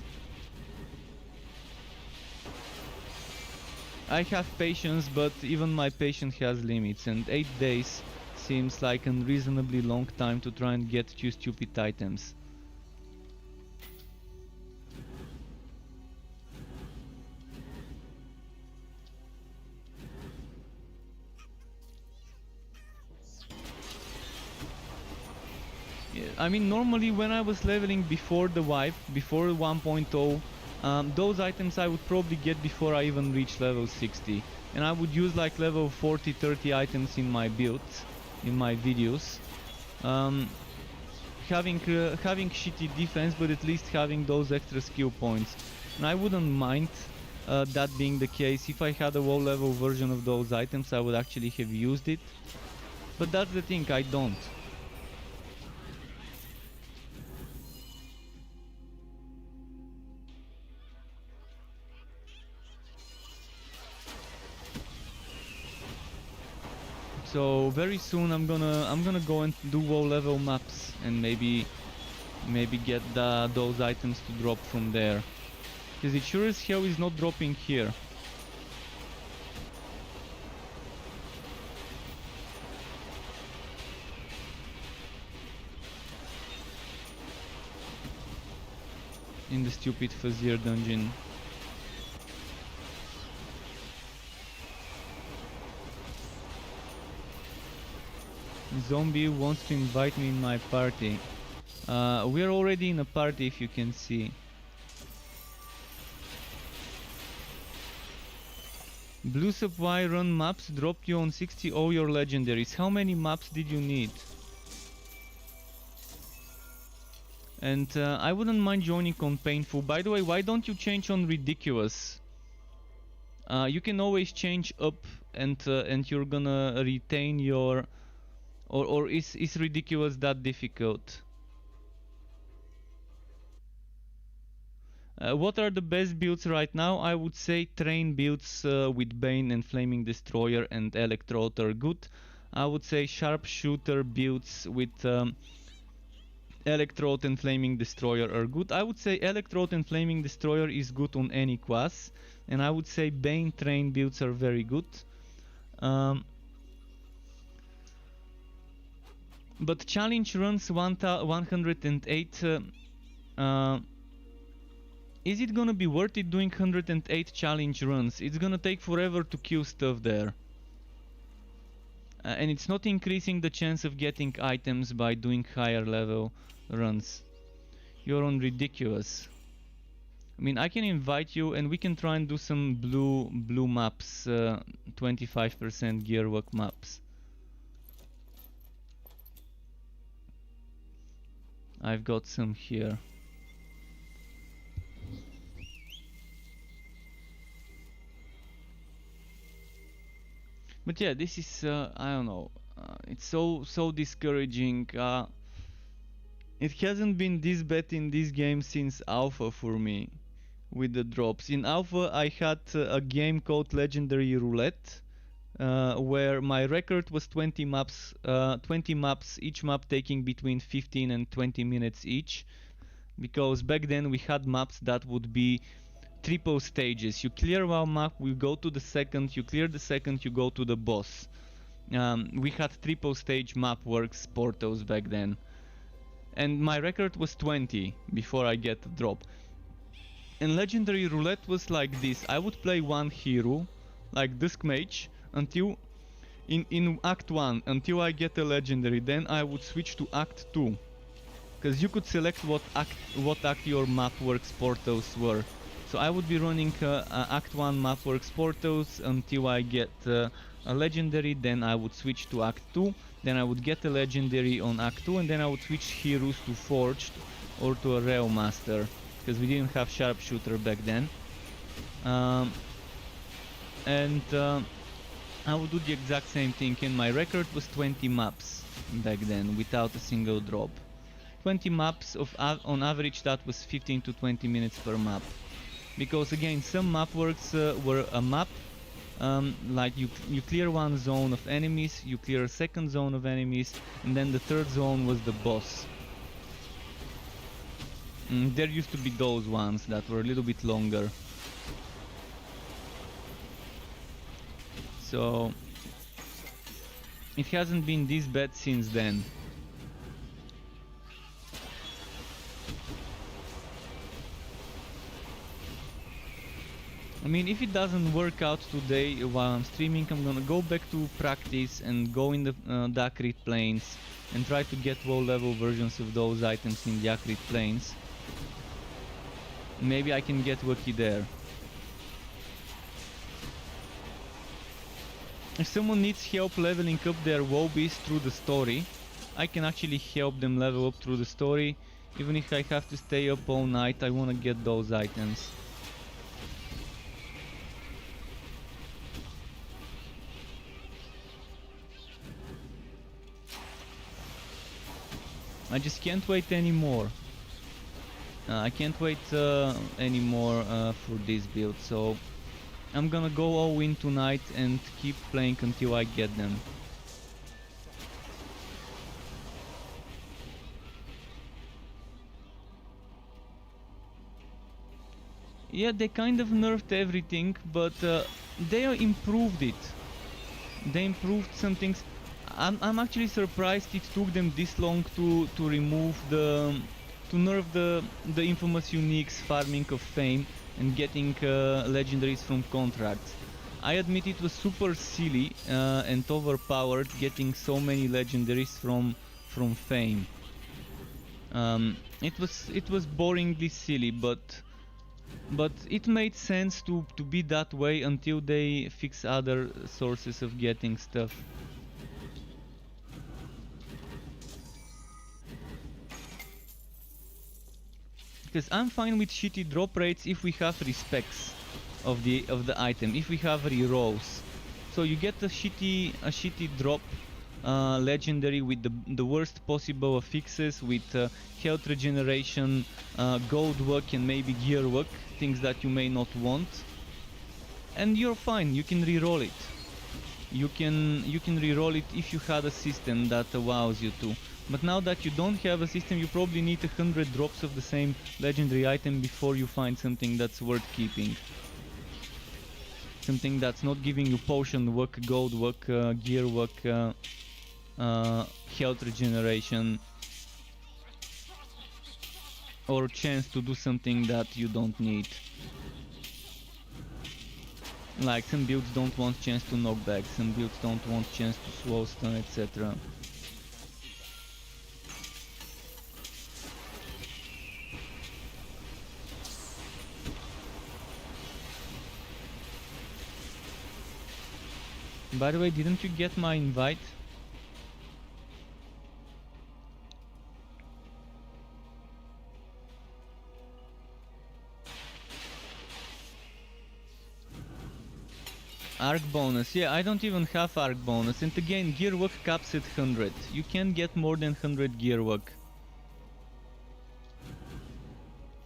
I have patience, but even my patience has limits, and 8 days seems like an unreasonably long time to try and get 2 stupid items. I mean, normally when I was leveling before the wipe, before 1.0, those items I would probably get before I even reach level 60. And I would use like level 40-30 items in my builds, in my videos. Having shitty defense, but at least having those extra skill points. And I wouldn't mind that being the case. If I had a low level version of those items, I would actually have used it. But that's the thing, I don't. So very soon I'm gonna go and do low level maps and maybe get those items to drop from there, because it sure as hell is not dropping here. In the stupid Fuzzier dungeon. Zombie wants to invite me in my party. We're already in a party, if you can see. Blue supply run maps dropped you on 60 all your legendaries. How many maps did you need? And I wouldn't mind joining on painful. By the way, why don't you change on ridiculous? You can always change up, and you're gonna retain your... Or is ridiculous that difficult? What are the best builds right now? I would say train builds with Bane and Flaming Destroyer and Electrode are good. I would say Sharpshooter builds with Electrode and Flaming Destroyer are good. I would say Electrode and Flaming Destroyer is good on any class. And I would say Bane train builds are very good. But challenge runs 108. Is it gonna be worth it doing 108 challenge runs? It's gonna take forever to kill stuff there. And it's not increasing the chance of getting items by doing higher level runs. You're on ridiculous. I mean, I can invite you and we can try and do some blue maps, 25% gearwork maps. I've got some here. But yeah, this is I don't know. It's so discouraging. It hasn't been this bad in this game since alpha for me, with the drops. In alpha, I had a game called Legendary Roulette, where my record was 20 maps, each map taking between 15 and 20 minutes each, because back then we had maps that would be triple stages. You clear one map, we go to the second, you clear the second, you go to the boss. We had triple stage map works portals back then. And my record was 20 before I get the drop. And Legendary Roulette was like this. I would play one hero, like Dusk Mage, until in Act 1, until I get a Legendary. Then I would switch to Act 2. Because you could select what act your map works portals were. So I would be running Act 1 map works portals until I get a Legendary. Then I would switch to Act 2. Then I would get a Legendary on Act 2, and then I would switch heroes to Forged or to a Rail Master, because we didn't have Sharpshooter back then. I would do the exact same thing, and my record was 20 maps back then, without a single drop. 20 maps on average that was 15 to 20 minutes per map. Because again, some map works were a map, like you clear one zone of enemies, you clear a second zone of enemies, and then the third zone was the boss. There used to be those ones that were a little bit longer. So it hasn't been this bad since then. I mean, if it doesn't work out today while I'm streaming, I'm gonna go back to practice and go in the Acrid Plains and try to get low level versions of those items in the Acrid Plains. Maybe I can get lucky there. If someone needs help leveling up their wobbies through the story, I can actually help them level up through the story. Even if I have to stay up all night, I wanna get those items. I just can't wait anymore. I can't wait anymore for this build, so I'm gonna go all in tonight and keep playing until I get them. Yeah, they kind of nerfed everything, but they improved it. They improved some things. I'm actually surprised it took them this long to remove to nerf the infamous uniques farming of fame and getting legendaries from contracts. I admit it was super silly and overpowered getting so many legendaries from fame. It was boringly silly, but it made sense to be that way until they fix other sources of getting stuff. Because I'm fine with shitty drop rates if we have respects of the item, if we have rerolls. So you get a shitty drop legendary with the worst possible affixes, with health regeneration, gold work and maybe gear work, things that you may not want. And you're fine, you can reroll it. You can reroll it if you had a system that allows you to. But now that you don't have a system, you probably need 100 drops of the same legendary item before you find something that's worth keeping. Something that's not giving you potion work, gold work, gear work, health regeneration, or chance to do something that you don't need. Like some builds don't want chance to knock back, some builds don't want chance to slow stun, etc. By the way, didn't you get my invite? Arc bonus, yeah, I don't even have arc bonus, and again, gear work caps at 100. You can't get more than 100 gear work.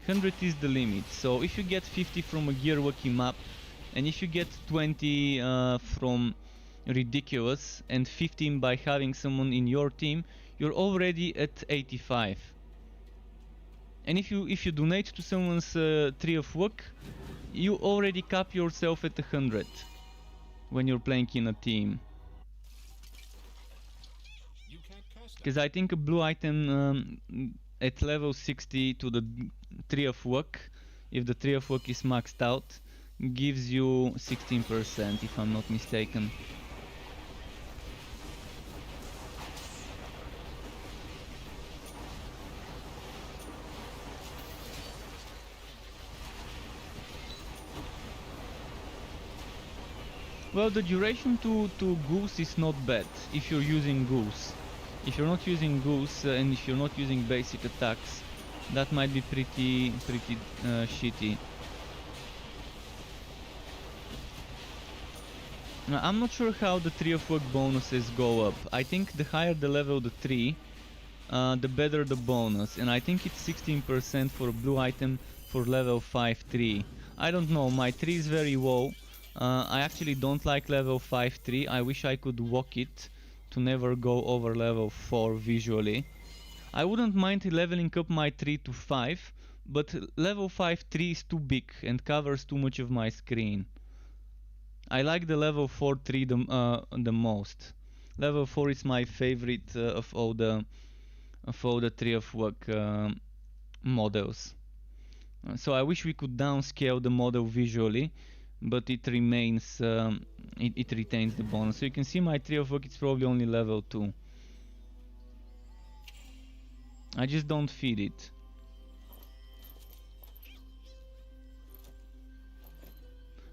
100 is the limit, so if you get 50 from a gear worky map, and if you get 20 from ridiculous, and 15 by having someone in your team, you're already at 85. And if you donate to someone's tree of work, you already cap yourself at 100 when you're playing in a team. Because I think a blue item at level 60 to the tree of work, if the tree of work is maxed out, gives you 16%, if I'm not mistaken. Well, the duration to Goose is not bad if you're using Goose. If you're not using Goose and if you're not using basic attacks, that might be pretty shitty. I'm not sure how the tree of work bonuses go up. I think the higher the level the tree, the better the bonus, and I think it's 16% for a blue item for level 5-3. I don't know, my tree is very low. I actually don't like level 5-3. I wish I could walk it to never go over level 4 visually. I wouldn't mind leveling up my tree to 5, but level 5-3 is too big and covers too much of my screen. I like the level 4-3 the most. Level 4 is my favorite of all the Tree of Work models. So I wish we could downscale the model visually, but it remains, it retains the bonus. So you can see my Tree of Work, it's probably only level 2. I just don't feed it.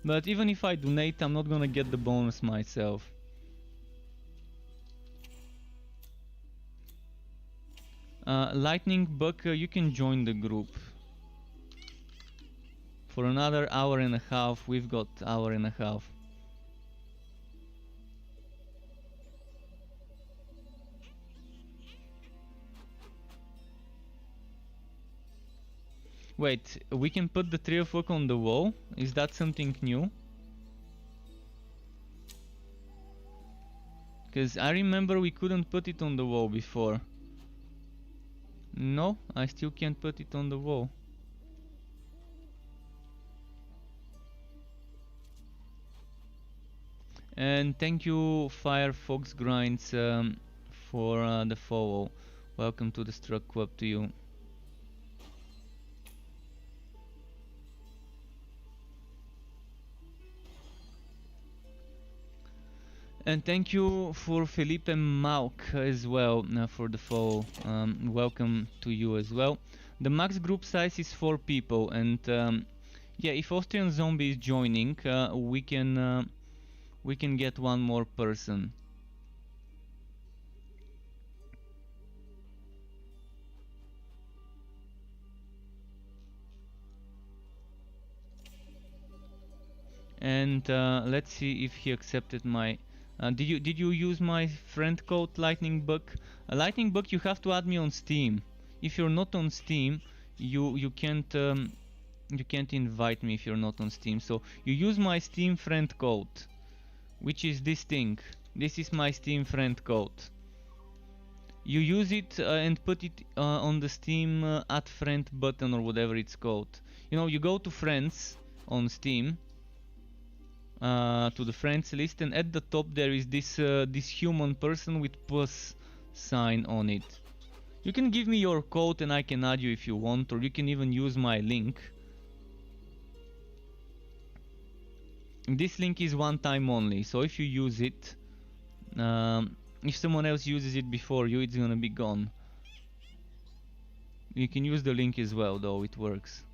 But even if I donate, I'm not gonna get the bonus myself. Lightning Bug, you can join the group. For another hour and a half, we've got hour and a half. Wait, we can put the Tree of Work on the wall? Is that something new? Because I remember we couldn't put it on the wall before. No, I still can't put it on the wall. And thank you Firefox Grinds for the follow. Welcome to the Struck Club to you. And thank you for Felipe Mauk as well for the follow. Welcome to you as well. The max group size is 4 people, and yeah, if Austrian Zombie is joining, we can get one more person. And let's see if he accepted my. Did you use my friend code Lightning Bug? Lightning Bug, you have to add me on Steam. If you're not on Steam, you can't invite me if you're not on Steam. So you use my Steam friend code, which is this thing. This is my Steam friend code. You use it and put it on the Steam add friend button or whatever it's called. You know, you go to friends on Steam. To the friends list, and at the top there is this human person with plus sign on it. You can give me your code and I can add you if you want, or you can even use my link. This link is one time only, so if you use it, if someone else uses it before you, it's gonna be gone. You can use the link as well though, it works.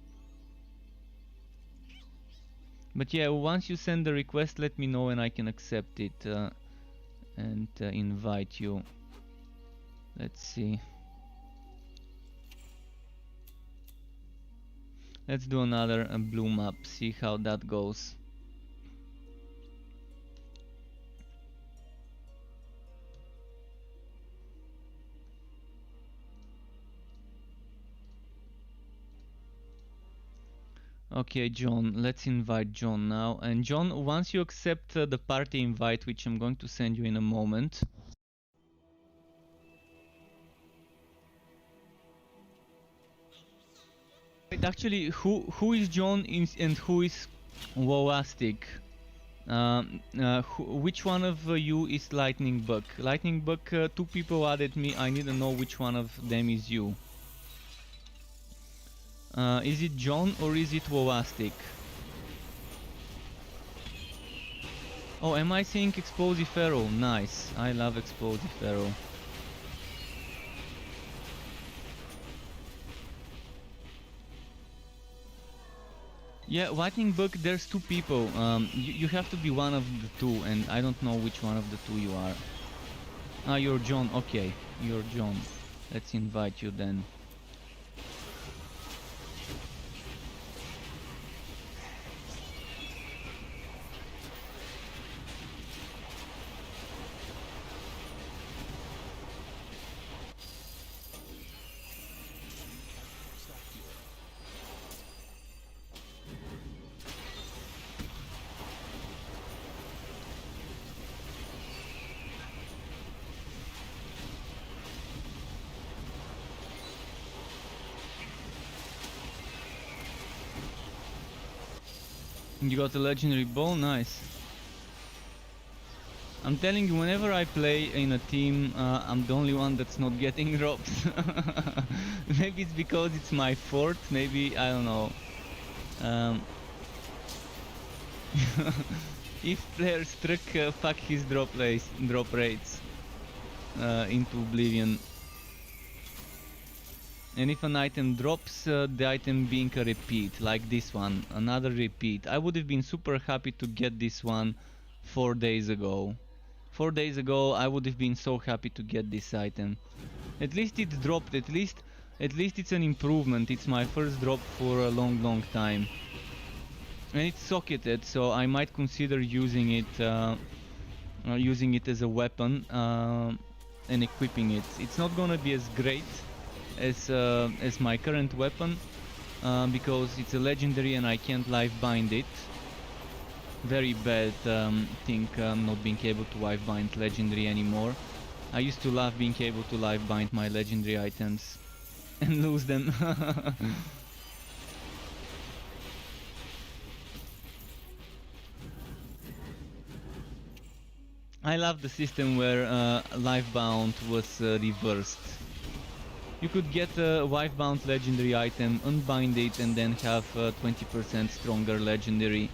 But yeah, once you send the request, let me know and I can accept it and invite you. Let's see. Let's do another blue map, see how that goes. Okay, John, let's invite John now. And John, once you accept the party invite, which I'm going to send you in a moment. Wait, actually, who is John and who is Woastic? Which one of you is Lightning Bug? Lightning Bug, 2 people added me. I need to know which one of them is you. Is it John or is it Woastic? Oh, am I seeing Explosive Arrow? Nice. I love Explosive Arrow. Yeah, Lightning Bug, there's 2 people. You have to be one of the 2, and I don't know which one of the 2 you are. Ah, you're John. Okay, you're John. Let's invite you then. You got a legendary bow, nice. I'm telling you, whenever I play in a team, I'm the only one that's not getting drops. Maybe it's because it's my fort, maybe, I don't know. If players struck, fuck his drop rates into oblivion. And if an item drops, the item being a repeat, like this one, another repeat. I would have been super happy to get this one 4 days ago. 4 days ago I would have been so happy to get this item. At least it's dropped, at least it's an improvement. It's my first drop for a long time. And it's socketed, so I might consider using it as a weapon and equipping it. It's not gonna be as great as my current weapon because it's a legendary and I can't life bind it. Very bad thing not being able to life bind legendary anymore. I used to love being able to life bind my legendary items and lose them. I love the system where life bound was reversed. You could get a life bound legendary item, unbind it, and then have 20% stronger legendary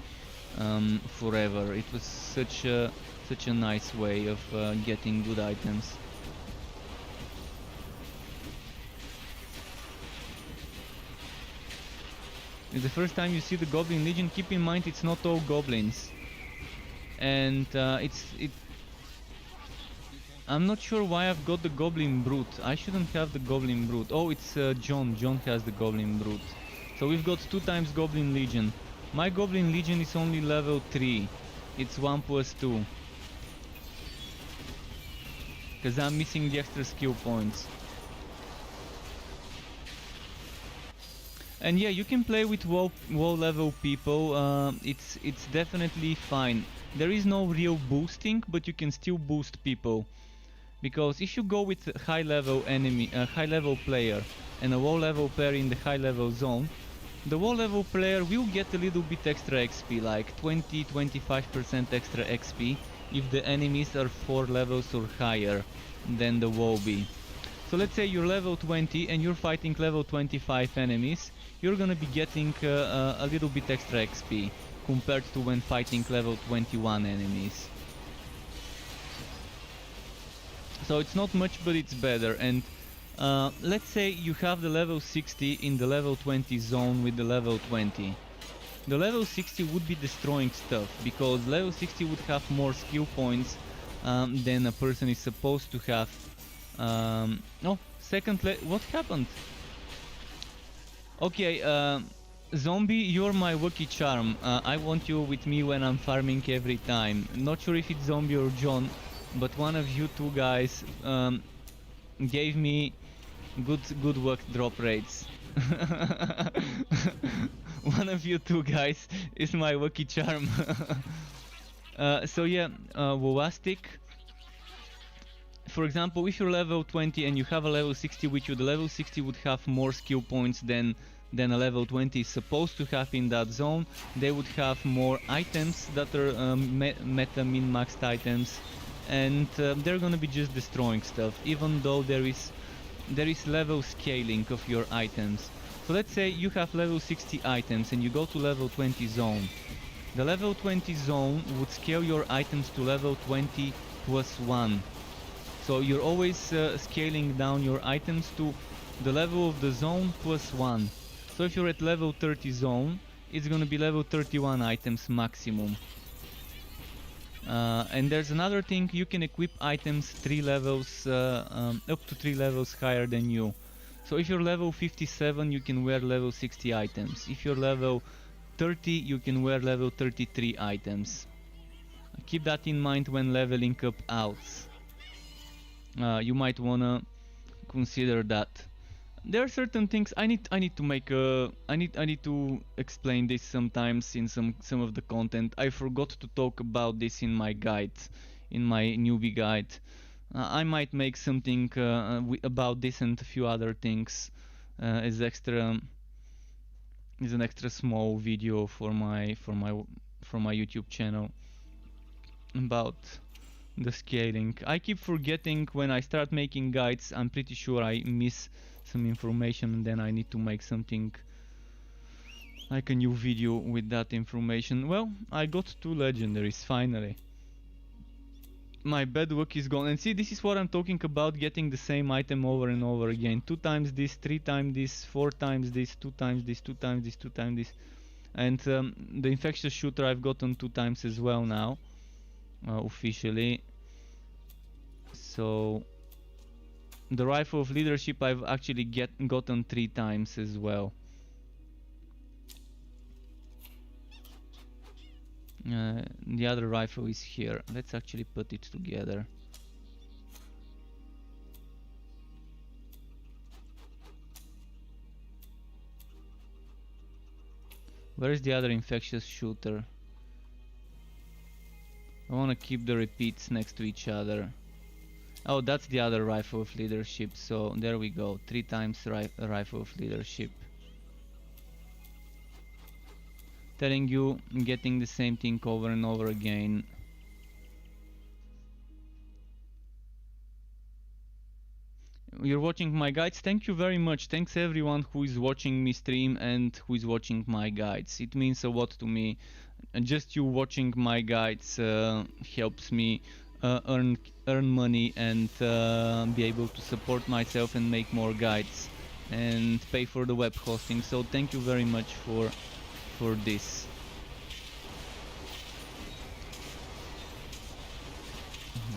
forever. It was such a nice way of getting good items. It's the first time you see the Goblin Legion. Keep in mind it's not all goblins, and I'm not sure why I've got the Goblin Brute. I shouldn't have the Goblin Brute. Oh, it's John. John has the Goblin Brute. So we've got 2 times Goblin Legion. My Goblin Legion is only level 3. It's 1+2. Because I'm missing the extra skill points. And yeah, you can play with low level people. It's definitely fine. There is no real boosting, but you can still boost people. Because if you go with a high level enemy, a high level player, and a low level player in the high level zone, the low level player will get a little bit extra XP, like 20-25% extra XP, if the enemies are 4 levels or higher than the lobby. So let's say you're level 20 and you're fighting level 25 enemies, you're gonna be getting a little bit extra XP compared to when fighting level 21 enemies. So it's not much, but it's better. And let's say you have the level 60 in the level 20 zone with the level 20. The level 60 would be destroying stuff, because level 60 would have more skill points than a person is supposed to have. Oh, what happened? Okay, Zombie, you're my lucky charm. I want you with me when I'm farming every time. Not sure if it's Zombie or John, but one of you two guys gave me good luck drop rates. One of you two guys is my lucky charm. So yeah, Wolastic. For example, if you're level 20 and you have a level 60 with you, the level 60 would have more skill points than a level 20 is supposed to have in that zone. They would have more items that are meta min-maxed items, and they're gonna be just destroying stuff, even though there is level scaling of your items. So let's say you have level 60 items and you go to level 20 zone. The level 20 zone would scale your items to level 20 plus 1. So you're always scaling down your items to the level of the zone plus 1. So if you're at level 30 zone, it's gonna be level 31 items maximum. And there's another thing, you can equip items 3 levels, up to 3 levels higher than you. So if you're level 57, you can wear level 60 items. If you're level 30, you can wear level 33 items. Keep that in mind when leveling up alts. You might wanna consider that. There are certain things I need to make I need to explain this sometimes in some of the content. I forgot to talk about this in my guide, in my newbie guide. I might make something about this and a few other things as extra is an extra small video for my YouTube channel about the scaling. I keep forgetting when I start making guides. I'm pretty sure I miss some information, and then I need to make something like a new video with that information. Well, I got 2 legendaries finally. My bad luck is gone. And see, this is what I'm talking about, getting the same item over and over again. 2 times this, 3 times this, 4 times this, 2 times this, 2 times this, 2 times this. And the infectious shooter I've gotten 2 times as well now, officially. So the rifle of leadership I've actually gotten 3 times as well. The other rifle is here. Let's actually put it together. Where is the other infectious shooter? I want to keep the repeats next to each other. Oh, that's the other rifle of leadership. So there we go. 3 times rifle of leadership. Telling you, getting the same thing over and over again. You're watching my guides. Thank you very much. Thanks everyone who is watching me stream and who is watching my guides. It means a lot to me. And just you watching my guides helps me earn money and be able to support myself and make more guides and pay for the web hosting. So thank you very much for this.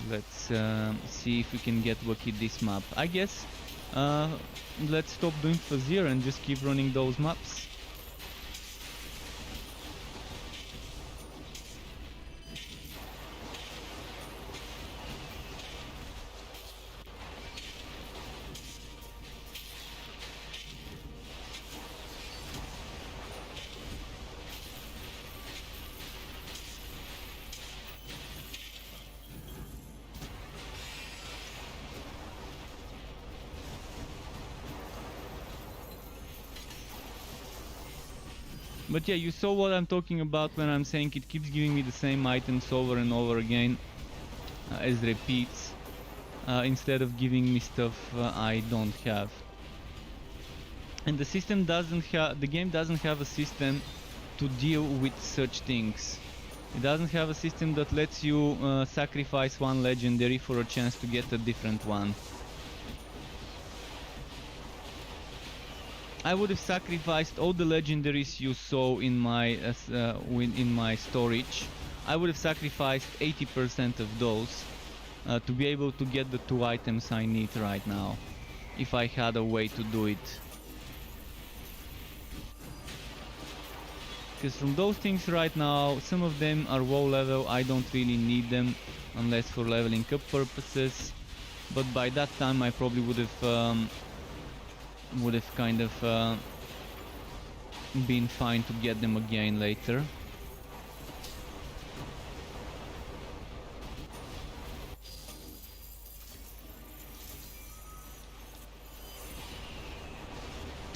Let's see if we can get lucky this map. I guess let's stop doing Fazir and just keep running those maps. But yeah, you saw what I'm talking about when I'm saying it keeps giving me the same items over and over again as repeats instead of giving me stuff I don't have. And the system doesn't have, the game doesn't have a system to deal with such things. It doesn't have a system that lets you sacrifice one legendary for a chance to get a different one. I would have sacrificed all the legendaries you saw in my storage. I would have sacrificed 80% of those to be able to get the 2 items I need right now, if I had a way to do it. Because from those things right now, some of them are low level, I don't really need them unless for leveling up purposes. But by that time I probably would have kind of been fine to get them again later.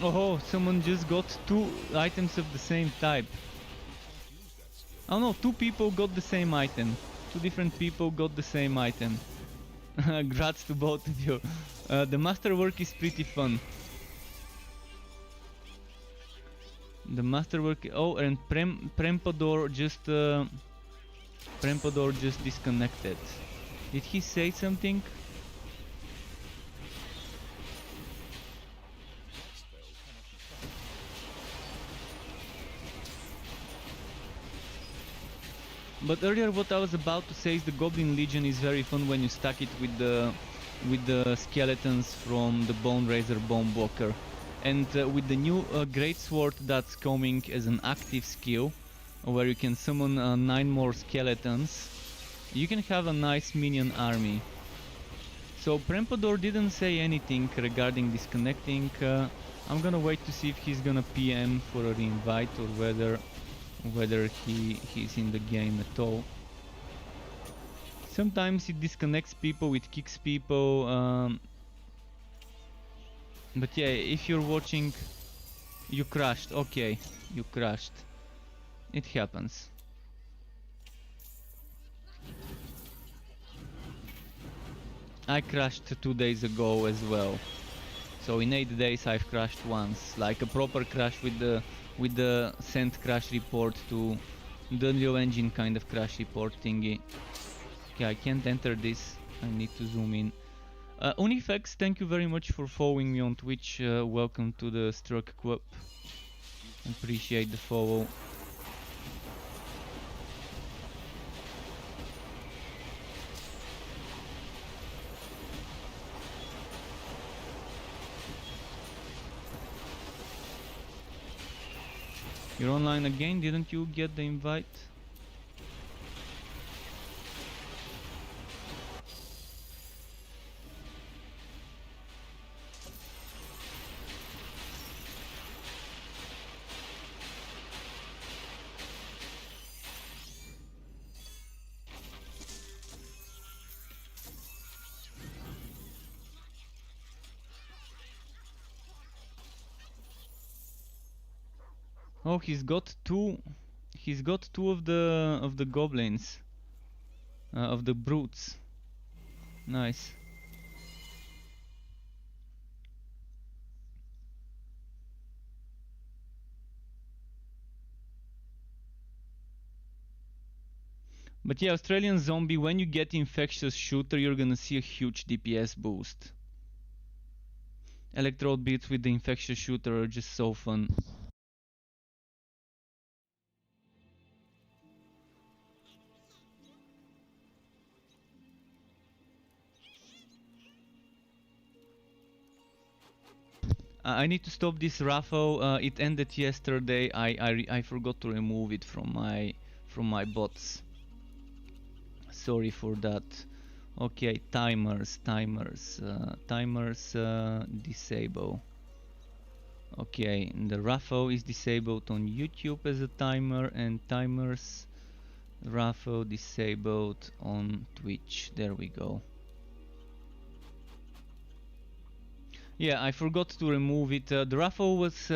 Oh, someone just got 2 items of the same type. Oh no, 2 people got the same item. 2 different people got the same item. Grats to both of you. The masterwork is pretty fun. The masterwork. Oh, and Prempador just disconnected. Did he say something? But earlier what I was about to say is the Goblin Legion is very fun when you stack it with the skeletons from the Bone Razor Bone Blocker. And with the new Greatsword that's coming as an active skill, where you can summon 9 more skeletons, you can have a nice minion army. So Prempador didn't say anything regarding disconnecting. I'm gonna wait to see if he's gonna PM for a reinvite or whether he's in the game at all. Sometimes it disconnects people, it kicks people. But yeah, if you're watching You crashed, okay. You crashed. It happens. I crashed 2 days ago as well. So in 8 days I've crashed once, like a proper crash with the sent crash report to the Unreal Engine kind of crash report thingy. Okay, I can't enter this. I need to zoom in. Unifex, thank you very much for following me on Twitch. Welcome to the Struck Club. Appreciate the follow. You're online again, didn't you get the invite? Oh, he's got two. He's got two of the goblins, of the brutes. Nice. But yeah, Australian Zombie, when you get Infectious Shooter, you're gonna see a huge DPS boost. Electrode beats with the Infectious Shooter are just so fun. I need to stop this raffle. It ended yesterday. I forgot to remove it from my bots. Sorry for that. Okay, timers disable. Okay, the raffle is disabled on YouTube as a timer, and timers raffle disabled on Twitch. There we go. Yeah, I forgot to remove it. The raffle was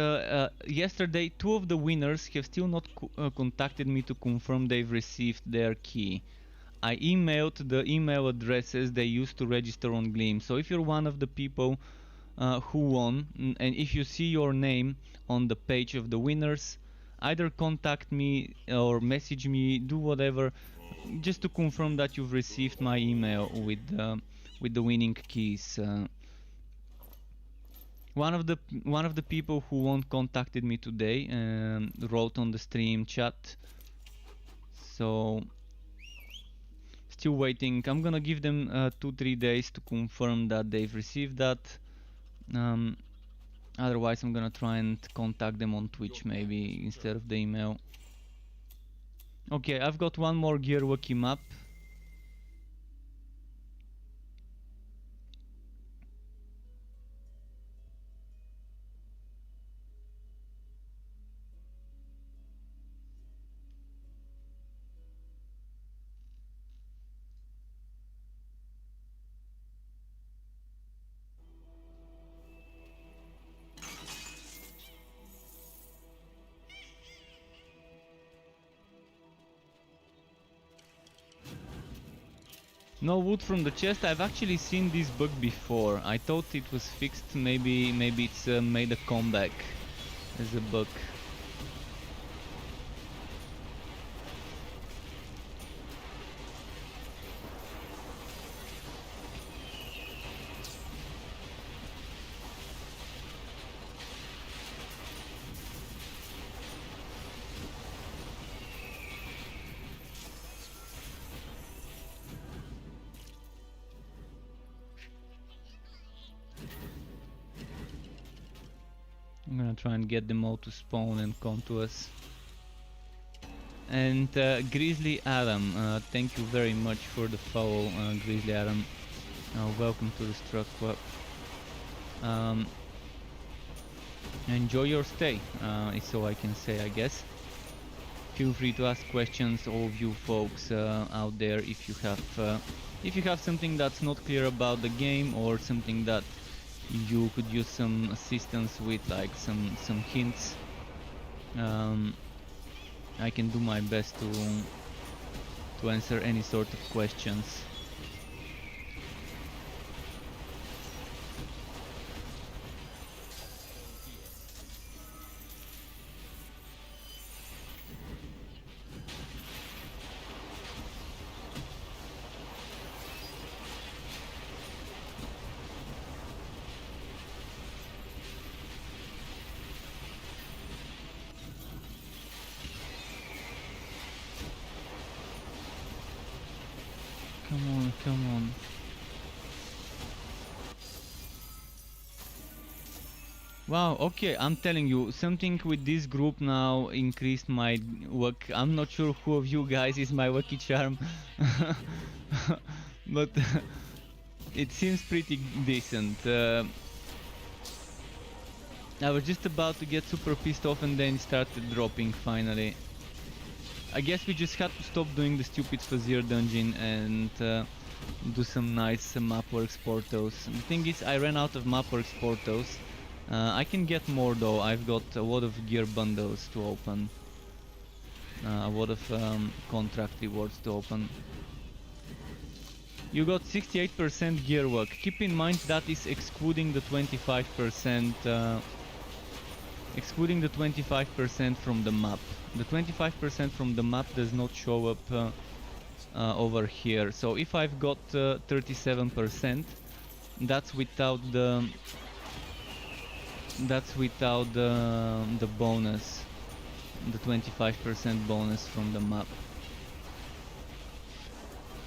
yesterday. Two of the winners have still not contacted me to confirm they've received their key. I emailed the email addresses they used to register on Gleam. So if you're one of the people who won, and if you see your name on the page of the winners, either contact me or message me, do whatever, just to confirm that you've received my email with the winning keys. One of the people who won contacted me today and wrote on the stream chat. So still waiting. I'm gonna give them 2-3 days to confirm that they've received that. Otherwise I'm gonna try and contact them on Twitch maybe instead of the email. Okay, I've got one more Gearwalkie map. No wood from the chest. I've actually seen this bug before. I thought it was fixed. Maybe it's made a comeback as a bug. I'm gonna try and get them all to spawn and come to us. And Grizzly Adam, thank you very much for the follow, Grizzly Adam. Welcome to the Struck Club. Enjoy your stay, is all I can say, I guess. Feel free to ask questions, all of you folks out there, if you have something that's not clear about the game or something that you could use some assistance with like some hints. I can do my best to answer any sort of questions. Come on, come on. Wow, okay, I'm telling you, something with this group now increased my luck. I'm not sure who of you guys is my lucky charm, but it seems pretty decent. I was just about to get super pissed off and then it started dropping finally. I guess we just had to stop doing the stupid Fazir dungeon and do some nice Mapworks portos. The thing is, I ran out of Mapworks portos. I can get more though. I've got a lot of gear bundles to open. A lot of contract rewards to open. You got 68% gear work. Keep in mind that is excluding the 25%. Excluding the 25% from the map. The 25% from the map does not show up over here. So if I've got 37%, that's without the the bonus, the 25% bonus from the map.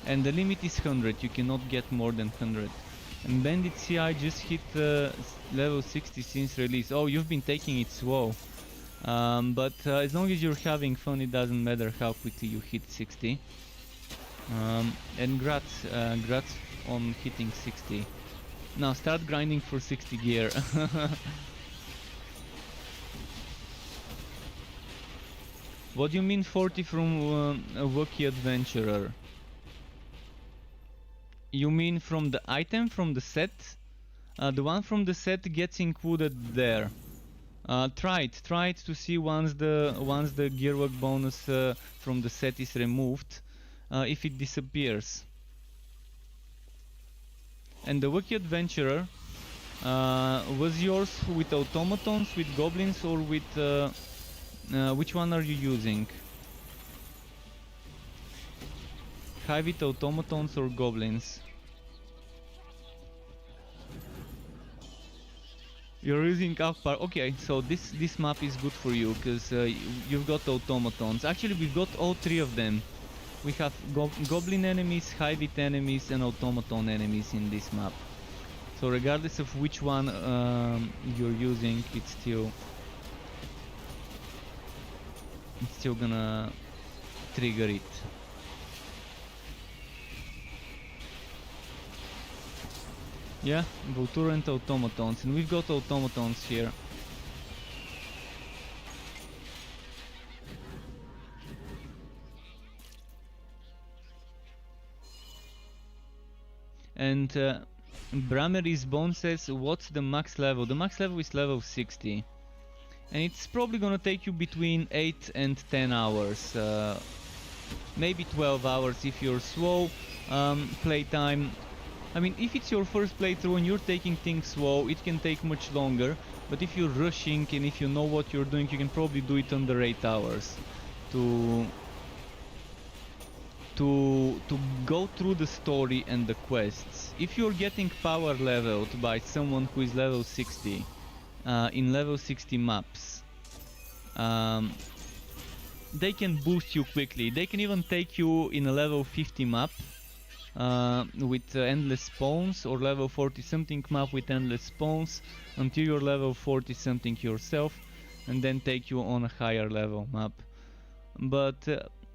And the limit is 100. You cannot get more than 100. And Bandit CI just hit level 60 since release. Oh, you've been taking it slow. But as long as you're having fun, it doesn't matter how quickly you hit 60. And grats on hitting 60. Now start grinding for 60 gear. What do you mean 40 from a Wookiee Adventurer? You mean from the item from the set? The one from the set gets included there. Try it to see once the gearwork bonus from the set is removed, if it disappears. And the Wookiee Adventurer, was yours with automatons, with goblins, or with which one are you using? High with automatons or goblins? You're using Alkpar. Okay, so this map is good for you because you've got automatons. Actually, we've got all three of them. We have goblin enemies, high-wit enemies, and automaton enemies in this map. So regardless of which one you're using, it's still gonna trigger it. Yeah, Vultura and automatons, and we've got automatons here. And Bramery's Bone says, what's the max level? The max level is level 60. And it's probably gonna take you between 8 and 10 hours. Maybe 12 hours if you're slow. Playtime. I mean, if it's your first playthrough and you're taking things slow, it can take much longer. But if you're rushing and if you know what you're doing, you can probably do it under 8 hours. To go through the story and the quests. If you're getting power leveled by someone who is level 60 in level 60 maps, they can boost you quickly. They can even take you in a level 50 map with endless spawns, or level 40 something map with endless spawns until you're level 40 something yourself, and then take you on a higher level map. But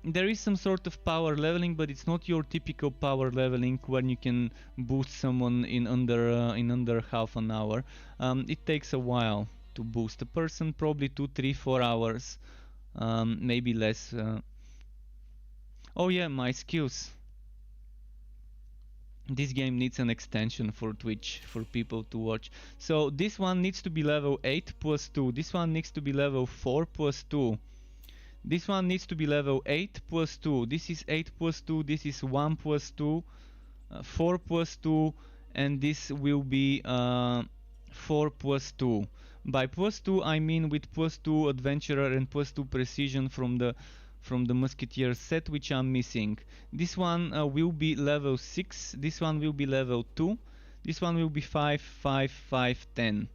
there is some sort of power leveling, but it's not your typical power leveling when you can boost someone in under half an hour. It takes a while to boost a person, probably 2, 3, 4 hours, maybe less. Oh yeah, my skills. this game needs an extension for Twitch for people to watch. So this one needs to be level 8 plus 2. This one needs to be level 4 plus 2. This one needs to be level 8 plus 2. This is 8 plus 2. This is 1 plus 2. 4 plus 2. And this will be 4 plus 2. By plus 2 I mean with plus 2 adventurer and plus 2 precision from the musketeer set, which I'm missing. This one will be level 6, this one will be level 2, this one will be 5, 5, 5, 10.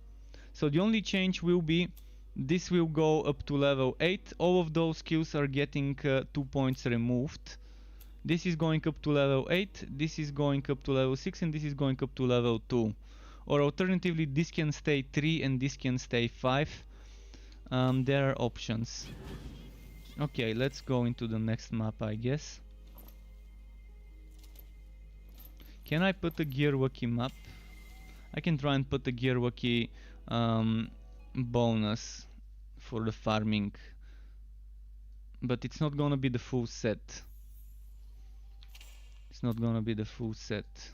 So the only change will be this will go up to level 8. All of those skills are getting 2 points removed. This is going up to level 8, this is going up to level 6, and this is going up to level 2. Or alternatively, this can stay 3 and this can stay 5. There are options. Okay, let's go into the next map, I guess. Can I put a Gearwalkie map? I can try and put a Gearwalkie bonus for the farming, but it's not gonna be the full set. It's not gonna be the full set.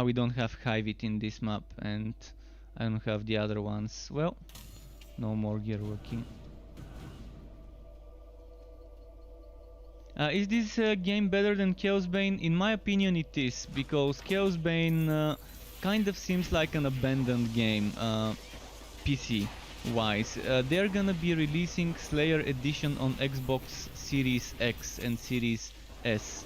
We don't have Hyvit in this map, and I don't have the other ones. Well, no more Gearwalkie. Is this game better than Chaos Bane? In my opinion it is, because Chaos Bane kind of seems like an abandoned game, PC wise. They're gonna be releasing Slayer Edition on Xbox Series X and Series S,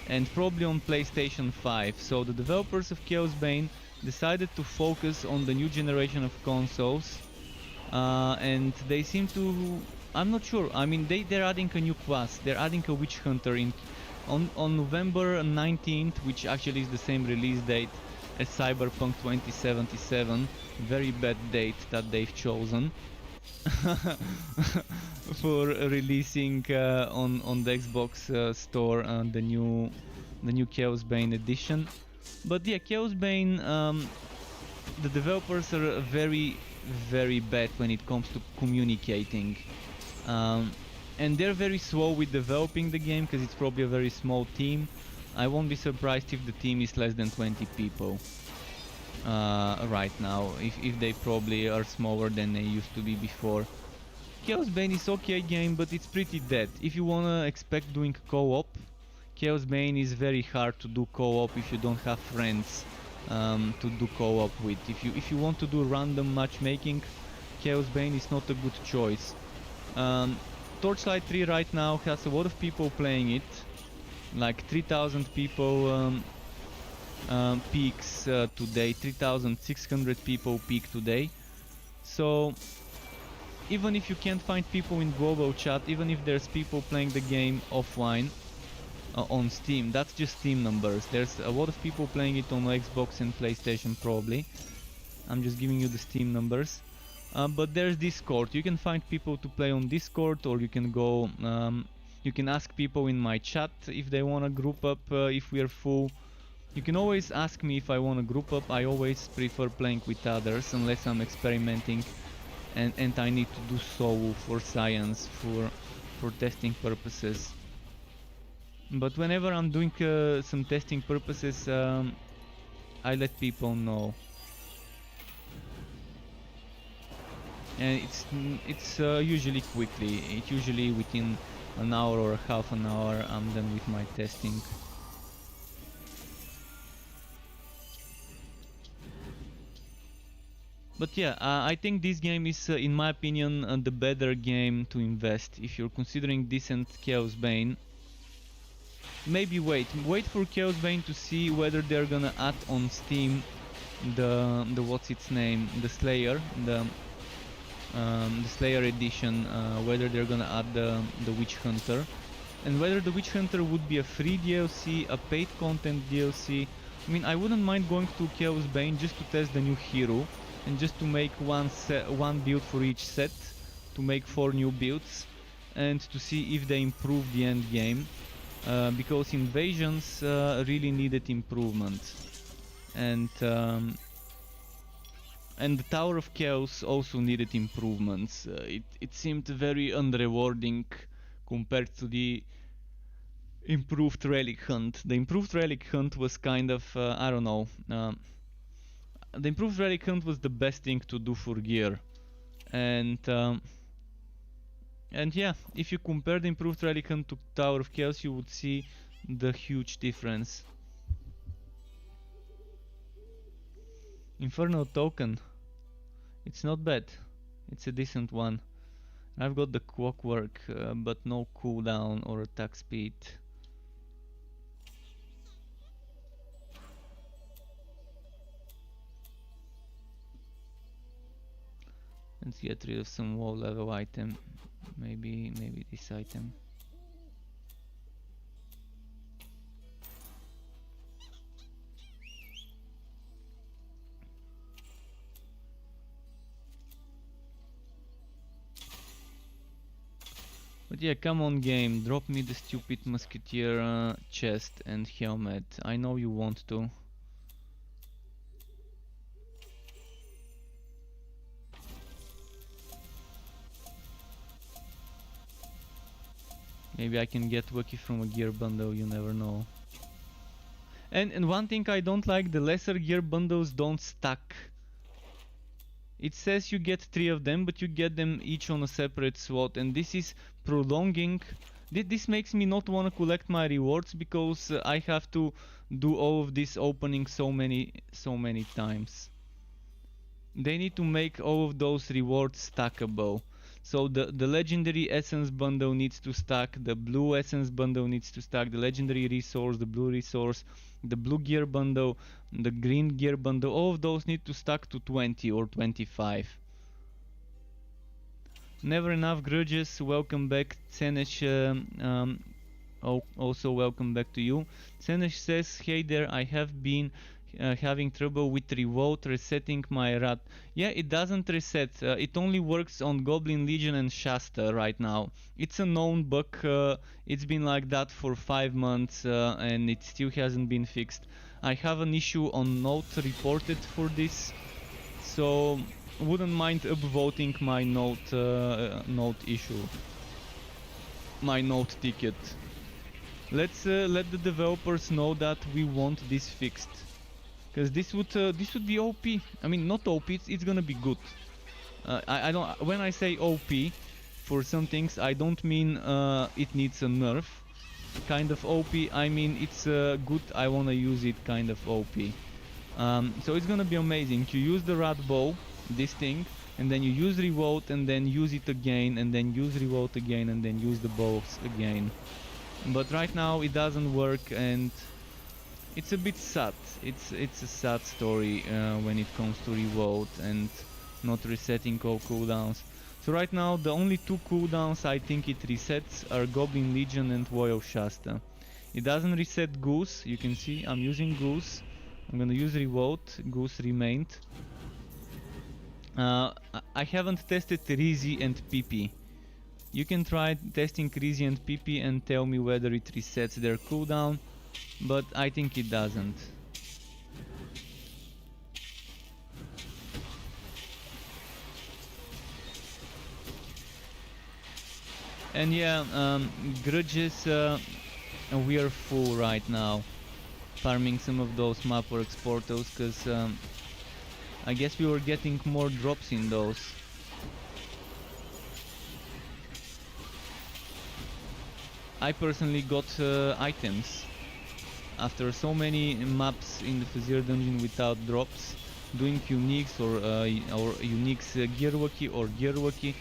and probably on PlayStation 5. So the developers of Chaos Bane decided to focus on the new generation of consoles, and they seem to, I'm not sure, I mean they're adding a new class, they're adding a Witch Hunter on November 19th, which actually is the same release date as Cyberpunk 2077. Very bad date that they've chosen for releasing on the Xbox store the new Chaos Bane edition. But yeah, Chaos Bane, the developers are very bad when it comes to communicating, and they're very slow with developing the game because it's probably a very small team. I won't be surprised if the team is less than 20 people right now, if they probably are smaller than they used to be before. Chaos Bane is okay game, but it's pretty dead. If you wanna expect doing co-op, Chaos Bane is very hard to do co-op if you don't have friends to do co-op with. If you want to do random matchmaking, Chaos Bane is not a good choice. Torchlight 3 right now has a lot of people playing it, like 3,000 people peaks today, 3,600 people peak today. So even if you can't find people in global chat, even if there's people playing the game offline on Steam, that's just Steam numbers. There's a lot of people playing it on Xbox and PlayStation probably. I'm just giving you the Steam numbers. But there's Discord. You can find people to play on Discord, or you can go, you can ask people in my chat if they want to group up if we're full. You can always ask me if I want to group up. I always prefer playing with others unless I'm experimenting and I need to do so for science, for testing purposes. But whenever I'm doing some testing purposes, I let people know. And it's usually quickly. It's usually within an hour or half an hour I'm done with my testing. But yeah, I think this game is, in my opinion, the better game to invest if you're considering decent Chaos Bane. Maybe wait for Chaos Bane to see whether they're gonna add on Steam the what's its name, the Slayer, the Slayer edition, whether they're gonna add the Witch Hunter, and whether the Witch Hunter would be a free DLC, a paid content DLC. I mean, I wouldn't mind going to Chaos Bane just to test the new hero and just to make one build for each set, to make 4 new builds and to see if they improve the end game, because Invasions really needed improvement. And And the Tower of Chaos also needed improvements. It seemed very unrewarding compared to the improved Relic Hunt. The improved Relic Hunt was kind of, I don't know, the improved Relic Hunt was the best thing to do for gear. And yeah, if you compare the improved Relic Hunt to Tower of Chaos, you would see the huge difference. Inferno token. It's not bad. It's a decent one. I've got the clockwork, but no cooldown or attack speed. Let's get rid of some low level item. Maybe this item. But yeah, come on game, drop me the stupid musketeer chest and helmet. I know you want to. Maybe I can get lucky from a gear bundle, you never know. And one thing I don't like, the lesser gear bundles don't stack. It says you get 3 of them, but you get them each on a separate slot, and this is prolonging. This makes me not want to collect my rewards, because I have to do all of this opening so many times. They need to make all of those rewards stackable. So the legendary essence bundle needs to stack, the blue essence bundle needs to stack, the legendary resource, the blue resource, the blue gear bundle, the green gear bundle, all of those need to stack to 20 or 25. Never enough grudges, welcome back. Tsenesh, also welcome back to you. Tsenesh says, hey there, I have been having trouble with revolt resetting my rat. Yeah, it doesn't reset, it only works on Goblin Legion and Shasta right now. It's a known bug, it's been like that for 5 months and it still hasn't been fixed. I have an issue on Note reported for this, so wouldn't mind upvoting my Note issue, my Note ticket. Let's let the developers know that we want this fixed. Because this would be OP. I mean, not OP. It's gonna be good. I don't. When I say OP, for some things, I don't mean it needs a nerf kind of OP. I mean it's good. I wanna use it kind of OP. So it's gonna be amazing. You use the rat bow, this thing, and then you use revolt, and then use it again, and then use revolt again, and then use the bows again. But right now it doesn't work, and it's a bit sad. It's a sad story when it comes to revolt and not resetting all cooldowns. So right now the only 2 cooldowns I think it resets are Goblin Legion and Royal Shasta. It doesn't reset Goose. You can see I'm using Goose. I'm gonna use revolt. Goose remained. I haven't tested Rizzy and PP. You can try testing Rizzy and PP and tell me whether it resets their cooldown, but I think it doesn't. And yeah, grudges, we are full right now, farming some of those Mapworks portals, because I guess we were getting more drops in those. I personally got items after so many maps in the Vizier dungeon without drops, doing uniques or uniques gear waki or gear waki,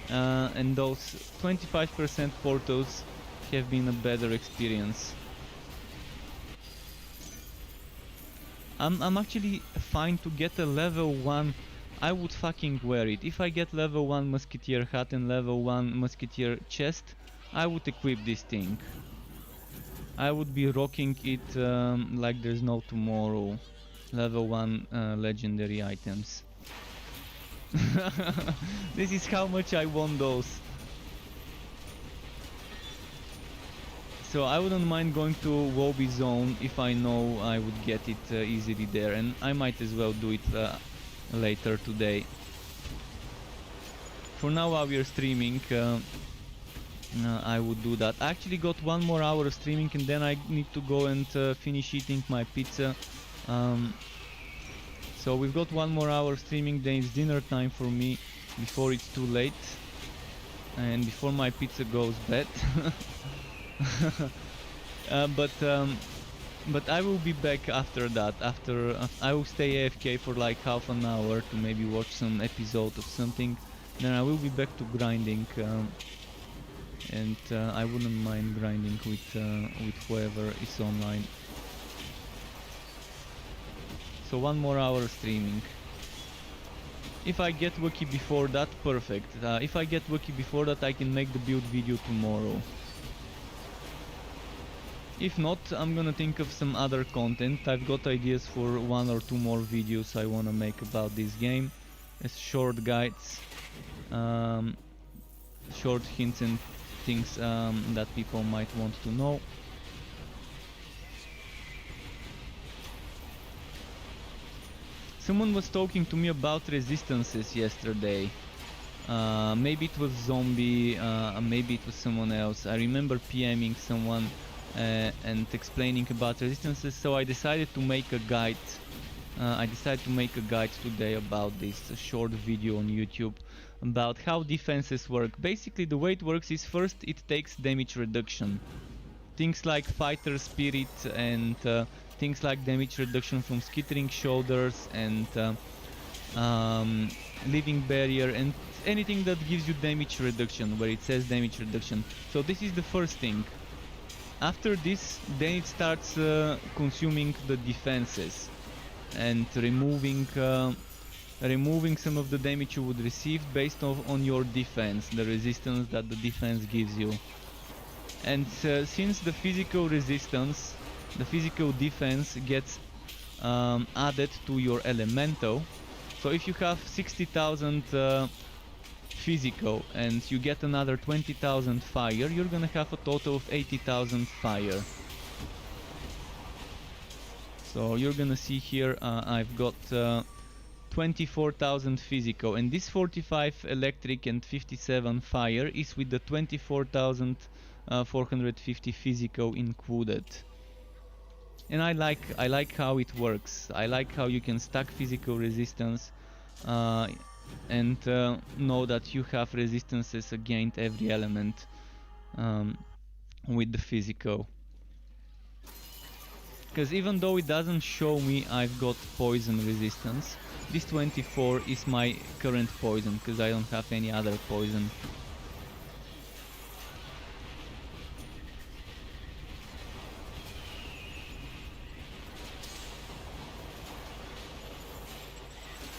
and those 25% portals have been a better experience. I'm actually fine to get a level 1. I would fucking wear it. If I get level 1 musketeer hat and level 1 musketeer chest, I would equip this thing. I would be rocking it like there's no tomorrow. Level 1 legendary items. This is how much I want those. So I wouldn't mind going to Wobby Zone if I know I would get it easily there, and I might as well do it later today. For now, while we are streaming, I would do that. I actually got 1 more hour of streaming and then I need to go and finish eating my pizza. So we've got 1 more hour of streaming, then it's dinner time for me before it's too late and before my pizza goes bad. But I will be back after that. I will stay AFK for like half an hour to maybe watch some episode of something. Then I will be back to grinding. And I wouldn't mind grinding with whoever is online. So 1 more hour of streaming. If I get lucky before that, perfect. If I get lucky before that, I can make the build video tomorrow. If not, I'm gonna think of some other content. I've got ideas for 1 or 2 more videos I wanna make about this game, as short guides, short hints and things that people might want to know. Someone was talking to me about resistances yesterday. Maybe it was Zombie, maybe it was someone else. I remember PMing someone and explaining about resistances, so I decided to make a guide. Today about this, a short video on YouTube about how defenses work. Basically, the way it works is first it takes damage reduction. Things like fighter spirit and things like damage reduction from skittering shoulders and living barrier and anything that gives you damage reduction, where it says damage reduction. So this is the first thing. After this, then it starts consuming the defenses and removing some of the damage you would receive based on your defense, the resistance that the defense gives you. And since the physical resistance, the physical defense gets added to your elemental, so if you have 60,000 physical and you get another 20,000 fire, you're gonna have a total of 80,000 fire. So you're gonna see here I've got 24,000 physical, and this 45 electric and 57 fire is with the 24,450 physical included. And I like how it works. I like how you can stack physical resistance and know that you have resistances against every element with the physical. Because even though it doesn't show me I've got poison resistance, this 24 is my current poison, because I don't have any other poison.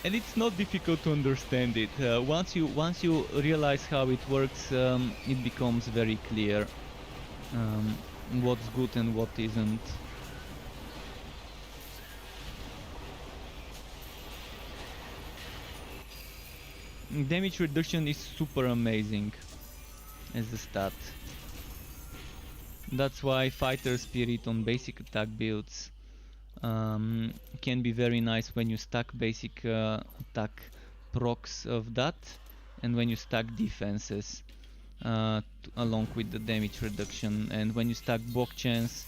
And it's not difficult to understand it. Once you realize how it works, it becomes very clear what's good and what isn't. Damage reduction is super amazing as a stat. That's why fighter spirit on basic attack builds can be very nice when you stack basic attack procs of that, and when you stack defenses along with the damage reduction, and when you stack block chance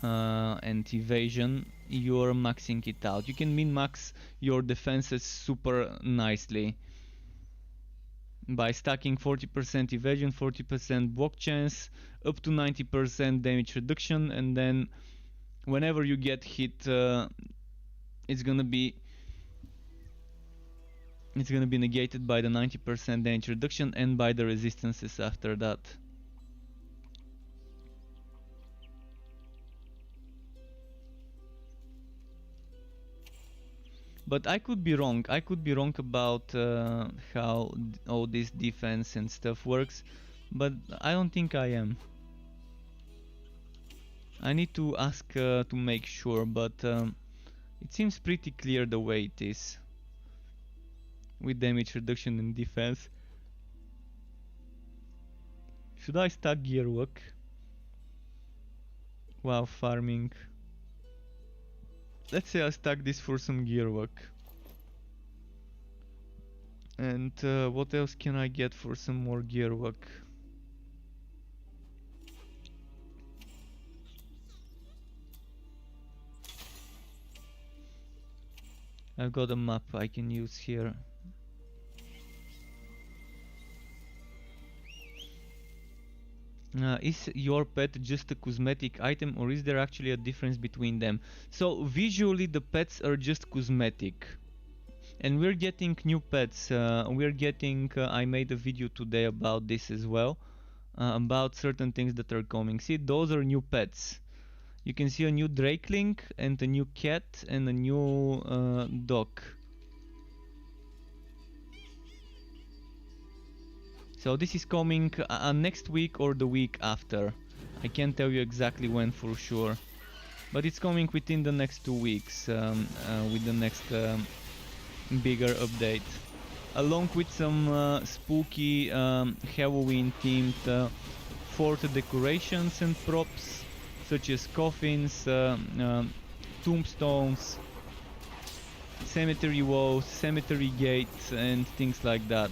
and evasion, you're maxing it out. You can min-max your defenses super nicely by stacking 40% evasion, 40% block chance, up to 90% damage reduction, and then whenever you get hit, it's gonna be negated by the 90% damage reduction and by the resistances after that. But I could be wrong. I could be wrong about how all this defense and stuff works, but I don't think I am. I need to ask to make sure, but it seems pretty clear the way it is with damage reduction and defense. Should I stack gear work while farming? Let's say I stack this for some gear work. And what else can I get for some more gear work? I've got a map I can use here. Is your pet just a cosmetic item, or is there actually a difference between them? So visually the pets are just cosmetic. And we're getting new pets. I made a video today about this as well. About certain things that are coming. See, those are new pets. You can see a new drakeling and a new cat and a new dog. So this is coming next week or the week after. I can't tell you exactly when for sure, but it's coming within the next 2 weeks with the next bigger update, along with some spooky Halloween themed fort decorations and props such as coffins, tombstones, cemetery walls, cemetery gates and things like that.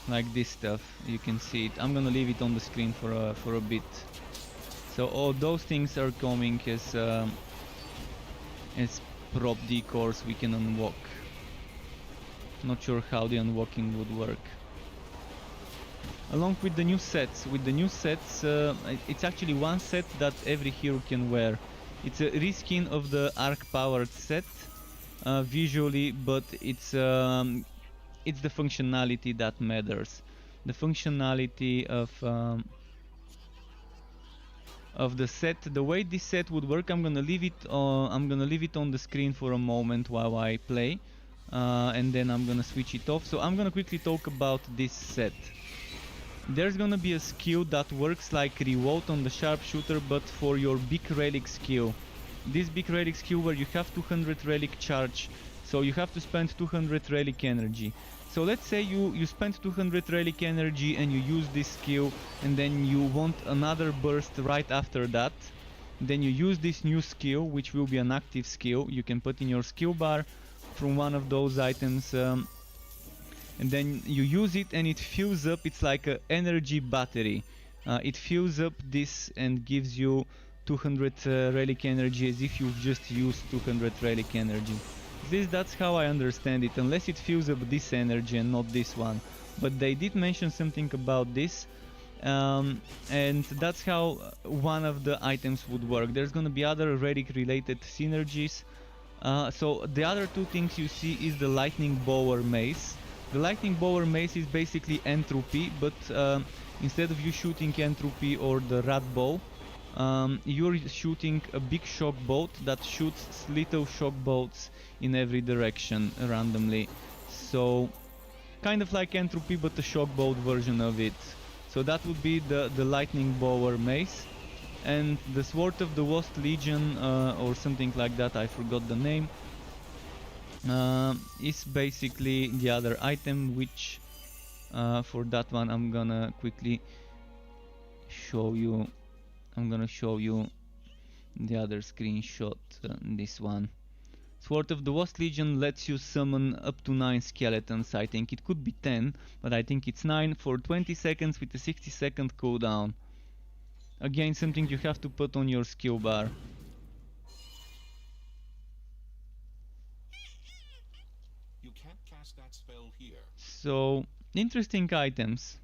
Like this stuff. You can see it. I'm gonna leave it on the screen for a bit. So all those things are coming as prop decors we can unlock. Not sure how the unlocking would work. Along with the new sets. It's actually one set that every hero can wear. It's a reskin of the arc powered set. Visually, but it's the functionality that matters. The functionality of the set. The way this set would work, I'm gonna leave it on the screen for a moment while I play, and then I'm gonna switch it off. So I'm gonna quickly talk about this set. There's gonna be a skill that works like reload on the sharpshooter, but for your big relic skill. This big relic skill where you have 200 relic charge, so you have to spend 200 relic energy. So let's say you spend 200 relic energy and you use this skill, and then you want another burst right after that. Then you use this new skill, which will be an active skill. You can put in your skill bar from one of those items, and then you use it and it fills up. It's like an energy battery. It fills up this and gives you 200 relic energy as if you've just used 200 relic energy. That's how I understand it, unless it fills up this energy and not this one. But they did mention something about this, and that's how one of the items would work. There's gonna be other relic related synergies. So the other two things you see is the lightning bower mace. The lightning bower mace is basically entropy, but instead of you shooting entropy or the rat bow, you're shooting a big shock bolt that shoots little shock bolts in every direction randomly. So kind of like entropy, but a shock bolt version of it. So that would be the lightning bower mace. And the sword of the Lost Legion, or something like that, I forgot the name, is basically the other item, which for that one I'm gonna quickly show you. I'm gonna show you the other screenshot, this one. Sword of the Lost Legion lets you summon up to 9 skeletons. I think it could be 10, but I think it's 9 for 20 seconds with a 60-second cooldown. Again, something you have to put on your skill bar. You can't cast that spell here. So, interesting items.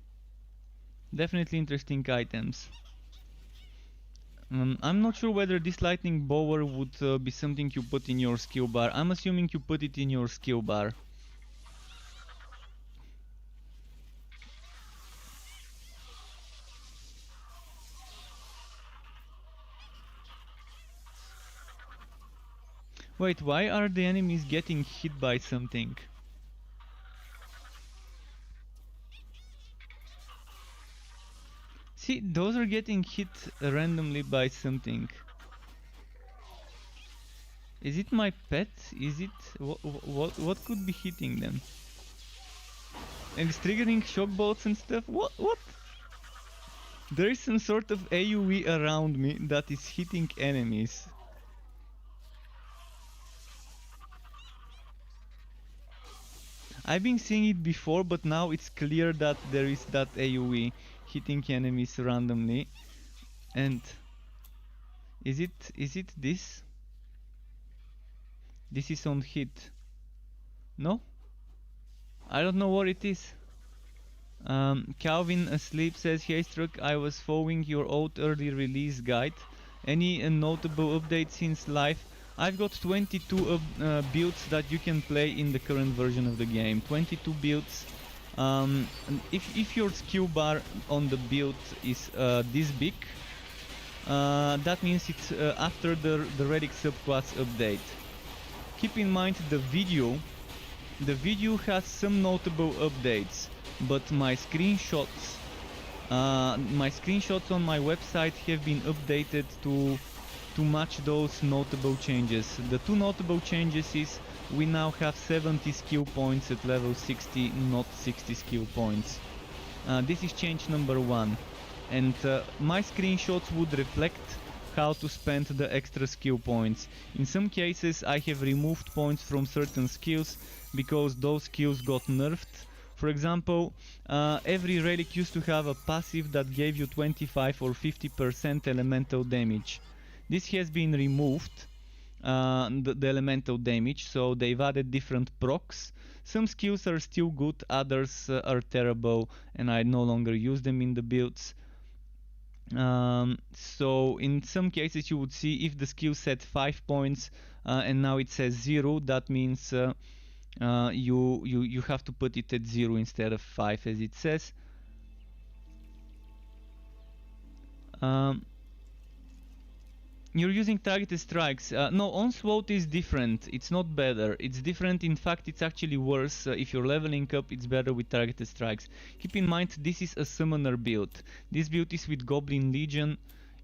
Definitely interesting items. I'm not sure whether this lightning bower would be something you put in your skill bar. I'm assuming you put it in your skill bar. Wait, why are the enemies getting hit by something? See, those are getting hit randomly by something. Is it my pet? Is it... What could be hitting them? And it's triggering shock bolts and stuff? What? There is some sort of AoE around me that is hitting enemies. I've been seeing it before, but now it's clear that there is that AoE hitting enemies randomly. And is it this? This is on hit. No? I don't know what it is. Calvin Asleep says, "Hey Struck, I was following your old early release guide. Any notable updates since live? I've got 22 builds that you can play in the current version of the game. 22 builds. If your skill bar on the build is this big, that means it's after the relic subclass update. Keep in mind the video has some notable updates, but my screenshots on my website have been updated to match those notable changes. The two notable changes is we now have 70 skill points at level 60, not 60 skill points. This is change number 1, and my screenshots would reflect how to spend the extra skill points. In some cases I have removed points from certain skills because those skills got nerfed. For example, every relic used to have a passive that gave you 25 or 50% elemental damage. This has been removed, the elemental damage, so they've added different procs. Some skills are still good, others are terrible, and I no longer use them in the builds. So in some cases you would see if the skill set 5 points and now it says 0, that means you have to put it at 0 instead of 5 as it says. You're using targeted strikes. No, Onslaught is different. It's not better. It's different. In fact, it's actually worse. If you're leveling up, it's better with targeted strikes. Keep in mind, this is a summoner build. This build is with Goblin Legion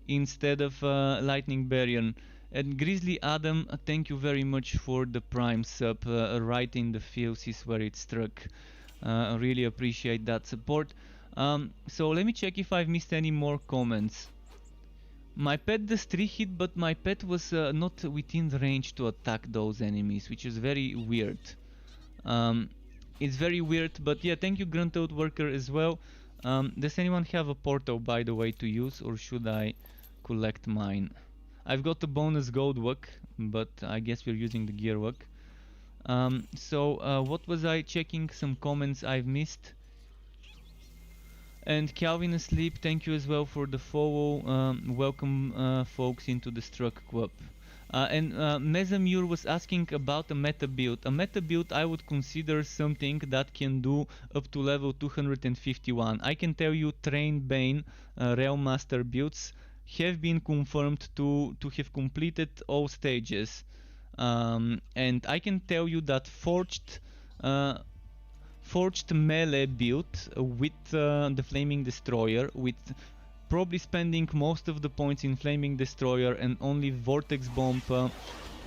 instead of Lightning Barrier. And Grizzly Adam, thank you very much for the Prime sub. Right in the feels is where it struck. I really appreciate that support. So let me check if I've missed any more comments. My pet does 3 hit, but my pet was not within the range to attack those enemies, which is very weird. It's very weird, but yeah, thank you Gruntled Worker as well. Does anyone have a portal, by the way, to use, or should I collect mine? I've got a bonus gold work, but I guess we're using the gear work. So what was I checking? Some comments I've missed. And Calvin Asleep, thank you as well for the follow. Welcome folks into the Struck Club. And Mezamure was asking about a meta build. A meta build I would consider something that can do up to level 251. I can tell you Train Bane Realm Master builds have been confirmed to have completed all stages. And I can tell you that Forged melee build with the Flaming Destroyer, with probably spending most of the points in Flaming Destroyer and only Vortex Bomb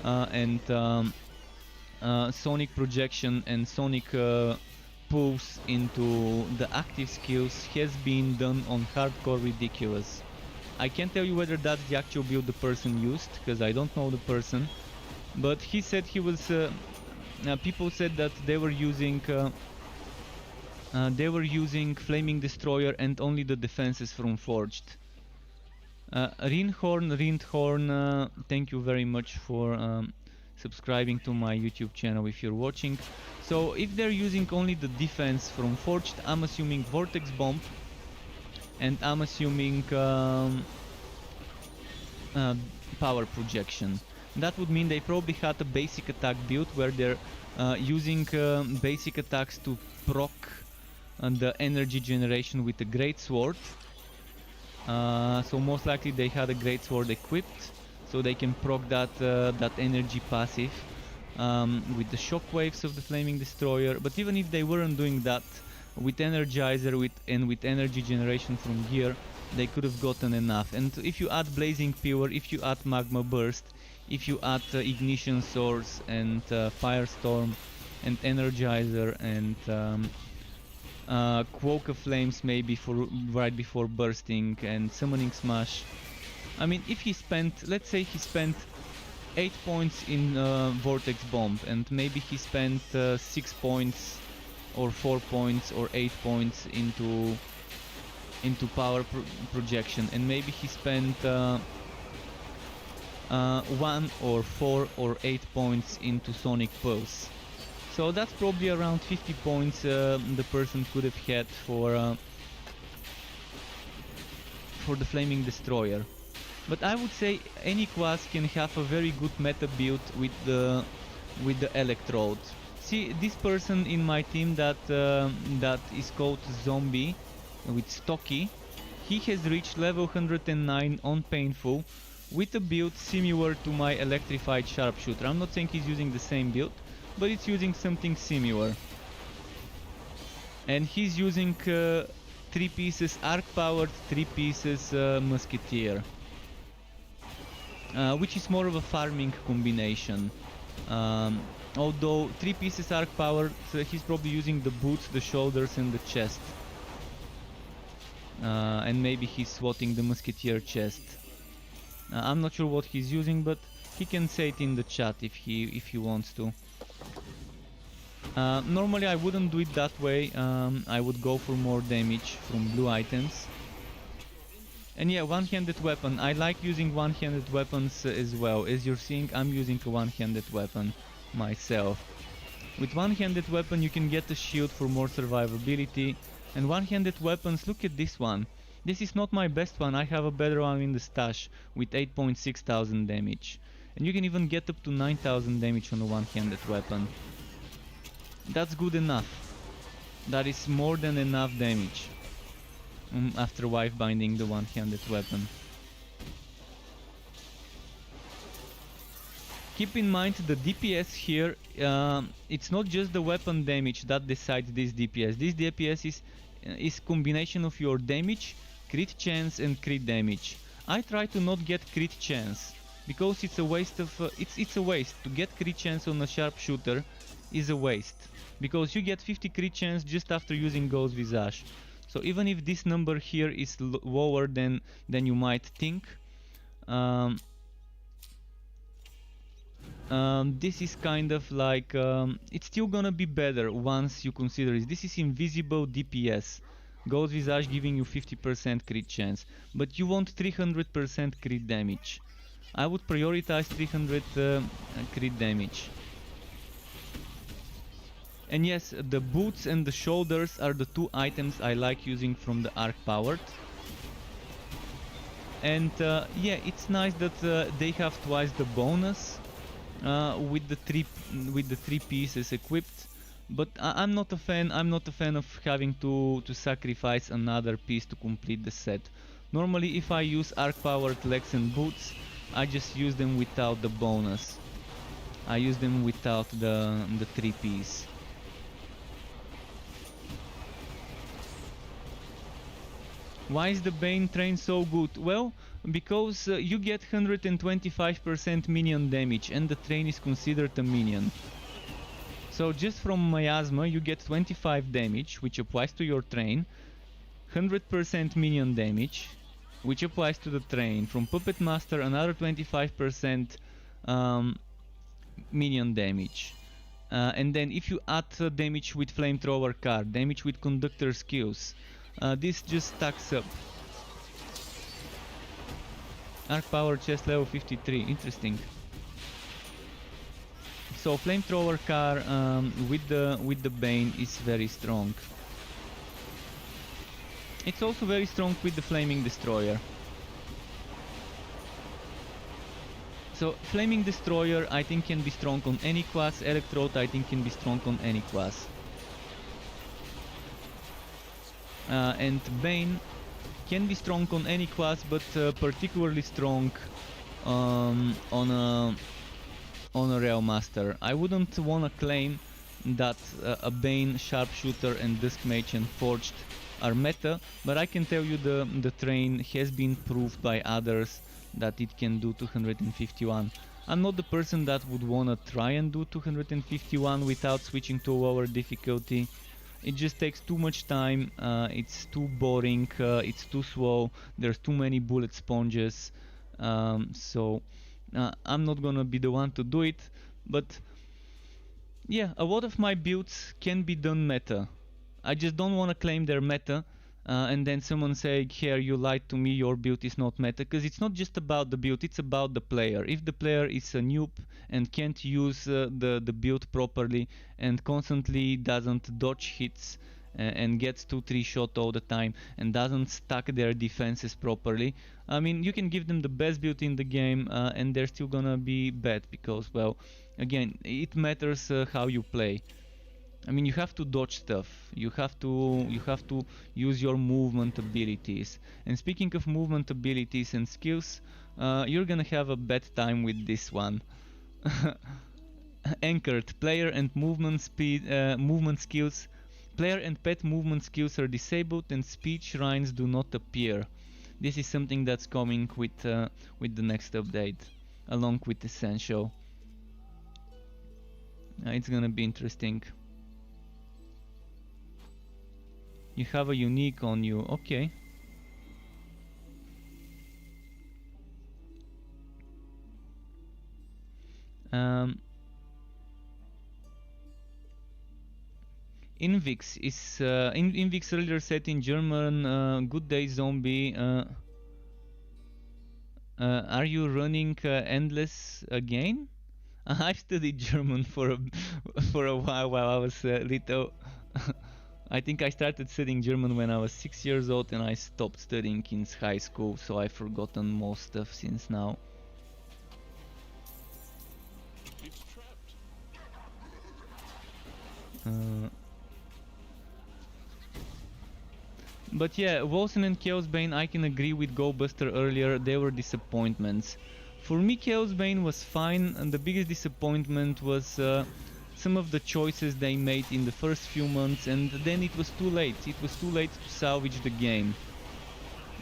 and Sonic Projection and Sonic Pulse into the active skills has been done on Hardcore Ridiculous. I can't tell you whether that's the actual build the person used, because I don't know the person, but he said he was... people said that they were using Flaming Destroyer and only the defenses from Forged. Rindhorn, thank you very much for subscribing to my YouTube channel if you're watching. So if they're using only the defense from Forged, I'm assuming Vortex Bomb, and I'm assuming Power Projection. That would mean they probably had a basic attack build where they're using basic attacks to proc the energy generation with a great sword. So most likely they had a great sword equipped, so they can proc that energy passive with the shockwaves of the Flaming Destroyer. But even if they weren't doing that, with Energizer and with energy generation from gear, they could have gotten enough. And if you add Blazing Pillar, if you add Magma Burst, if you add Ignition Source and Firestorm and Energizer and Quoke of Flames maybe for right before bursting, and Summoning Smash. I mean, if he spent, let's say he spent 8 points in Vortex Bomb, and maybe he spent 6 points or 4 points or 8 points into power projection, and maybe he spent 1 or 4 or 8 points into Sonic Pulse. So that's probably around 50 points the person could have had for the Flaming Destroyer. But I would say any class can have a very good meta build with the Electrode. See, this person in my team that is called Zombie with Stocky, he has reached level 109 on Painful with a build similar to my Electrified Sharpshooter. I'm not saying he's using the same build, but it's using something similar. And he's using 3 pieces Arc Powered, 3 pieces Musketeer. Which is more of a farming combination. Although 3 pieces Arc Powered, he's probably using the boots, the shoulders and the chest. And maybe he's swatting the Musketeer chest. I'm not sure what he's using, but he can say it in the chat if he wants to. Normally I wouldn't do it that way. I would go for more damage from blue items. And yeah, one-handed weapon. I like using one-handed weapons as well. As you're seeing, I'm using a one-handed weapon myself. With one-handed weapon you can get a shield for more survivability. And one-handed weapons, look at this one. This is not my best one, I have a better one in the stash with 8,600 damage. And you can even get up to 9,000 damage on a one-handed weapon. That's good enough. That is more than enough damage. After wife binding the one-handed weapon. Keep in mind the DPS here, it's not just the weapon damage that decides this DPS. This DPS is combination of your damage, crit chance and crit damage. I try to not get crit chance because it's a waste of it's a waste. To get crit chance on a sharpshooter is a waste because you get 50 crit chance just after using Ghost Visage. So even if this number here is lower than you might think, this is kind of like it's still gonna be better once you consider it. This is invisible DPS. Ghost Visage giving you 50% crit chance, but you want 300% crit damage. I would prioritize 300 crit damage. And yes, the boots and the shoulders are the 2 items I like using from the Arc Powered. And yeah, it's nice that they have twice the bonus with the 3 pieces equipped. But I'm not a fan of having to sacrifice another piece to complete the set. Normally if I use Arc Powered legs and boots, I just use them without the bonus. I use them without the 3 piece. Why is the Bane train so good? Well, because you get 125% minion damage and the train is considered a minion. So just from Miasma you get 25 damage, which applies to your train, 100% minion damage, which applies to the train. From Puppet Master another 25% minion damage. And then if you add damage with Flamethrower card, damage with Conductor skills, this just stacks up. Arc Power chest level 53, interesting. So Flamethrower car with the Bane is very strong. It's also very strong with the Flaming Destroyer. So Flaming Destroyer I think can be strong on any class, Electrode I think can be strong on any class. And Bane can be strong on any class, but particularly strong on a Real Master. I wouldn't wanna claim that a Bane, Sharpshooter and Dusk Mage and Forged are meta, but I can tell you the train has been proved by others that it can do 251. I'm not the person that would wanna try and do 251 without switching to a lower difficulty. It just takes too much time, it's too boring, it's too slow, there's too many bullet sponges, so I'm not gonna be the one to do it, but yeah, a lot of my builds can be done meta. I just don't want to claim they're meta, and then someone say, here, you lied to me, your build is not meta, because it's not just about the build, it's about the player. If the player is a noob and can't use the build properly and constantly doesn't dodge hits and gets 2-3 shot all the time and doesn't stack their defenses properly, I mean, you can give them the best build in the game and they're still gonna be bad, because, well, again, it matters how you play. I mean, you have to dodge stuff. You have to use your movement abilities. And speaking of movement abilities and skills, you're gonna have a bad time with this one. Anchored player and movement speed, movement skills. Player and pet movement skills are disabled, and speed shrines do not appear. This is something that's coming with the next update, along with Essential. It's gonna be interesting. You have a unique on you, okay. Invix is Invix earlier said in German, "Good day, zombie. Are you running endless again?" I've studied German for a while I was little. I think I started studying German when I was 6 years old, and I stopped studying in high school, so I've forgotten most stuff since now. It's trapped. But yeah, Wolsen and Chaosbane, I can agree with GoBuster earlier, they were disappointments. For me, Chaosbane was fine, and the biggest disappointment was some of the choices they made in the first few months, and then it was too late. It was too late to salvage the game.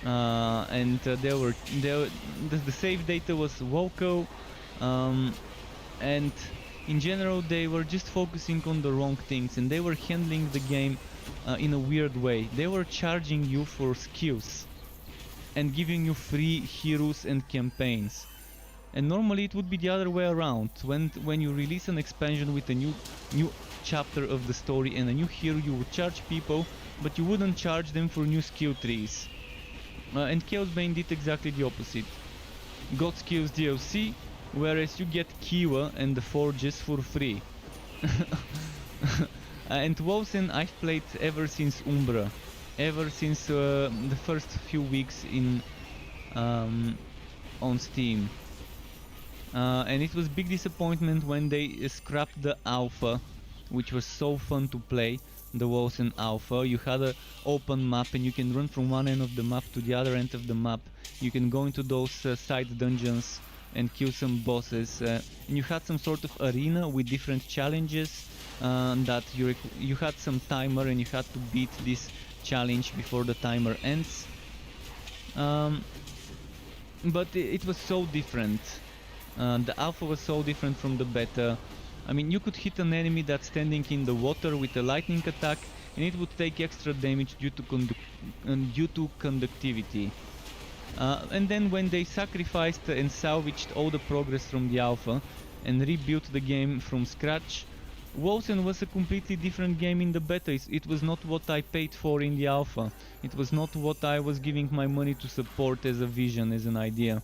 The save data was local, and in general they were just focusing on the wrong things, and they were handling the game in a weird way. They were charging you for skills and giving you free heroes and campaigns. And normally it would be the other way around. When you release an expansion with a new chapter of the story and a new hero, you would charge people, but you wouldn't charge them for new skill trees. And Chaosbane did exactly the opposite. Got skills DLC, whereas you get Kiwa and the forges for free. And Wolsen I've played ever since Umbra, ever since the first few weeks in on Steam. And it was big disappointment when they scrapped the alpha, which was so fun to play, the Wolsen alpha. You had an open map and you can run from one end of the map to the other end of the map. You can go into those side dungeons and kill some bosses, and you had some sort of arena with different challenges that you had some timer and you had to beat this challenge before the timer ends. But it was so different. The alpha was so different from the beta. I mean, you could hit an enemy that's standing in the water with a lightning attack, and it would take extra damage due to conductivity. And then when they sacrificed and salvaged all the progress from the alpha and rebuilt the game from scratch, Wolsen was a completely different game in the beta. It was not what I paid for in the alpha. It was not what I was giving my money to support as a vision, as an idea.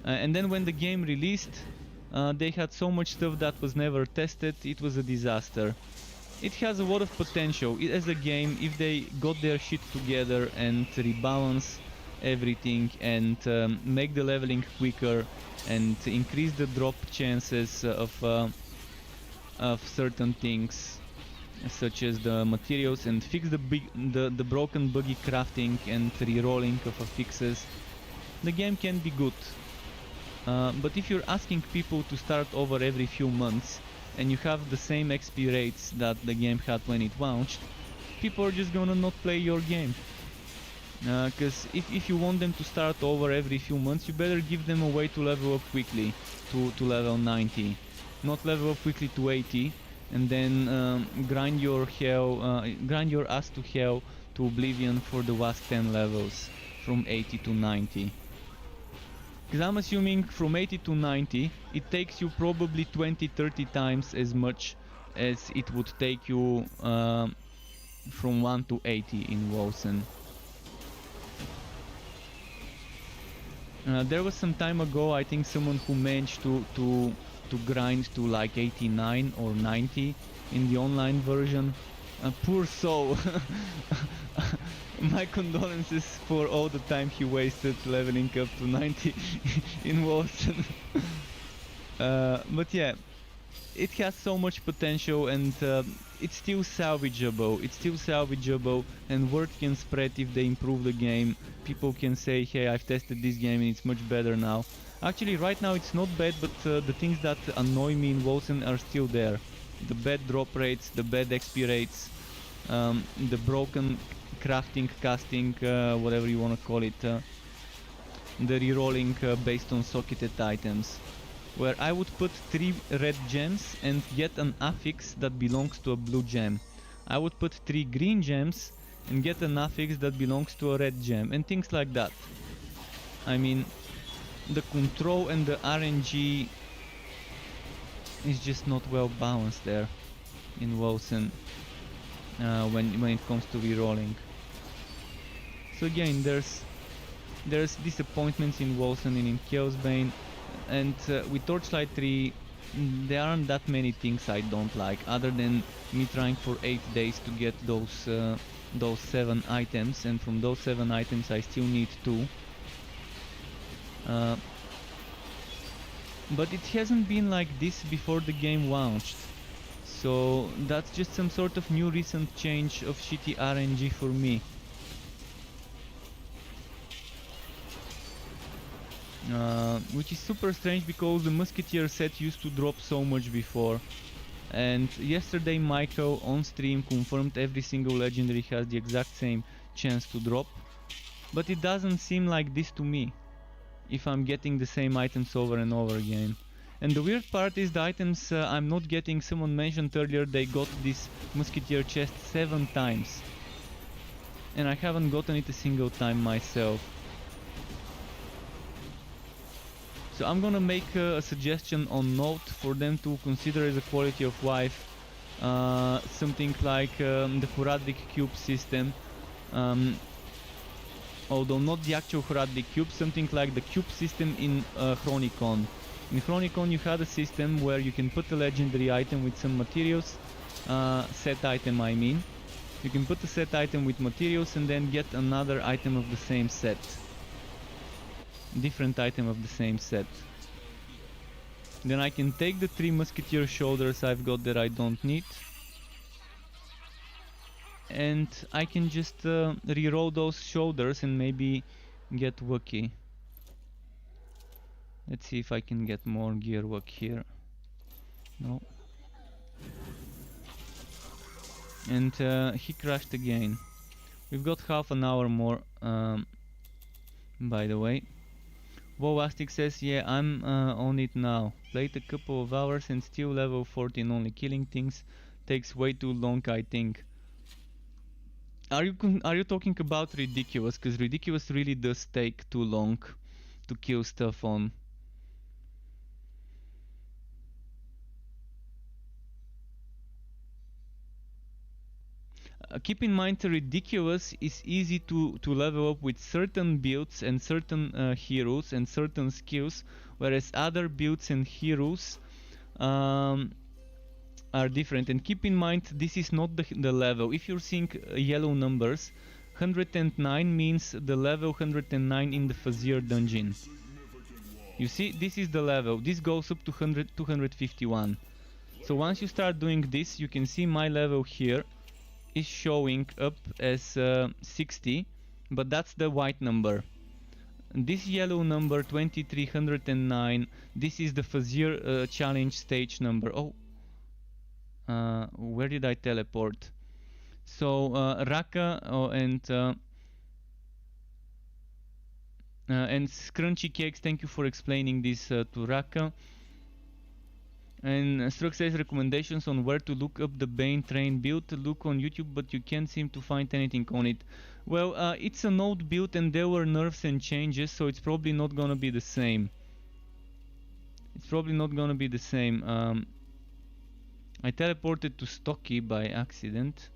And then when the game released, they had so much stuff that was never tested. It was a disaster. It has a lot of potential as a game if they got their shit together and rebalance everything and make the leveling quicker and increase the drop chances of certain things, such as the materials, and fix the broken buggy crafting and re-rolling of fixes. The game can be good. But if you're asking people to start over every few months and you have the same XP rates that the game had when it launched, people are just gonna not play your game. Because if you want them to start over every few months, you better give them a way to level up quickly to level 90. Not level up quickly to 80 and then grind your ass to hell to oblivion for the last 10 levels from 80 to 90. Because I'm assuming from 80 to 90 it takes you probably 20-30 times as much as it would take you from 1 to 80 in Wilson. There was some time ago, I think, someone who managed to grind to like 89 or 90 in the online version. Poor soul. My condolences for all the time he wasted leveling up to 90 in Wilson. But yeah, it has so much potential, and it's still salvageable. And word can spread if they improve the game. People can say, hey, I've tested this game and it's much better now. Actually, right now it's not bad, but the things that annoy me in Wilson are still there. The bad drop rates, the bad XP rates, the broken crafting, casting, whatever you want to call it, the rerolling based on socketed items, where I would put 3 red gems and get an affix that belongs to a blue gem. I would put 3 green gems and get an affix that belongs to a red gem, and things like that. I mean, the control and the RNG is just not well balanced there in Wilson when it comes to rerolling. So again, there's disappointments in Wilson and in Chaosbane, and with Torchlight 3 there aren't that many things I don't like, other than me trying for 8 days to get those 7 items, and from those 7 items I still need 2. But it hasn't been like this before the game launched, so that's just some sort of new recent change of shitty RNG for me. Which is super strange, because the Musketeer set used to drop so much before, and yesterday Michael on stream confirmed every single legendary has the exact same chance to drop, but it doesn't seem like this to me if I'm getting the same items over and over again. And the weird part is the items I'm not getting. Someone mentioned earlier they got this Musketeer chest 7 times, and I haven't gotten it a single time myself. So I'm gonna make a suggestion on Note for them to consider as a quality of life something like the Horadric Cube system, although not the actual Horadric Cube, something like the Cube system in Chronicon. In Chronicon you had a system where you can put a legendary item with some materials, set item I mean. You can put a set item with materials and then get another item of the same set. Different item of the same set. Then I can take the 3 Musketeer shoulders I've got that I don't need, and I can just reroll those shoulders and maybe get Wookie. Let's see if I can get more gear work here. No. And he crashed again. We've got half an hour more, by the way. Wowastic says, yeah, I'm on it now. Played a couple of hours and still level 14, only killing things. Takes way too long, I think. Are you talking about Ridiculous? Because Ridiculous really does take too long to kill stuff on. Keep in mind, Ridiculous is easy to level up with certain builds and certain heroes and certain skills, whereas other builds and heroes are different. And keep in mind, this is not the level. If you're seeing yellow numbers, 109 means the level 109 in the Fazir dungeon. You see, this is the level. This goes up to 251. So once you start doing this, you can see my level here is showing up as 60, but that's the white number. This yellow number, 2309, this is the Fazir challenge stage number. Oh, where did I teleport? So Raka and Scrunchy Cakes, thank you for explaining this to Raka. And Struck says recommendations on where to look up the Bane Train build. Look on YouTube, but you can't seem to find anything on it. Well, it's an old build and there were nerfs and changes, so it's probably not gonna be the same. It's probably not gonna be the same. I teleported to Stocky by accident,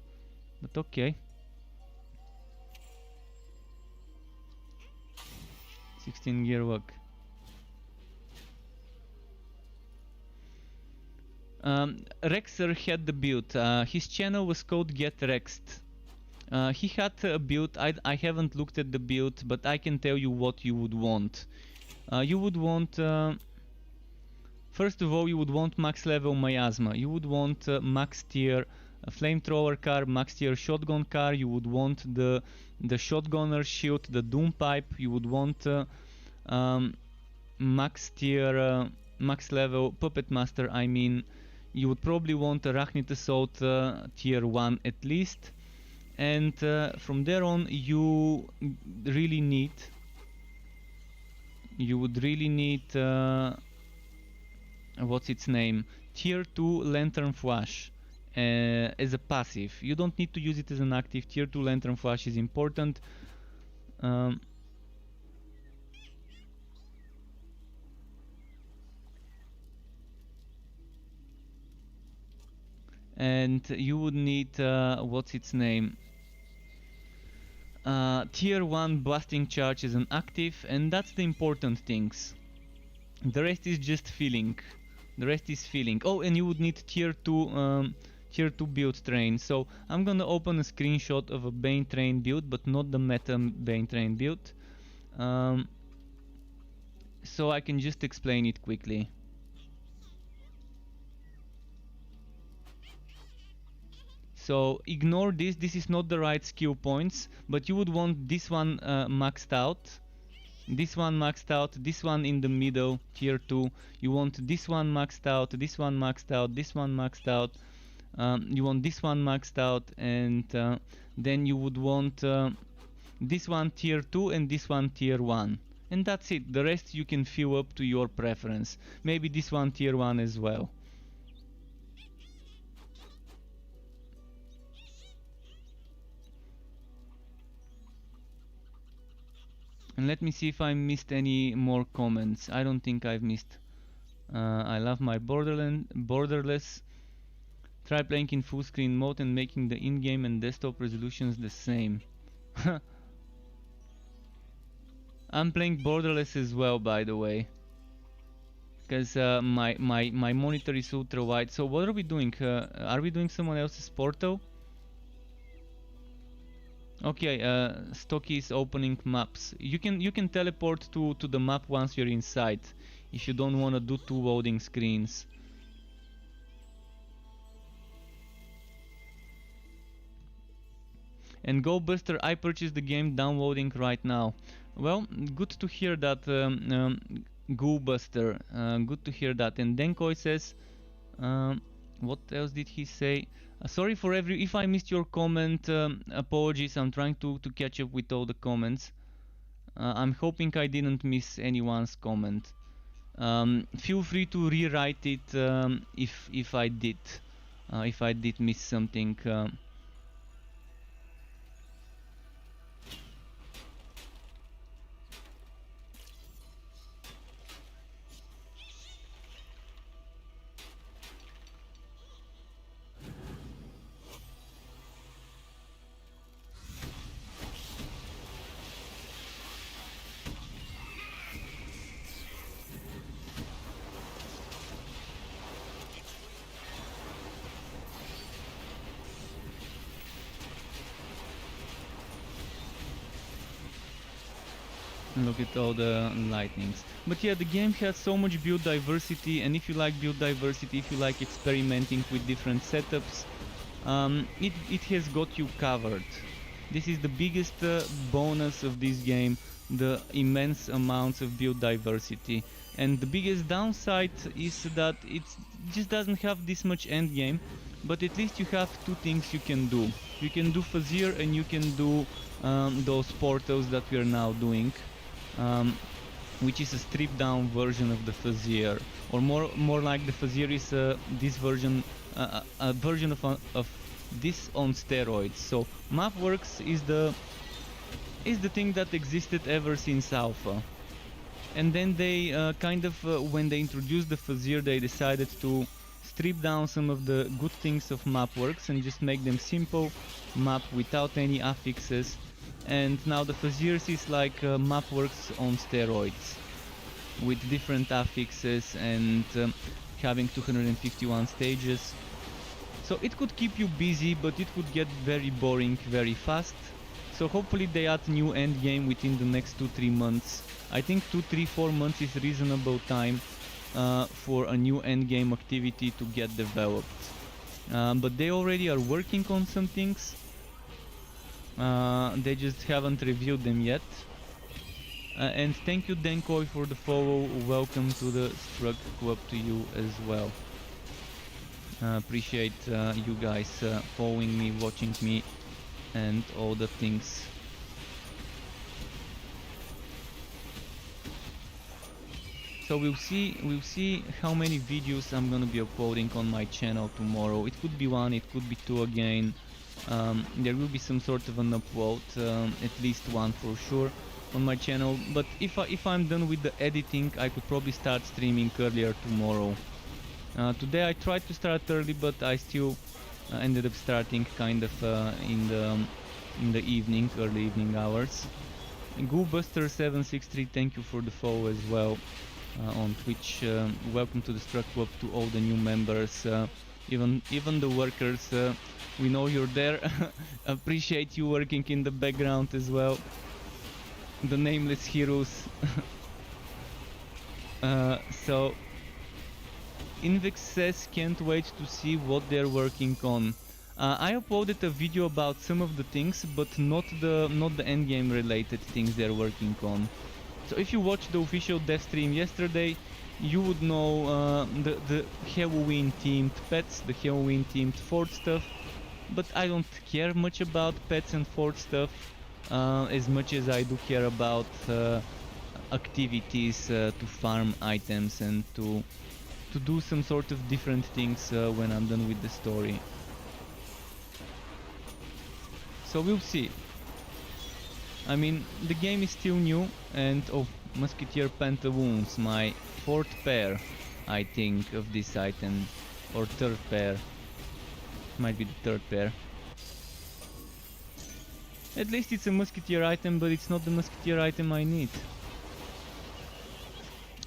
but okay. 16 gear walk. Rexer had the build. His channel was called Get Rexed. He had a build. I haven't looked at the build, but I can tell you what you would want. You would want, first of all, you would want max level miasma. You would want max tier flamethrower car, max tier shotgun car. You would want the shotgunner shield, the doom pipe. You would want max tier, max level puppet master. I mean, you would probably want arachnid assault tier 1 at least. And from there on, you would really need what's its name, tier 2 lantern flash as a passive. You don't need to use it as an active. Tier 2 lantern flash is important. And you would need what's its name, tier 1 blasting charge as an active, and that's the important things. The rest is just feeling. The rest is feeling. Oh, and you would need tier 2 build train. So I'm gonna open a screenshot of a Bane train build, but not the meta Bane train build, so I can just explain it quickly. So ignore this. This is not the right skill points, but you would want this one maxed out, this one maxed out, this one in the middle, tier 2. You want this one maxed out, this one maxed out, this one maxed out. You want this one maxed out, and then you would want this one tier 2 and this one tier 1. And that's it. The rest you can fill up to your preference. Maybe this one tier 1 as well. And let me see if I missed any more comments. I don't think I've missed. I love my borderless. Try playing in full screen mode and making the in-game and desktop resolutions the same. I'm playing borderless as well, by the way, because my monitor is ultra wide. So what are we doing? Are we doing someone else's portal? Okay, Stocky is opening maps. You can teleport to the map once you're inside, if you don't want to do 2 loading screens. And Go Buster, I purchased the game, downloading right now. Well, good to hear that, Go Buster. Good to hear that. And Denkoi says, what else did he say? Sorry for if I missed your comment, apologies. I'm trying to catch up with all the comments. I'm hoping I didn't miss anyone's comment. Feel free to rewrite it if I did miss something. Look at all the lightnings. But yeah, the game has so much build diversity, and if you like build diversity, if you like experimenting with different setups, it has got you covered. This is the biggest bonus of this game, the immense amounts of build diversity. And the biggest downside is that it just doesn't have this much endgame, but at least you have 2 things you can do. You can do Fazir and you can do those portals that we are now doing. which is a stripped down version of the Fazier, or more like the Fazier is this version, a version of this on steroids. So Mapworks is the thing that existed ever since alpha, and then they when they introduced the Fazier, they decided to strip down some of the good things of Mapworks and just make them simple map without any affixes. And now the Fazier is like Mapworks on steroids, with different affixes and having 251 stages. So it could keep you busy, but it could get very boring very fast. So hopefully they add new endgame within the next 2-3 months. I think 2-3-4 months is reasonable time for a new endgame activity to get developed. But they already are working on some things. They just haven't reviewed them yet. And thank you Denkoi for the follow. Welcome to the Struck Club to you as well. Appreciate you guys following me, watching me, and all the things. So we'll see how many videos I'm gonna be uploading on my channel tomorrow. It could be 1, it could be 2 again. There will be some sort of an upload, at least 1 for sure, on my channel. But if I'm done with the editing, I could probably start streaming earlier tomorrow. Today I tried to start early, but I still ended up starting kind of in the evening, early evening hours. Goolbuster763, thank you for the follow as well on Twitch. Welcome to the Struck Club to all the new members, even the workers. We know you're there. Appreciate you working in the background as well. The nameless heroes. So Invex says can't wait to see what they're working on. I uploaded a video about some of the things, but not the endgame related things they're working on. So if you watched the official dev stream yesterday, you would know the Halloween themed pets, the Halloween themed fort stuff. But I don't care much about pets and fort stuff as much as I do care about activities to farm items and to do some sort of different things when I'm done with the story. So we'll see. I mean, the game is still new, and oh, Musketeer Pantaloons, my 4th pair, I think, of this item, or 3rd pair. Might be the 3rd pair. At least it's a Musketeer item, but it's not the Musketeer item I need.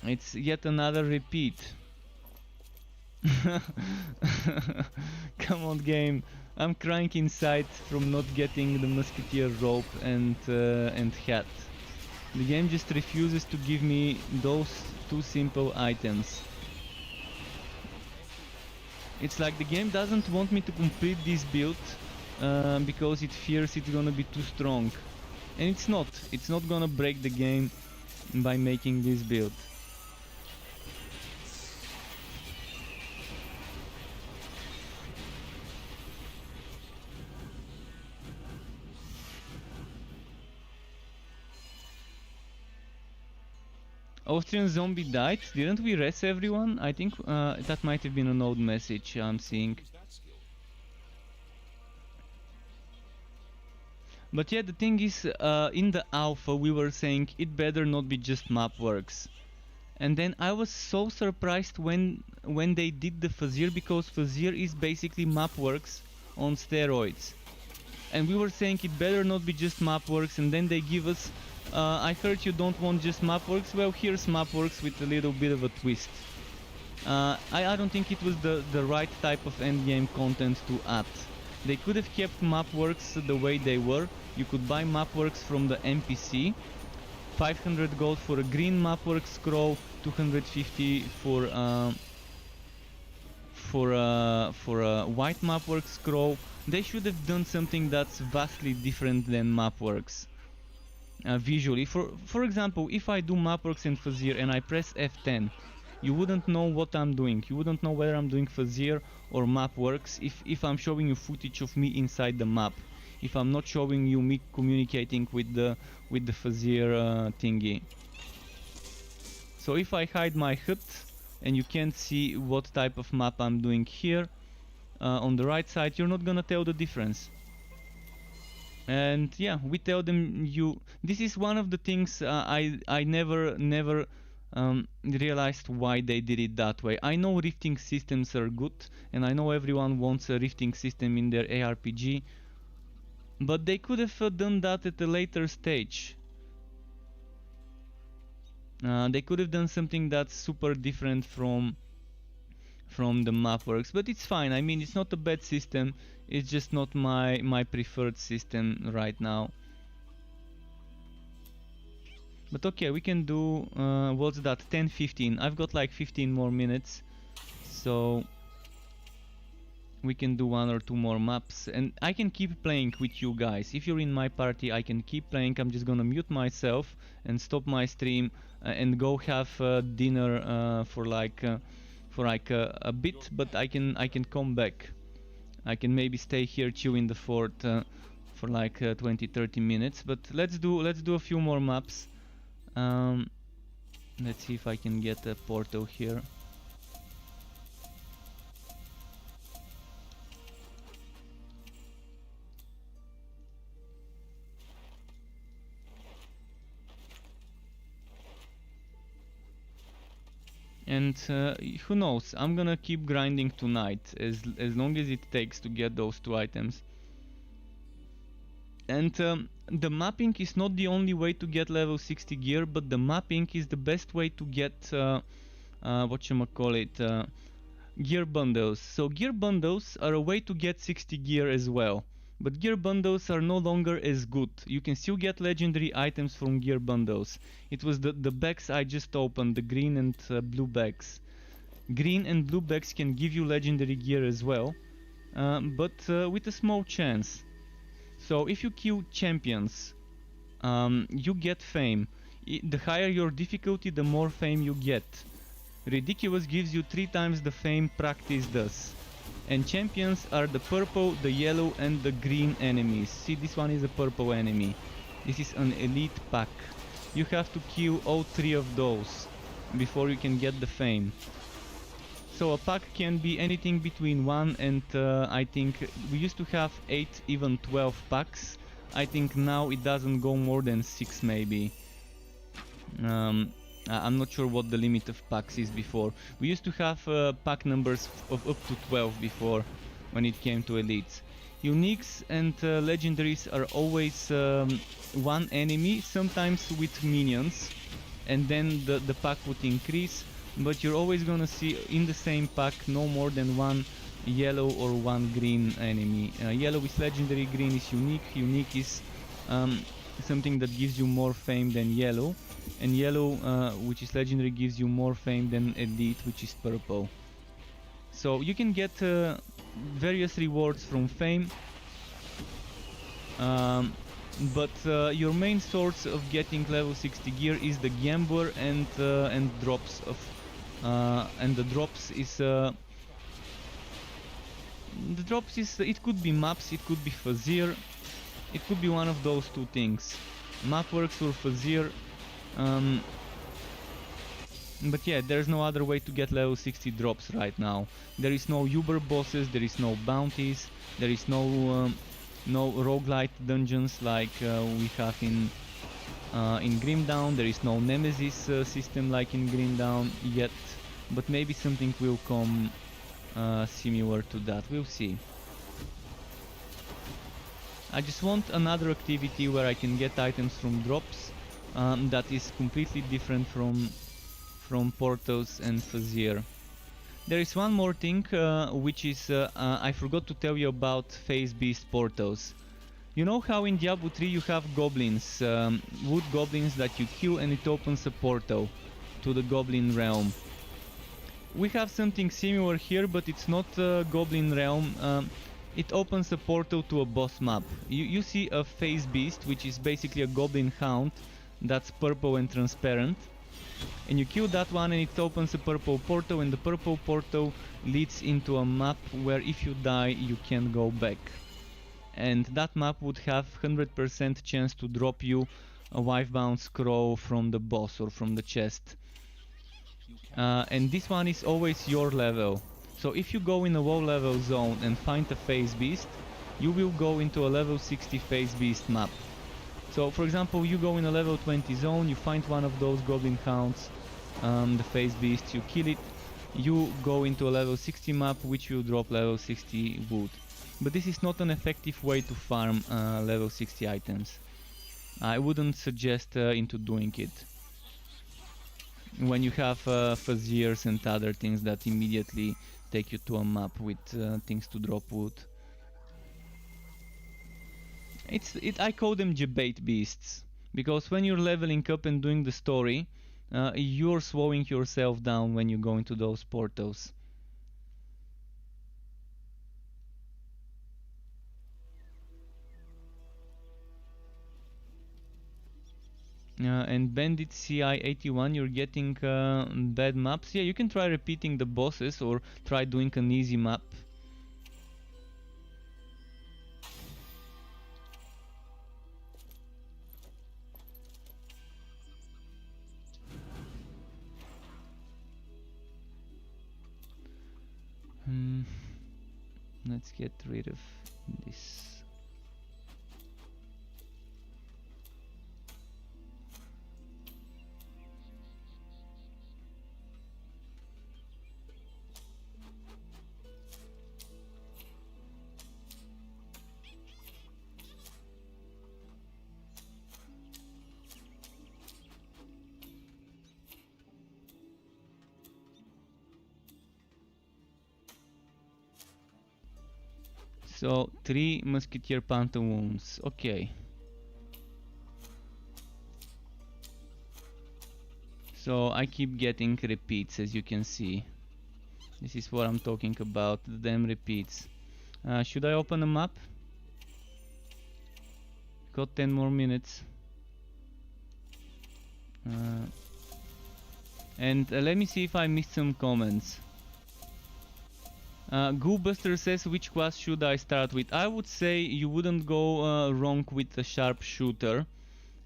It's yet another repeat. Come on, game. I'm crying inside from not getting the Musketeer rope and hat. The game just refuses to give me those 2 simple items. It's like the game doesn't want me to complete this build because it fears it's gonna be too strong. And it's not. It's not gonna break the game by making this build. Austrian zombie died. Didn't we res everyone? I think that might have been an old message I'm seeing. But yeah, the thing is, in the alpha we were saying it better not be just Mapworks. And then I was so surprised when they did the Fazier, because Fazier is basically Mapworks on steroids. And we were saying it better not be just Mapworks, and then they give us I heard you don't want just Mapworks. Well, here's Mapworks with a little bit of a twist. I don't think it was the right type of endgame content to add. They could have kept Mapworks the way they were. You could buy Mapworks from the NPC. 500 gold for a green Mapworks scroll, 250 for a white Mapworks scroll. They should have done something that's vastly different than Mapworks. Visually, for example, if I do Mapworks and Fazier and I press F10, you wouldn't know what I'm doing. You wouldn't know whether I'm doing Fazier or Mapworks if I'm showing you footage of me inside the map. If I'm not showing you me communicating with the Fazier thingy. So if I hide my hut and you can't see what type of map I'm doing here, on the right side, you're not gonna tell the difference. And yeah, we tell them this is one of the things I never realized why they did it that way. I know rifting systems are good, and I know everyone wants a rifting system in their ARPG, but they could have done that at a later stage. They could have done something that's super different from the map works, but it's fine. I mean, it's not a bad system, it's just not my preferred system right now. But okay, we can do what's that, 10-15. I've got like 15 more minutes, so we can do 1 or 2 more maps, and I can keep playing with you guys. If you're in my party, I can keep playing. I'm just gonna mute myself and stop my stream and go have dinner for like a bit, but I can come back. I can maybe stay here chill in the fort for like 20-30 minutes, but let's do a few more maps. Let's see if I can get a portal here. And who knows, I'm gonna keep grinding tonight as long as it takes to get those 2 items. And the mapping is not the only way to get level 60 gear, but the mapping is the best way to get gear bundles. So gear bundles are a way to get 60 gear as well, but gear bundles are no longer as good. You can still get legendary items from gear bundles. It was the bags I just opened, the green and blue bags. Green and blue bags can give you legendary gear as well, but with a small chance. So if you kill champions, you get fame. The higher your difficulty, the more fame you get. Ridiculous gives you 3 times the fame practice does. And champions are the purple, the yellow and the green enemies. See, this one is a purple enemy. This is an elite pack. You have to kill all 3 of those before you can get the fame. So a pack can be anything between 1 and I think we used to have 8, even 12 packs. I think now it doesn't go more than 6 maybe. I'm not sure what the limit of packs is before. We used to have pack numbers of up to 12 before, when it came to elites. Uniques and legendaries are always 1 enemy, sometimes with minions, and then the pack would increase. But you're always gonna see in the same pack no more than 1 yellow or 1 green enemy. Yellow is legendary, green is unique. Unique is something that gives you more fame than yellow, and yellow, which is legendary, gives you more fame than elite, which is purple. So you can get various rewards from fame, but your main source of getting level 60 gear is the gambler and drops of and the drops is it could be maps, it could be Fazir, it could be one of those 2 things. Map works or Fazir, but yeah, there's no other way to get level 60 drops right now. There is no Uber bosses, there is no bounties, there is no roguelite dungeons like we have in Grimdown. There is no Nemesis system like in Grimdown yet, but maybe something will come similar to that. We'll see. I just want another activity where I can get items from drops that is completely different from portals and Fazir. There is one more thing which is I forgot to tell you about Phase Beast portals. You know how in Diablo 3 you have goblins, wood goblins that you kill and it opens a portal to the goblin realm. We have something similar here, but it's not a goblin realm. It opens a portal to a boss map. You see a Phase Beast, which is basically a goblin hound that's purple and transparent. And you kill that one and it opens a purple portal, and the purple portal leads into a map where if you die you can go back. And that map would have 100% chance to drop you a Wifebound scroll from the boss or from the chest. and this one is always your level. So if you go in a low level zone and find a phase beast, you will go into a level 60 phase beast map. So for example, you go in a level 20 zone, you find one of those goblin hounds, the phase beast, you kill it, you go into a level 60 map which will drop level 60 wood. But this is not an effective way to farm level 60 items. I wouldn't suggest into doing it when you have Faziers and other things that immediately take you to a map with things to drop wood. I call them debate beasts, because when you're leveling up and doing the story, you're slowing yourself down when you go into those portals. And Bandit CI81, you're getting bad maps. Yeah, you can try repeating the bosses or try doing an easy map. Let's get rid of this. So 3 Musketeer Pantaloons, okay. So I keep getting repeats, as you can see. This is what I'm talking about, the damn repeats. Should I open a map? Got 10 more minutes. And let me see if I missed some comments. Goolbuster says, which class should I start with? I would say you wouldn't go wrong with a sharpshooter.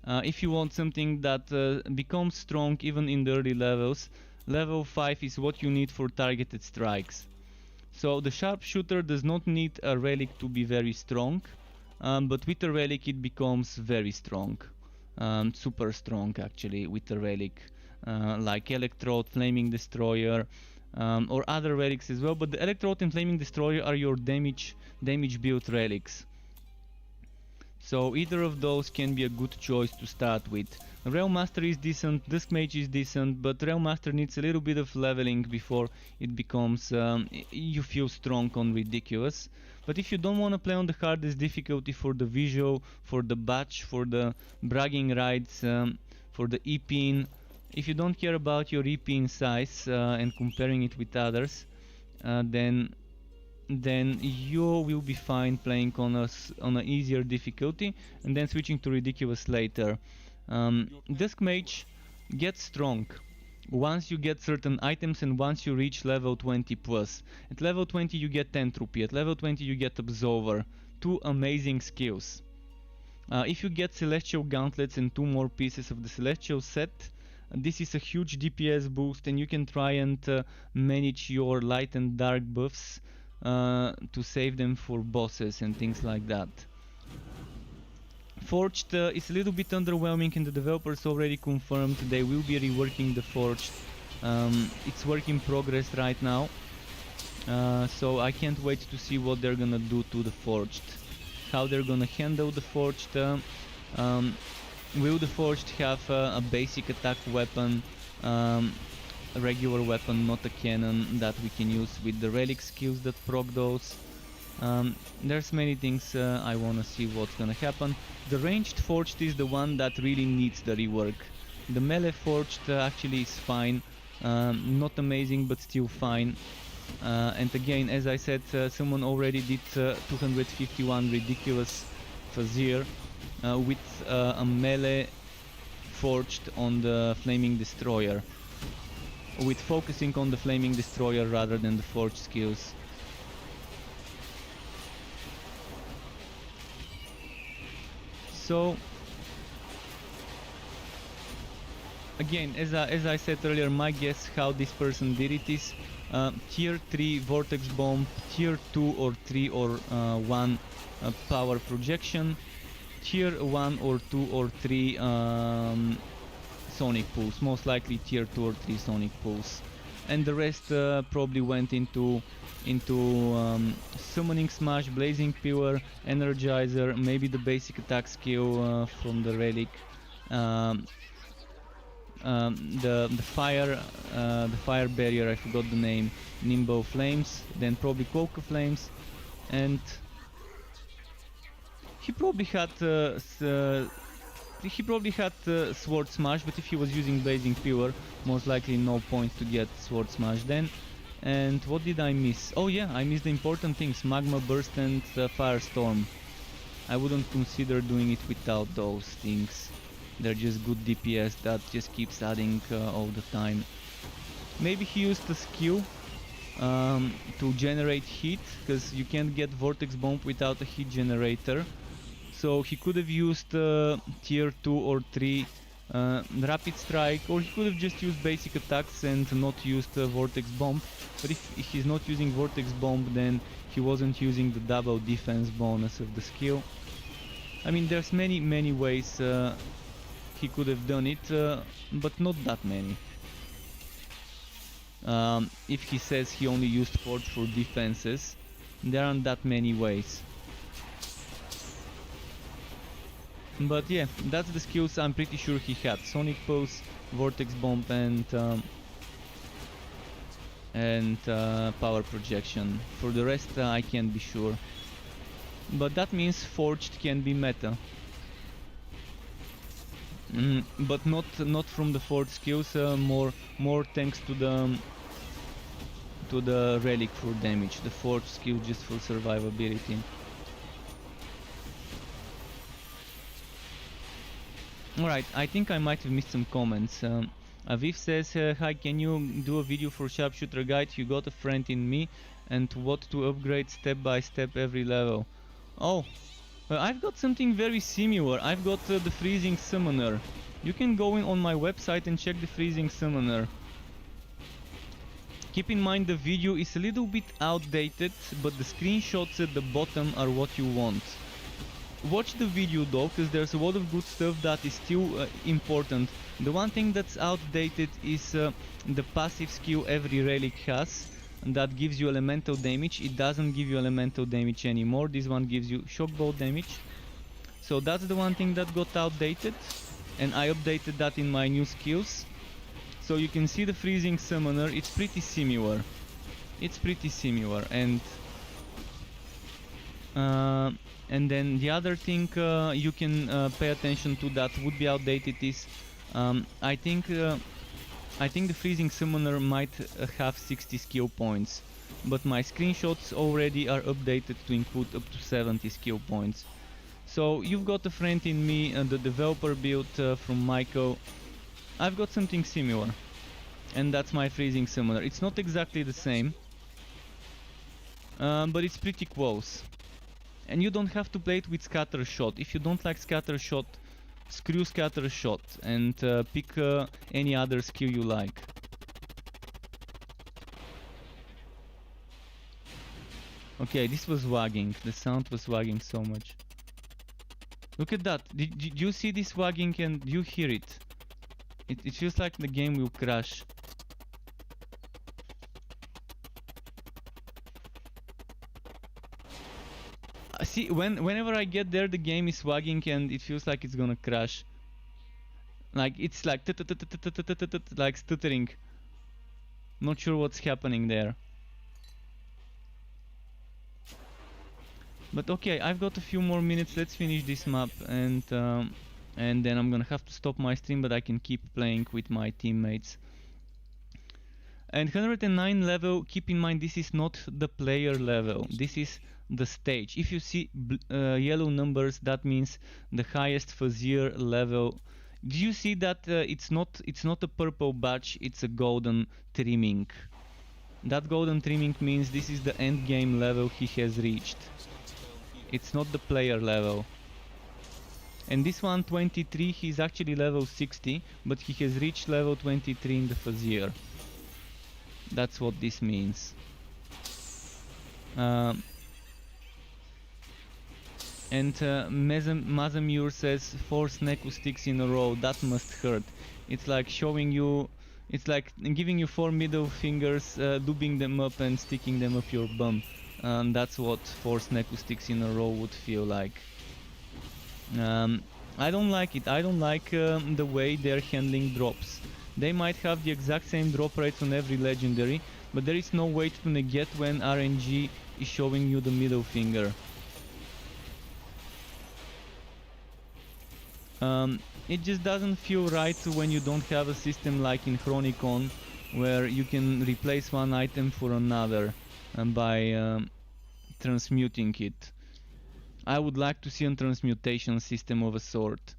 If you want something that becomes strong even in the early levels, level 5 is what you need for targeted strikes. So the sharpshooter does not need a relic to be very strong, but with a relic it becomes very strong. Super strong actually with a relic, like Electrode, Flaming Destroyer, or other relics as well, but the Electrode and Flaming Destroyer are your damage built relics. So either of those can be a good choice to start with. Realm Master is decent, Dusk Mage is decent, but Realm Master needs a little bit of leveling before it becomes, you feel strong on Ridiculous. But if you don't want to play on the hardest difficulty for the visual, for the batch, for the bragging rights, for the EP, if you don't care about your EP in size and comparing it with others, then you will be fine playing on an easier difficulty and then switching to Ridiculous later. Dusk Mage gets strong once you get certain items and once you reach level 20 plus. At level 20 you get Entropy, at level 20 you get Absolver, 2 amazing skills. If you get Celestial Gauntlets and 2 more pieces of the Celestial set, this is a huge DPS boost, and you can try and manage your light and dark buffs to save them for bosses and things like that. Forged is a little bit underwhelming, and the developers already confirmed they will be reworking the Forged. It's work in progress right now, so I can't wait to see what they're gonna do to the Forged, how they're gonna handle the Forged. Will the Forged have a basic attack weapon, a regular weapon, not a cannon, that we can use with the relic skills that proc those? There's many things I wanna see what's gonna happen. The ranged Forged is the one that really needs the rework. The melee Forged actually is fine, not amazing but still fine. And again, as I said, someone already did 251 Ridiculous Fazier with a melee Forged on the Flaming Destroyer, with focusing on the Flaming Destroyer rather than the Forged skills. So again, as I said earlier, my guess how this person did it is tier 3 vortex bomb, tier 2 or 3 or 1 power projection, tier 1 or 2 or 3 sonic pulse, most likely tier 2 or 3 sonic pulse, and the rest probably went into summoning smash, blazing pure, energizer, maybe the basic attack skill from the relic, the fire barrier, I forgot the name, Nimbo Flames, then probably Coca Flames, and he probably had Sword Smash, but if he was using Blazing Pure, most likely no point to get Sword Smash then. And what did I miss? Oh yeah, I missed the important things, Magma Burst and Firestorm. I wouldn't consider doing it without those things. They're just good DPS that just keeps adding all the time. Maybe he used the skill to generate heat, because you can't get Vortex Bomb without a heat generator. So he could have used tier 2 or 3 Rapid Strike, or he could have just used basic attacks and not used Vortex Bomb. But if he's not using Vortex Bomb, then he wasn't using the double defense bonus of the skill. I mean, there's many ways he could have done it, but not that many. If he says he only used Forge for defenses, there aren't that many ways. But yeah, that's the skills I'm pretty sure he had. Sonic Pulse, Vortex Bomb, and Power Projection. For the rest I can't be sure. But that means Forged can be meta. But not from the Forged skills, more thanks to the relic for damage. The Forged skill just for survivability. Alright, I think I might have missed some comments. Aviv says, hi, can you do a video for Sharpshooter Guide? You got a friend in me, and what to upgrade step by step every level. Oh, I've got something very similar. I've got the Freezing Summoner. You can go in on my website and check the Freezing Summoner. Keep in mind the video is a little bit outdated, but the screenshots at the bottom are what you want. Watch the video though, because there's a lot of good stuff that is still important. The one thing that's outdated is the passive skill every relic has, that gives you elemental damage. It doesn't give you elemental damage anymore. This one gives you shock bolt damage. So that's the one thing that got outdated, and I updated that in my new skills. So you can see the Freezing Summoner, it's pretty similar. And then the other thing you can pay attention to that would be outdated is I think the Freezing Summoner might have 60 skill points, but my screenshots already are updated to include up to 70 skill points. So you've got a friend in me, the developer build from Michael. I've got something similar, and that's my Freezing Summoner. It's not exactly the same, but it's pretty close. And you don't have to play it with Scatter Shot. If you don't like Scatter Shot, screw Scatter Shot and pick any other skill you like. Okay, this was wagging. The sound was wagging so much. Look at that. Did you see this wagging and you hear it? It feels like the game will crash. See, whenever I get there, the game is wagging and it feels like it's gonna crash. Like it's like like stuttering. Not sure what's happening there. But okay, I've got a few more minutes. Let's finish this map, and then I'm gonna have to stop my stream, but I can keep playing with my teammates. And 109 level, keep in mind this is not the player level, this is the stage. If you see yellow numbers, that means the highest Fuzzier level. Do you see that it's not a purple badge, it's a golden trimming. That golden trimming means this is the end game level he has reached. It's not the player level. And this one 23, he's actually level 60, but he has reached level 23 in the Fazier. That's what this means. And Mazamur says 4 Sneku sticks in a row, that must hurt. It's like showing you, it's like giving you 4 middle fingers, looping them up and sticking them up your bum. And that's what 4 Sneku sticks in a row would feel like. I don't like it. I don't like the way they're handling drops. They might have the exact same drop rates on every legendary, but there is no way to negate when RNG is showing you the middle finger. It just doesn't feel right when you don't have a system like in Chronicon, where you can replace one item for another by transmuting it. I would like to see a transmutation system of a sort.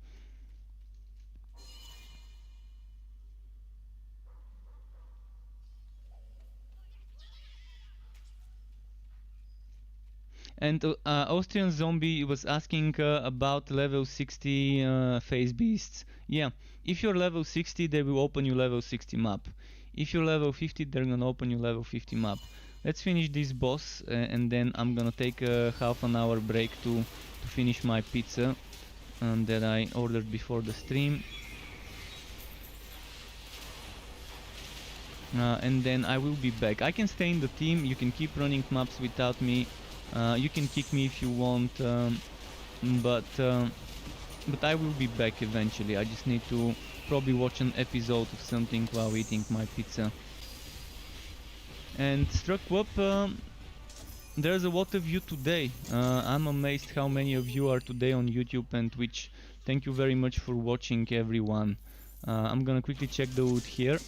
And Austrian Zombie was asking about level 60 phase beasts. Yeah, if you're level 60, they will open you level 60 map. If you're level 50, they're gonna open you level 50 map. Let's finish this boss and then I'm gonna take a half an hour break to finish my pizza that I ordered before the stream. And then I will be back. I can stay in the team, you can keep running maps without me. You can kick me if you want, but I will be back eventually. I just need to probably watch an episode of something while eating my pizza. And Struckwop, there's a lot of you today. I'm amazed how many of you are today on YouTube and Twitch. Thank you very much for watching, everyone. I'm gonna quickly check the loot here.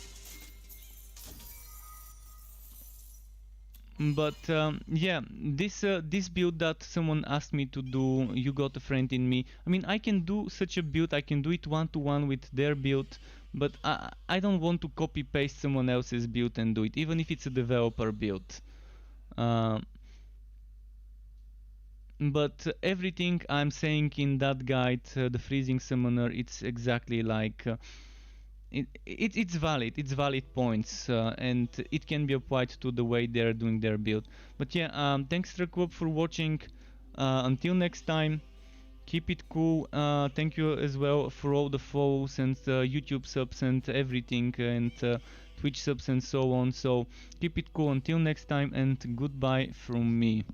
But yeah, this build that someone asked me to do, You Got a Friend in Me. I mean, I can do such a build. I can do it one-to-one with their build, but I don't want to copy-paste someone else's build and do it, even if it's a developer build. But everything I'm saying in that guide, the Freezing Summoner, it's exactly like. It's valid points, and it can be applied to the way they're doing their build. But yeah, thanks Trakub for watching. Until next time, keep it cool. Thank you as well for all the follows and YouTube subs and everything, and Twitch subs and so on. So keep it cool until next time, and goodbye from me.